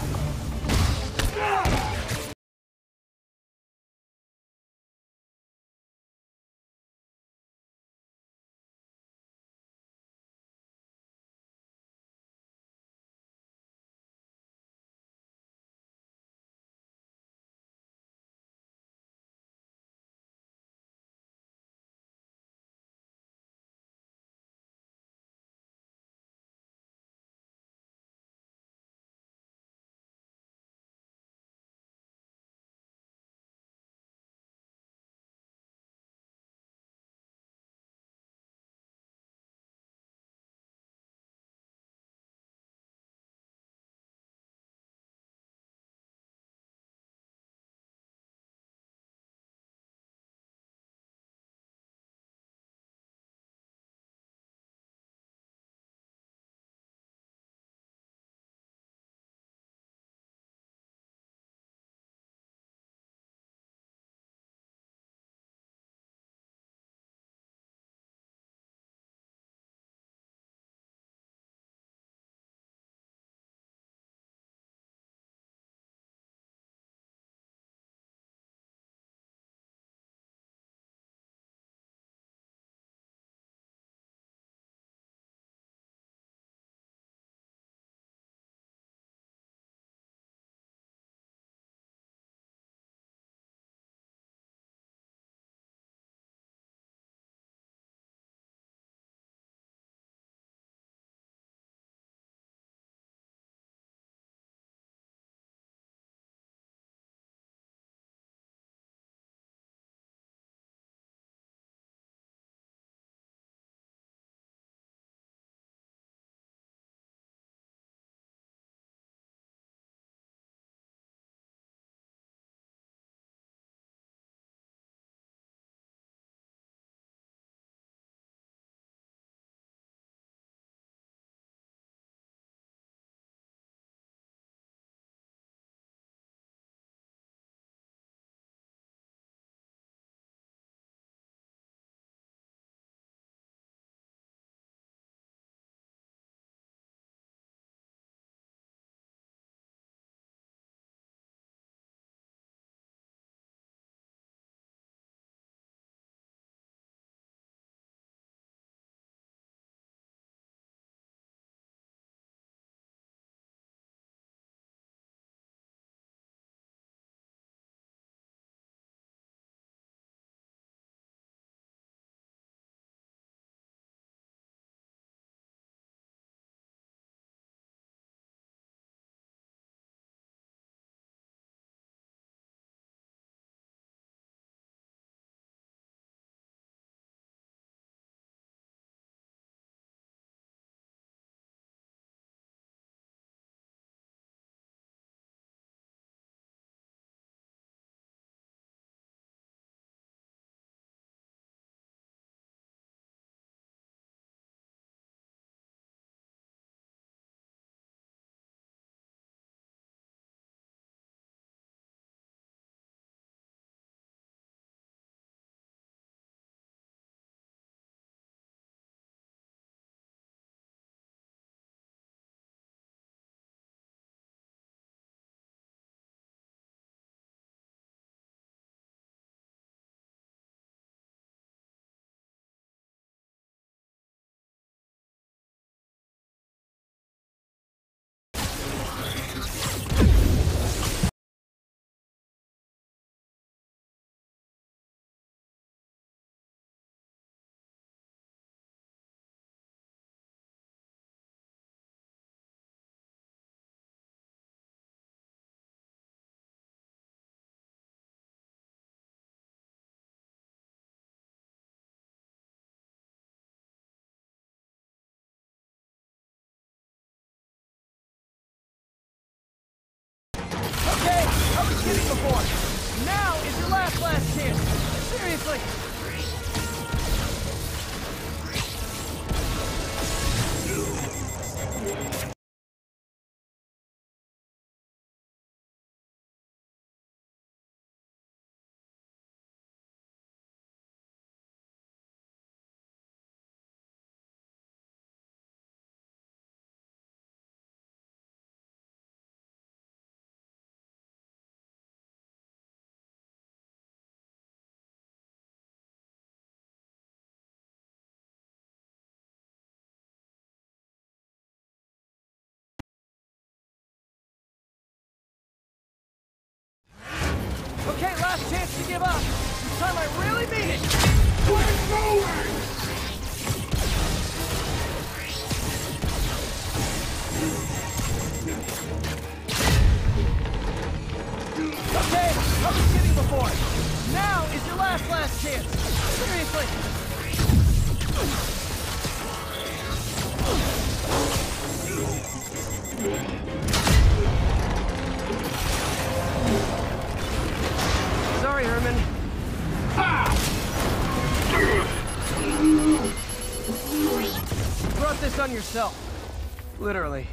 S19: Okay, I was kidding before. Now is your last chance. Seriously. Okay, last chance to give up. This time I really mean it. Okay, I was kidding before. Now is your last chance. Seriously. Sorry, Herman. You brought this on yourself. Literally.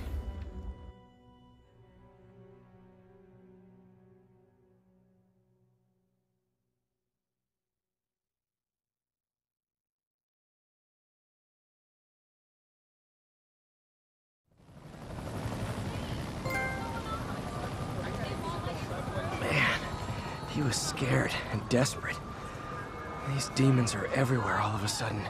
S19: Man, he was scared and desperate. These demons are everywhere all of a sudden.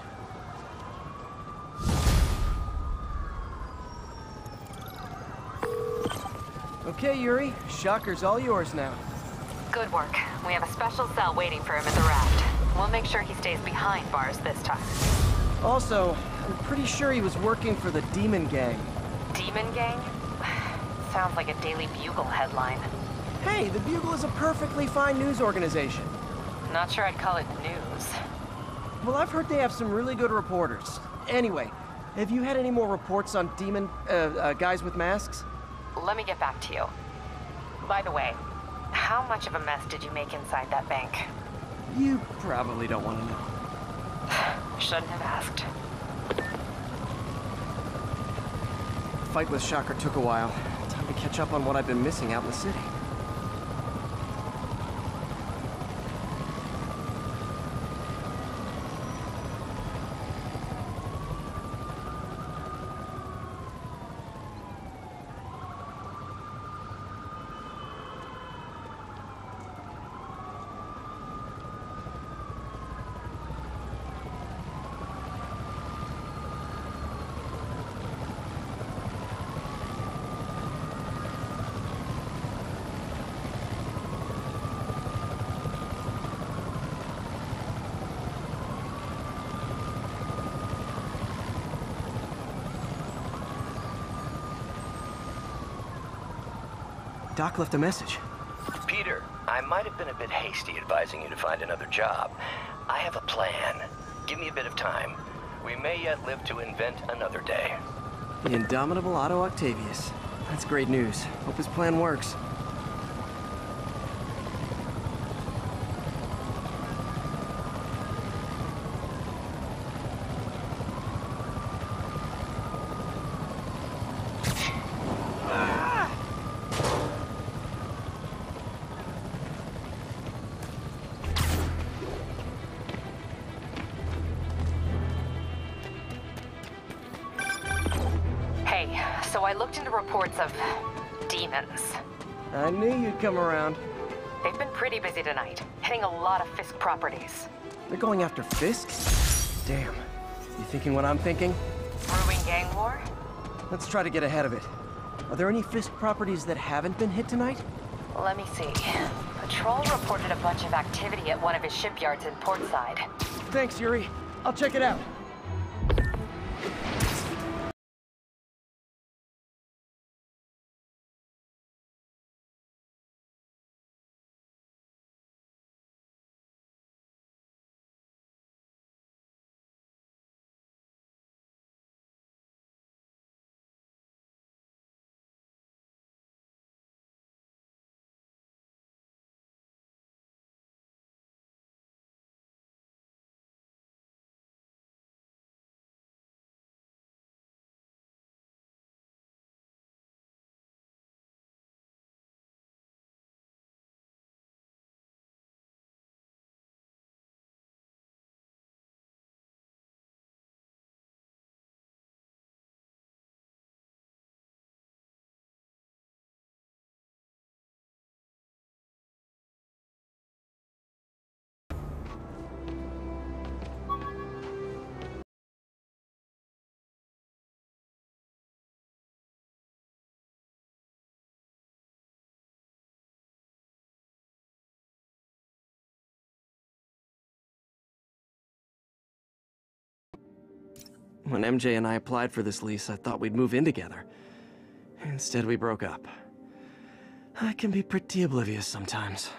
S19: Okay, Yuri. Shocker's all yours now.
S7: Good work. We have a special cell waiting for him at the raft. We'll make sure he stays behind bars this time.
S19: Also, I'm pretty sure he was working for the Demon Gang.
S7: Demon Gang? Sounds like a Daily Bugle headline.
S19: Hey, the Bugle is a perfectly fine news organization.
S7: Not sure I'd call it news.
S19: Well, I've heard they have some really good reporters. Anyway, have you had any more reports on demon, guys with masks?
S7: Let me get back to you. By the way, how much of a mess did you make inside that bank?
S19: You probably don't want to know.
S7: Shouldn't have asked.
S19: The fight with Shocker took a while. Time to catch up on what I've been missing out in the city. Doc left a message.
S22: Peter, I might have been a bit hasty advising you to find another job. I have a plan. Give me a bit of time. We may yet live to invent another day.
S19: The indomitable Otto Octavius. That's great news. Hope his plan works.
S7: So I looked into reports of demons.
S19: I knew you'd come around.
S7: They've been pretty busy tonight, hitting a lot of Fisk properties.
S19: They're going after Fisk? Damn. You thinking what I'm thinking?
S7: Brewing gang war?
S19: Let's try to get ahead of it. Are there any Fisk properties that haven't been hit tonight?
S7: Let me see. Patrol reported a bunch of activity at one of his shipyards in Portside.
S19: Thanks, Yuri. I'll check it out.
S1: When MJ and I applied for this lease, I thought we'd move in together. Instead, we broke up. I can be pretty oblivious sometimes.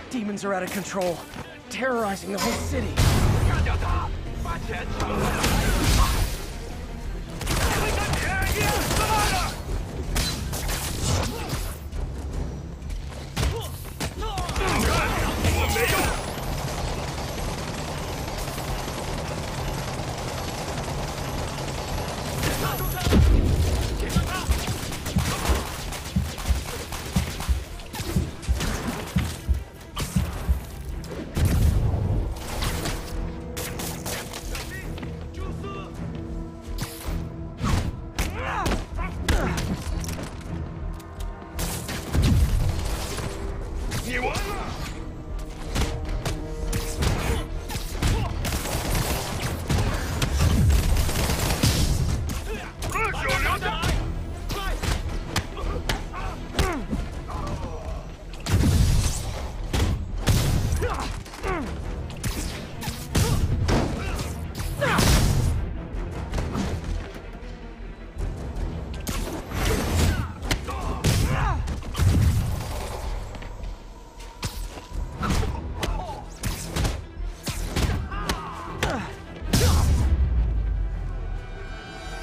S19: Demons are out of control, terrorizing the whole city.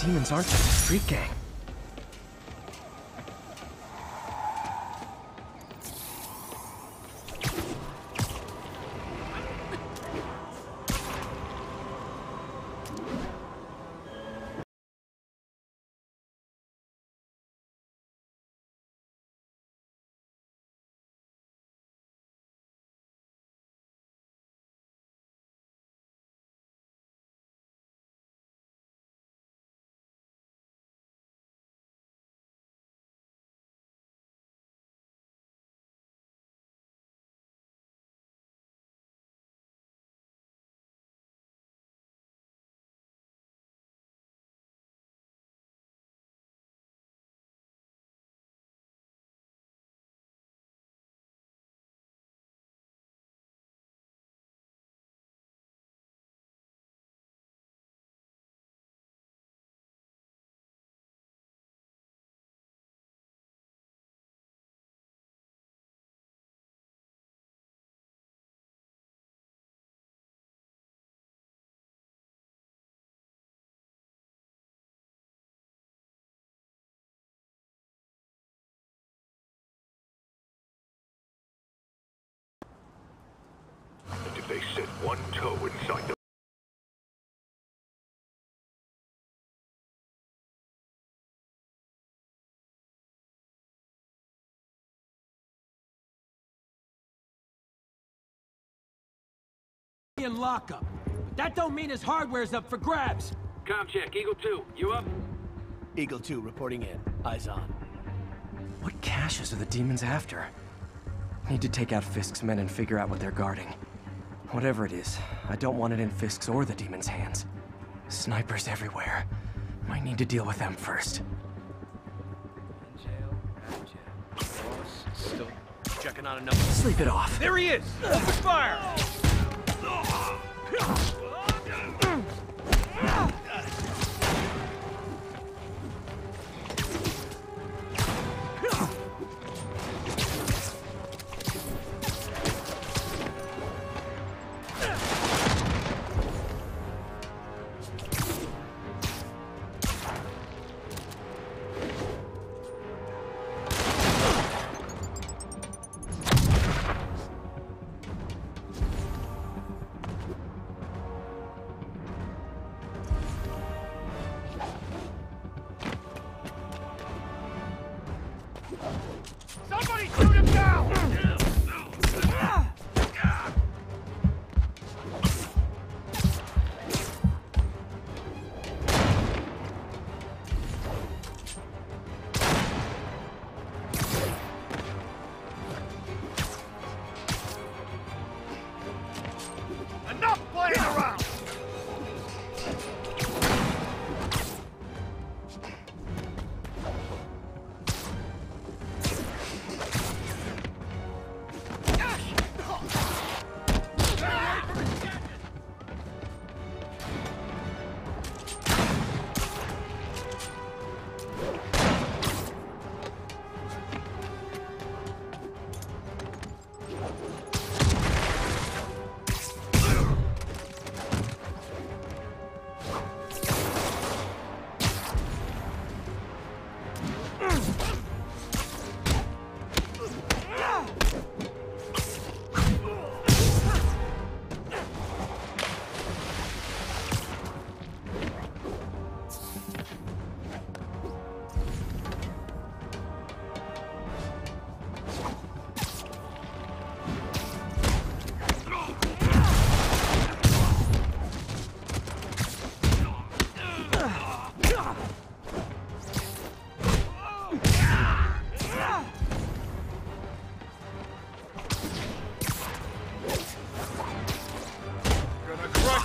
S19: Demons aren't just a street gang.
S11: If they set one toe inside the...
S10: in lockup. But that don't mean his hardware's up for grabs.
S3: Com check, Eagle 2, you up?
S18: Eagle 2 reporting in. Eyes on.
S1: What caches are the demons after? Need to take out Fisk's men and figure out what they're guarding. Whatever it is, I don't want it in Fisk's or the demons' hands. Snipers everywhere. Might need to deal with them first.
S18: Still checking on another.
S1: Sleep it off.
S18: There he is! Open fire!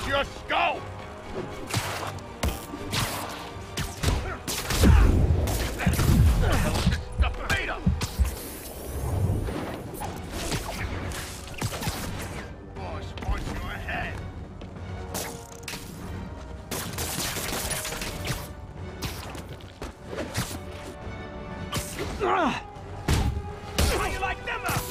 S6: Your skull!
S11: How you like them up?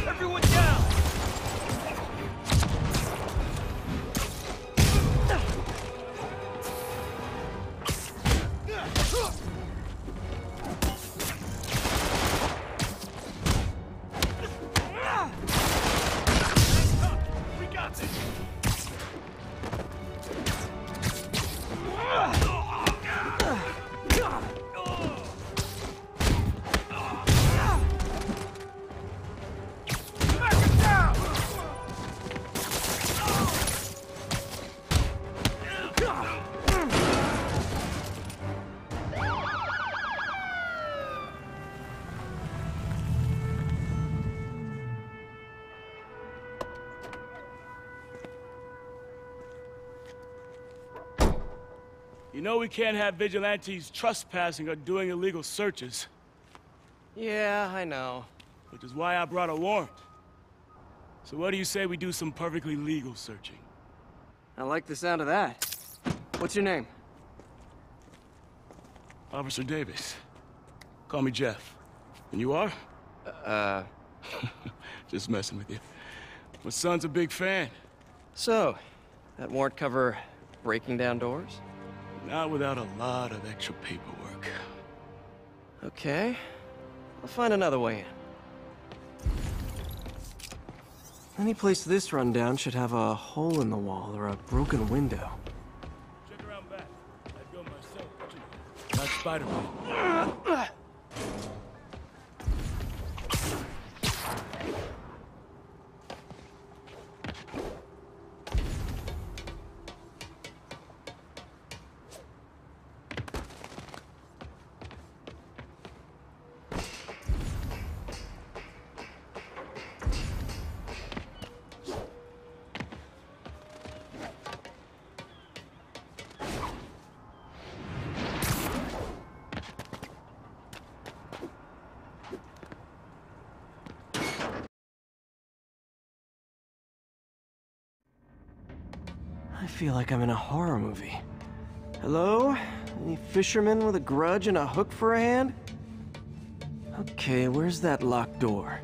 S11: Everyone down! We got this!
S10: You know we can't have vigilantes trespassing or doing illegal searches.
S1: Yeah, I know.
S10: Which is why I brought a warrant. So what do you say we do some perfectly legal searching?
S19: I like the sound of that. What's your name?
S10: Officer Davis. Call me Jeff. And you are? Just messing with you. My son's a big fan.
S1: So, that warrant cover breaking down doors?
S10: Not without a lot of extra paperwork.
S1: Okay. I'll find another way in.
S19: Any place this rundown should have a hole in the wall or a broken window.
S10: Check around back. I'd go myself, but you know, not Spider-Man.
S19: I feel like I'm in a horror movie. Hello? Any fisherman with a grudge and a hook for a hand? Okay, where's that locked door?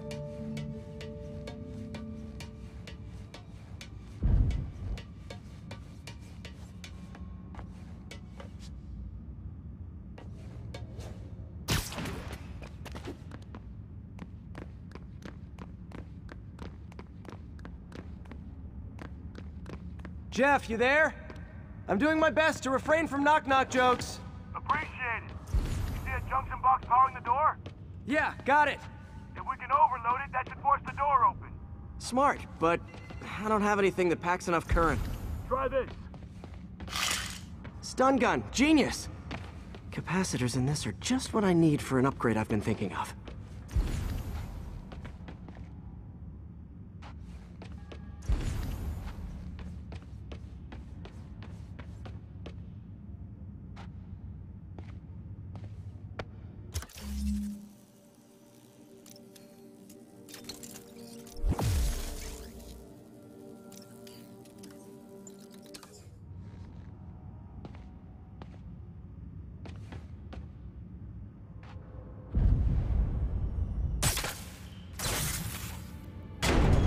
S19: Jeff, you there? I'm doing my best to refrain from knock-knock jokes.
S11: Appreciate it. You see a junction box powering the door?
S19: Yeah, got it.
S11: If we can overload it, that should force the door open.
S19: Smart, but I don't have anything that packs enough current.
S11: Try this.
S19: Stun gun, genius! Capacitors in this are just what I need for an upgrade I've been thinking of.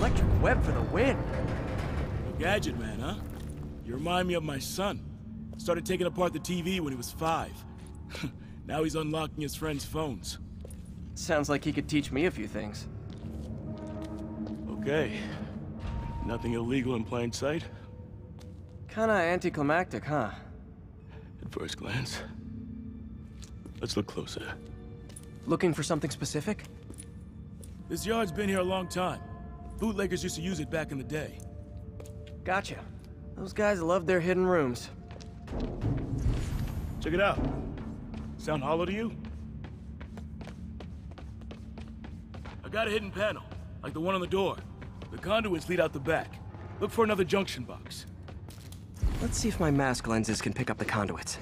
S19: Electric web for the win.
S10: A gadget man, huh? You remind me of my son. Started taking apart the TV when he was 5. Now he's unlocking his friends' phones.
S19: Sounds like he could teach me a few things.
S10: Okay. Nothing illegal in plain sight?
S19: Kinda anticlimactic, huh?
S10: At first glance. Let's look closer.
S19: Looking for something specific?
S10: This yard's been here a long time. Bootleggers used to use it back in the day.
S19: Gotcha. Those guys love their hidden rooms.
S10: Check it out. Sound hollow to you? I got a hidden panel, like the one on the door. The conduits lead out the back. Look for another junction box.
S19: Let's see if my mask lenses can pick up the conduits.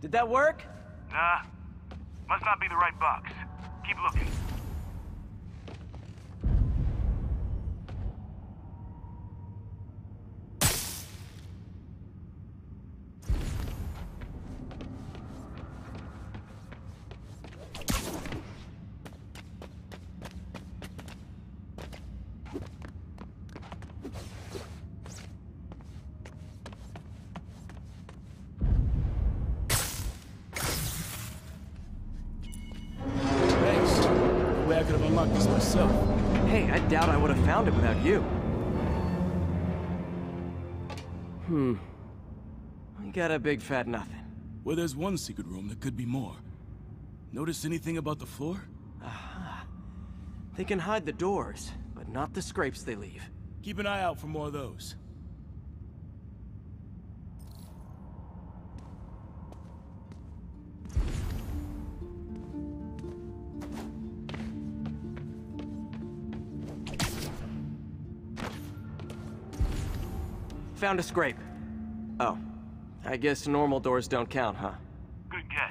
S19: Did that work?
S11: Nah. Must not be the right box. Keep looking.
S10: I could have unlocked this myself.
S19: Hey, I doubt I would have found it without you. We got a big fat nothing.
S10: Well, there's one secret room. There could be more. Notice anything about the floor?
S19: Aha. They can hide the doors, but not the scrapes they leave.
S10: Keep an eye out for more of those.
S19: Found a scrape. Oh. I guess normal doors don't count, huh?
S11: Good guess.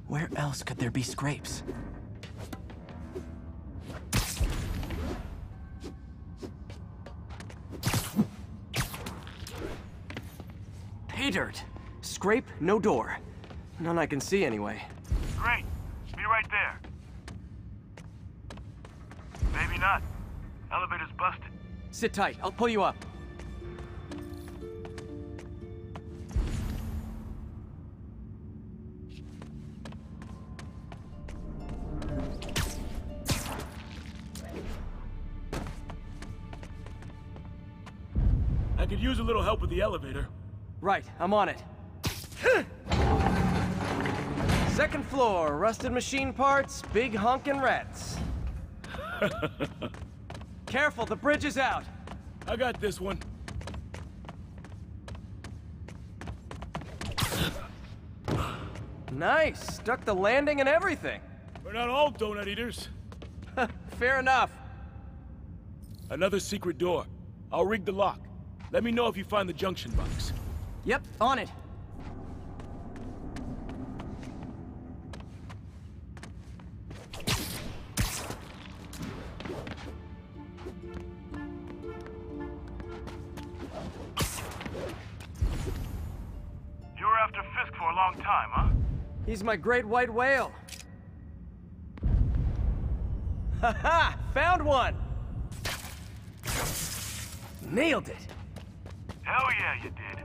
S19: Where else could there be scrapes? Pay dirt. Scrape, no door. None I can see anyway.
S11: Great. Be right there. Maybe not. Elevator's busted.
S19: Sit tight. I'll pull you up.
S10: I could use a little help with the elevator.
S19: Right, I'm on it. Second floor, rusted machine parts, big honkin' rats. Careful, the bridge is out.
S10: I got this one.
S19: Nice, stuck the landing and everything.
S10: We're not all donut eaters.
S19: Fair enough.
S10: Another secret door. I'll rig the lock. Let me know if you find the junction box.
S19: Yep, on it.
S11: You were after Fisk for a long time, huh?
S19: He's my great white whale. Ha-ha! Found one! Nailed it!
S11: Hell yeah, you did.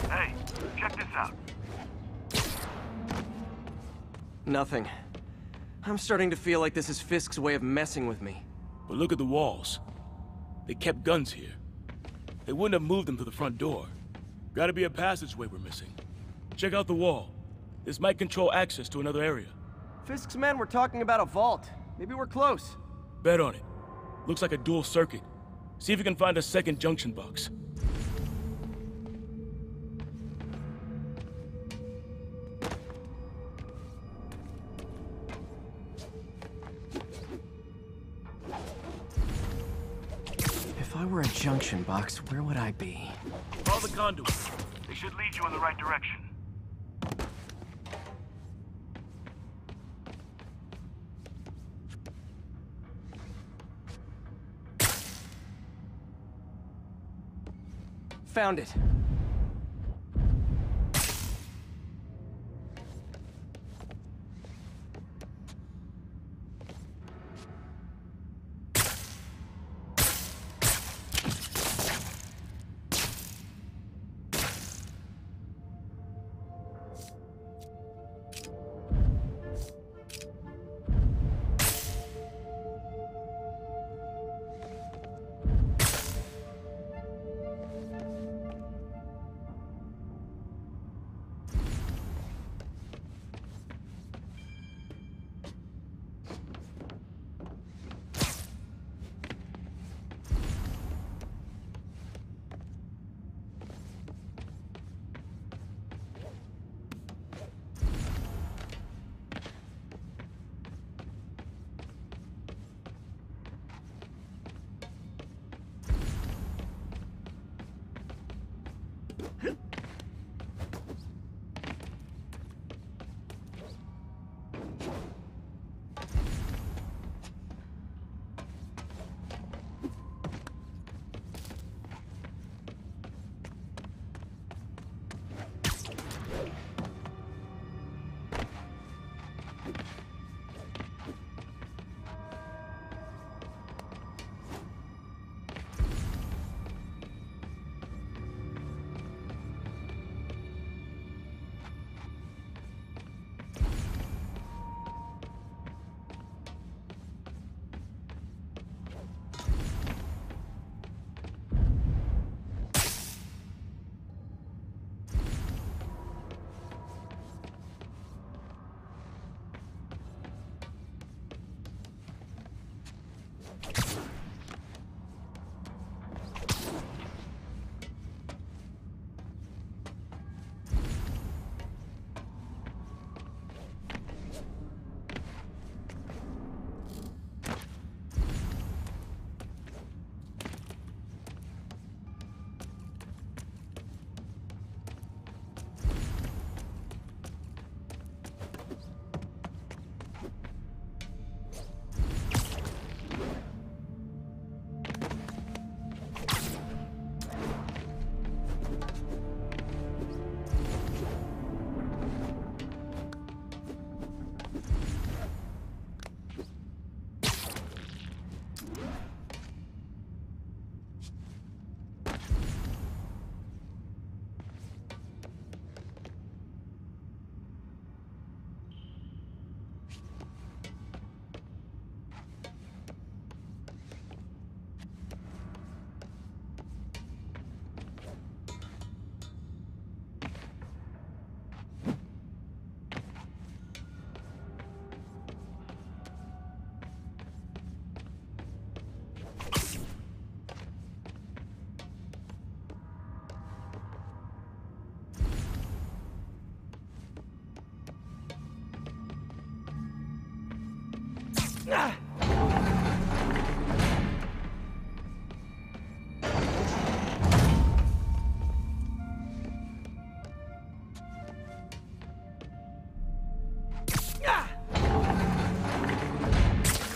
S11: Hey, check this out.
S19: Nothing. I'm starting to feel like this is Fisk's way of messing with me.
S10: But look at the walls. They kept guns here. They wouldn't have moved them to the front door. Gotta be a passageway we're missing. Check out the wall. This might control access to another area.
S19: Fisk's men were talking about a vault. Maybe we're close.
S10: Bet on it. Looks like a dual circuit. See if you can find a second junction box.
S19: I were a junction box, where would I be?
S10: Follow the conduit.
S3: They should lead you in the right direction.
S19: Found it.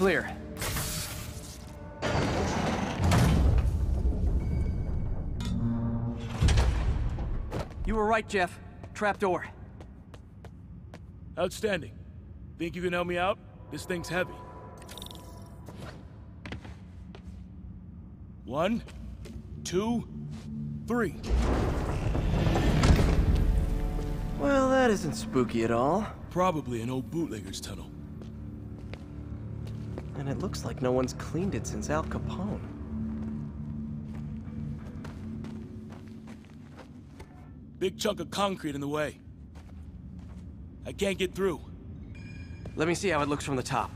S19: Clear. You were right, Jeff. Trapdoor.
S10: Outstanding. Think you can help me out? This thing's heavy. 1, 2, 3.
S19: Well, that isn't spooky at all.
S10: Probably an old bootlegger's tunnel.
S19: And it looks like no one's cleaned it since Al Capone.
S10: Big chunk of concrete in the way. I can't get through.
S19: Let me see how it looks from the top.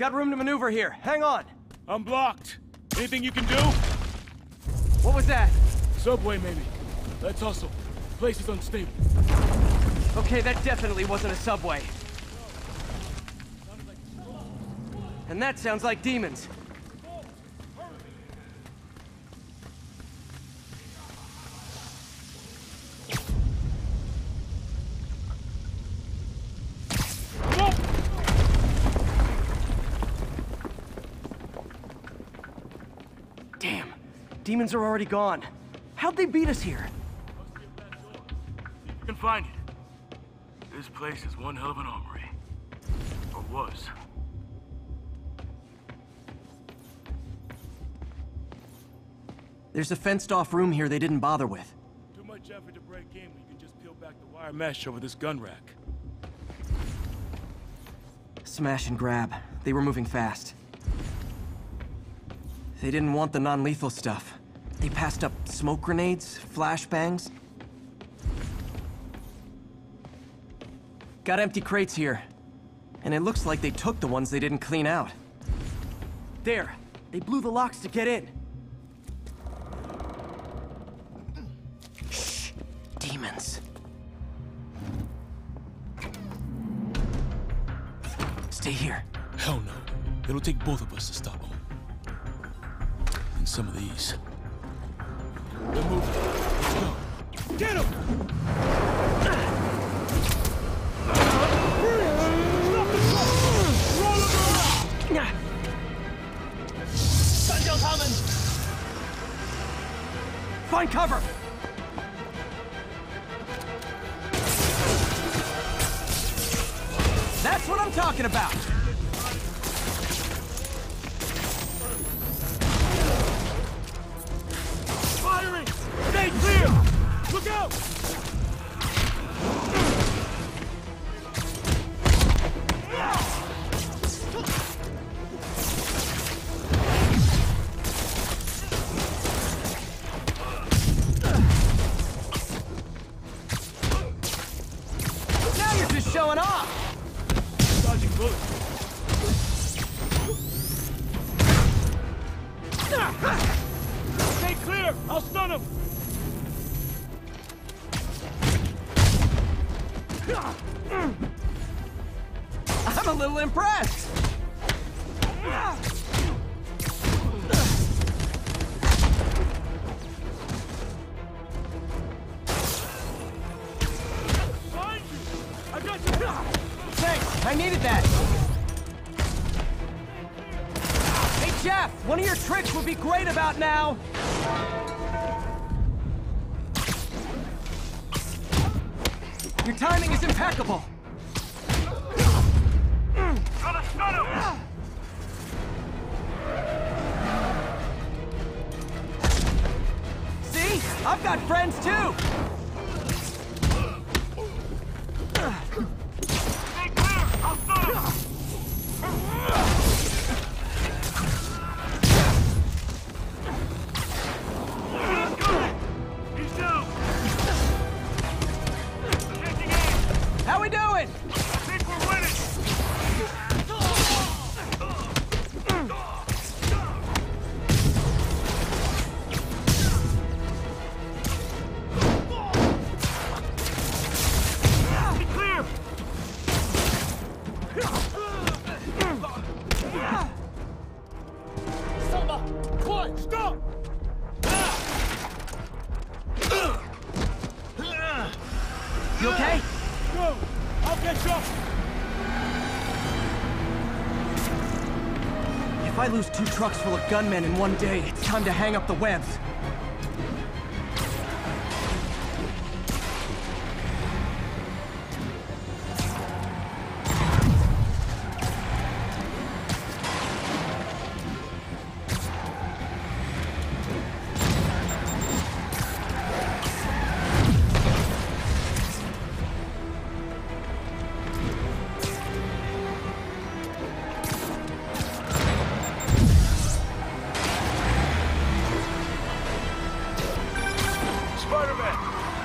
S19: Got room to maneuver here. Hang on.
S10: I'm blocked. Anything you can do?
S19: What was that?
S10: Subway, maybe. Let's hustle. Place is unstable.
S19: Okay, that definitely wasn't a subway. And that sounds like demons. Damn, demons are already gone. How'd they beat us here?
S10: You can find it. This place is one hell of an armory. Or was.
S19: There's a fenced-off room here they didn't bother with.
S10: Too much effort to break in when you can just peel back the wire mesh over this gun rack.
S19: Smash and grab. They were moving fast. They didn't want the non-lethal stuff. They passed up smoke grenades, flashbangs. Got empty crates here. And it looks like they took the ones they didn't clean out. There! They blew the locks to get in. Shh! Demons. Stay here.
S10: Hell no. It'll take both of us to stop them. And some of these. They're moving. Let's go. Get him!
S19: Find cover! That's what I'm talking about!
S10: Firing! Stay clear! Look out!
S19: Now you're just showing off!
S10: Dodging bullets. Stay clear! I'll stun him!
S19: I'm a little impressed! Thanks, I needed that! Hey Jeff, one of your tricks would be great about now! Your timing is impeccable!
S3: Gonna stun him!
S19: See? I've got friends too!
S3: Stay clear! I'll stun him! He's down! Changing aim!
S19: How we doing?
S3: I think we're winning! Be clear!
S10: Selma! Quiet! Stop!
S19: You okay?
S10: Go! I'll catch up!
S19: If I lose 2 trucks full of gunmen in one day, it's time to hang up the webs.
S3: Spider-Man!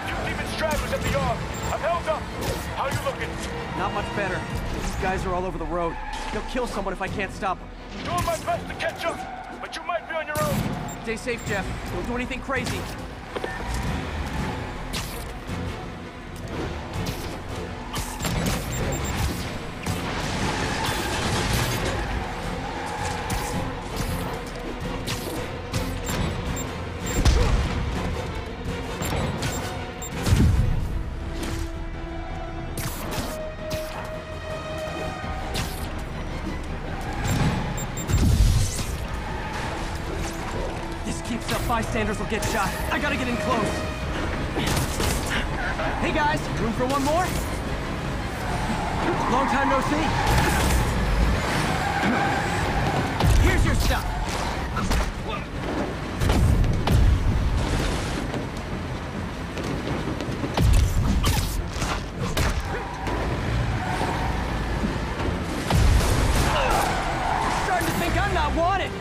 S3: Two demon stragglers at the yard! I'm held up! How you looking?
S19: Not much better. These guys are all over the road. He'll kill someone if I can't stop him.
S10: Doing my best to catch up, but you might be on your own.
S19: Stay safe, Jeff. Don't do anything crazy. Bystanders will get shot. I gotta get in close. Hey guys, room for one more? Long time no see. Here's your stuff. Starting to think I'm not wanted.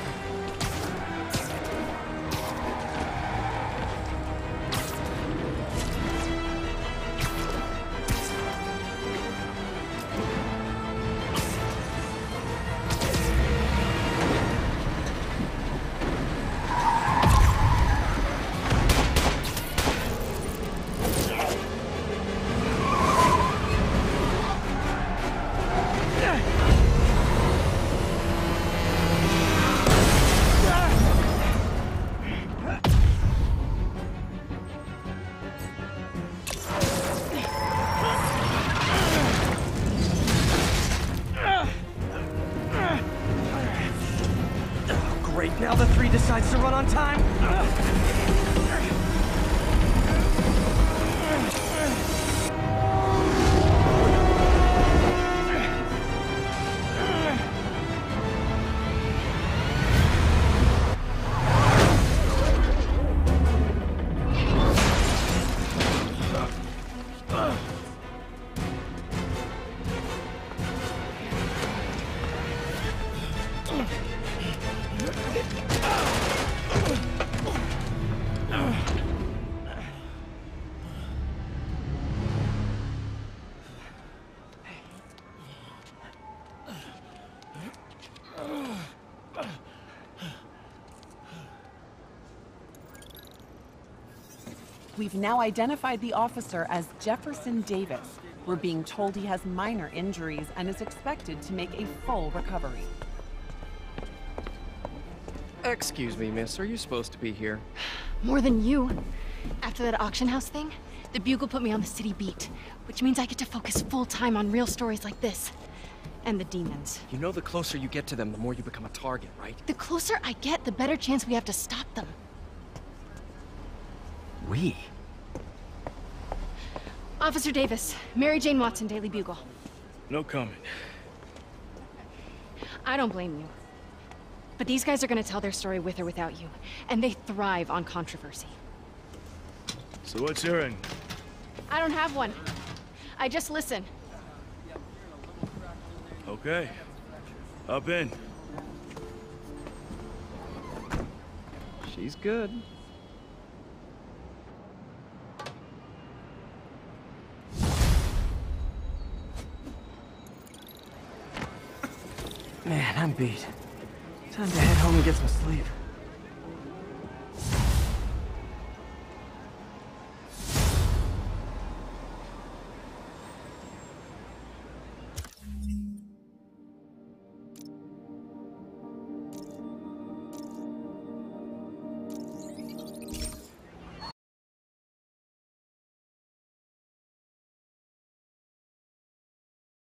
S19: Now the 3 decides to run on time.
S12: We've now identified the officer as Jefferson Davis. We're being told he has minor injuries and is expected to make a full recovery.
S1: Excuse me, miss. Are you supposed to be here?
S20: More than you. After that auction house thing, the Bugle put me on the city beat, which means I get to focus full-time on real stories like this. And the demons.
S1: You know the closer you get to them, the more you become a target, right?
S20: The closer I get, the better chance we have to stop them.
S1: We?
S20: Officer Davis, Mary Jane Watson, Daily Bugle.
S10: No comment.
S20: I don't blame you. But these guys are gonna tell their story with or without you, and they thrive on controversy.
S10: So what's your end?
S20: I don't have one. I just listen.
S10: Okay. Up in.
S1: She's good.
S19: Man, I'm beat. Time to head home and get some sleep.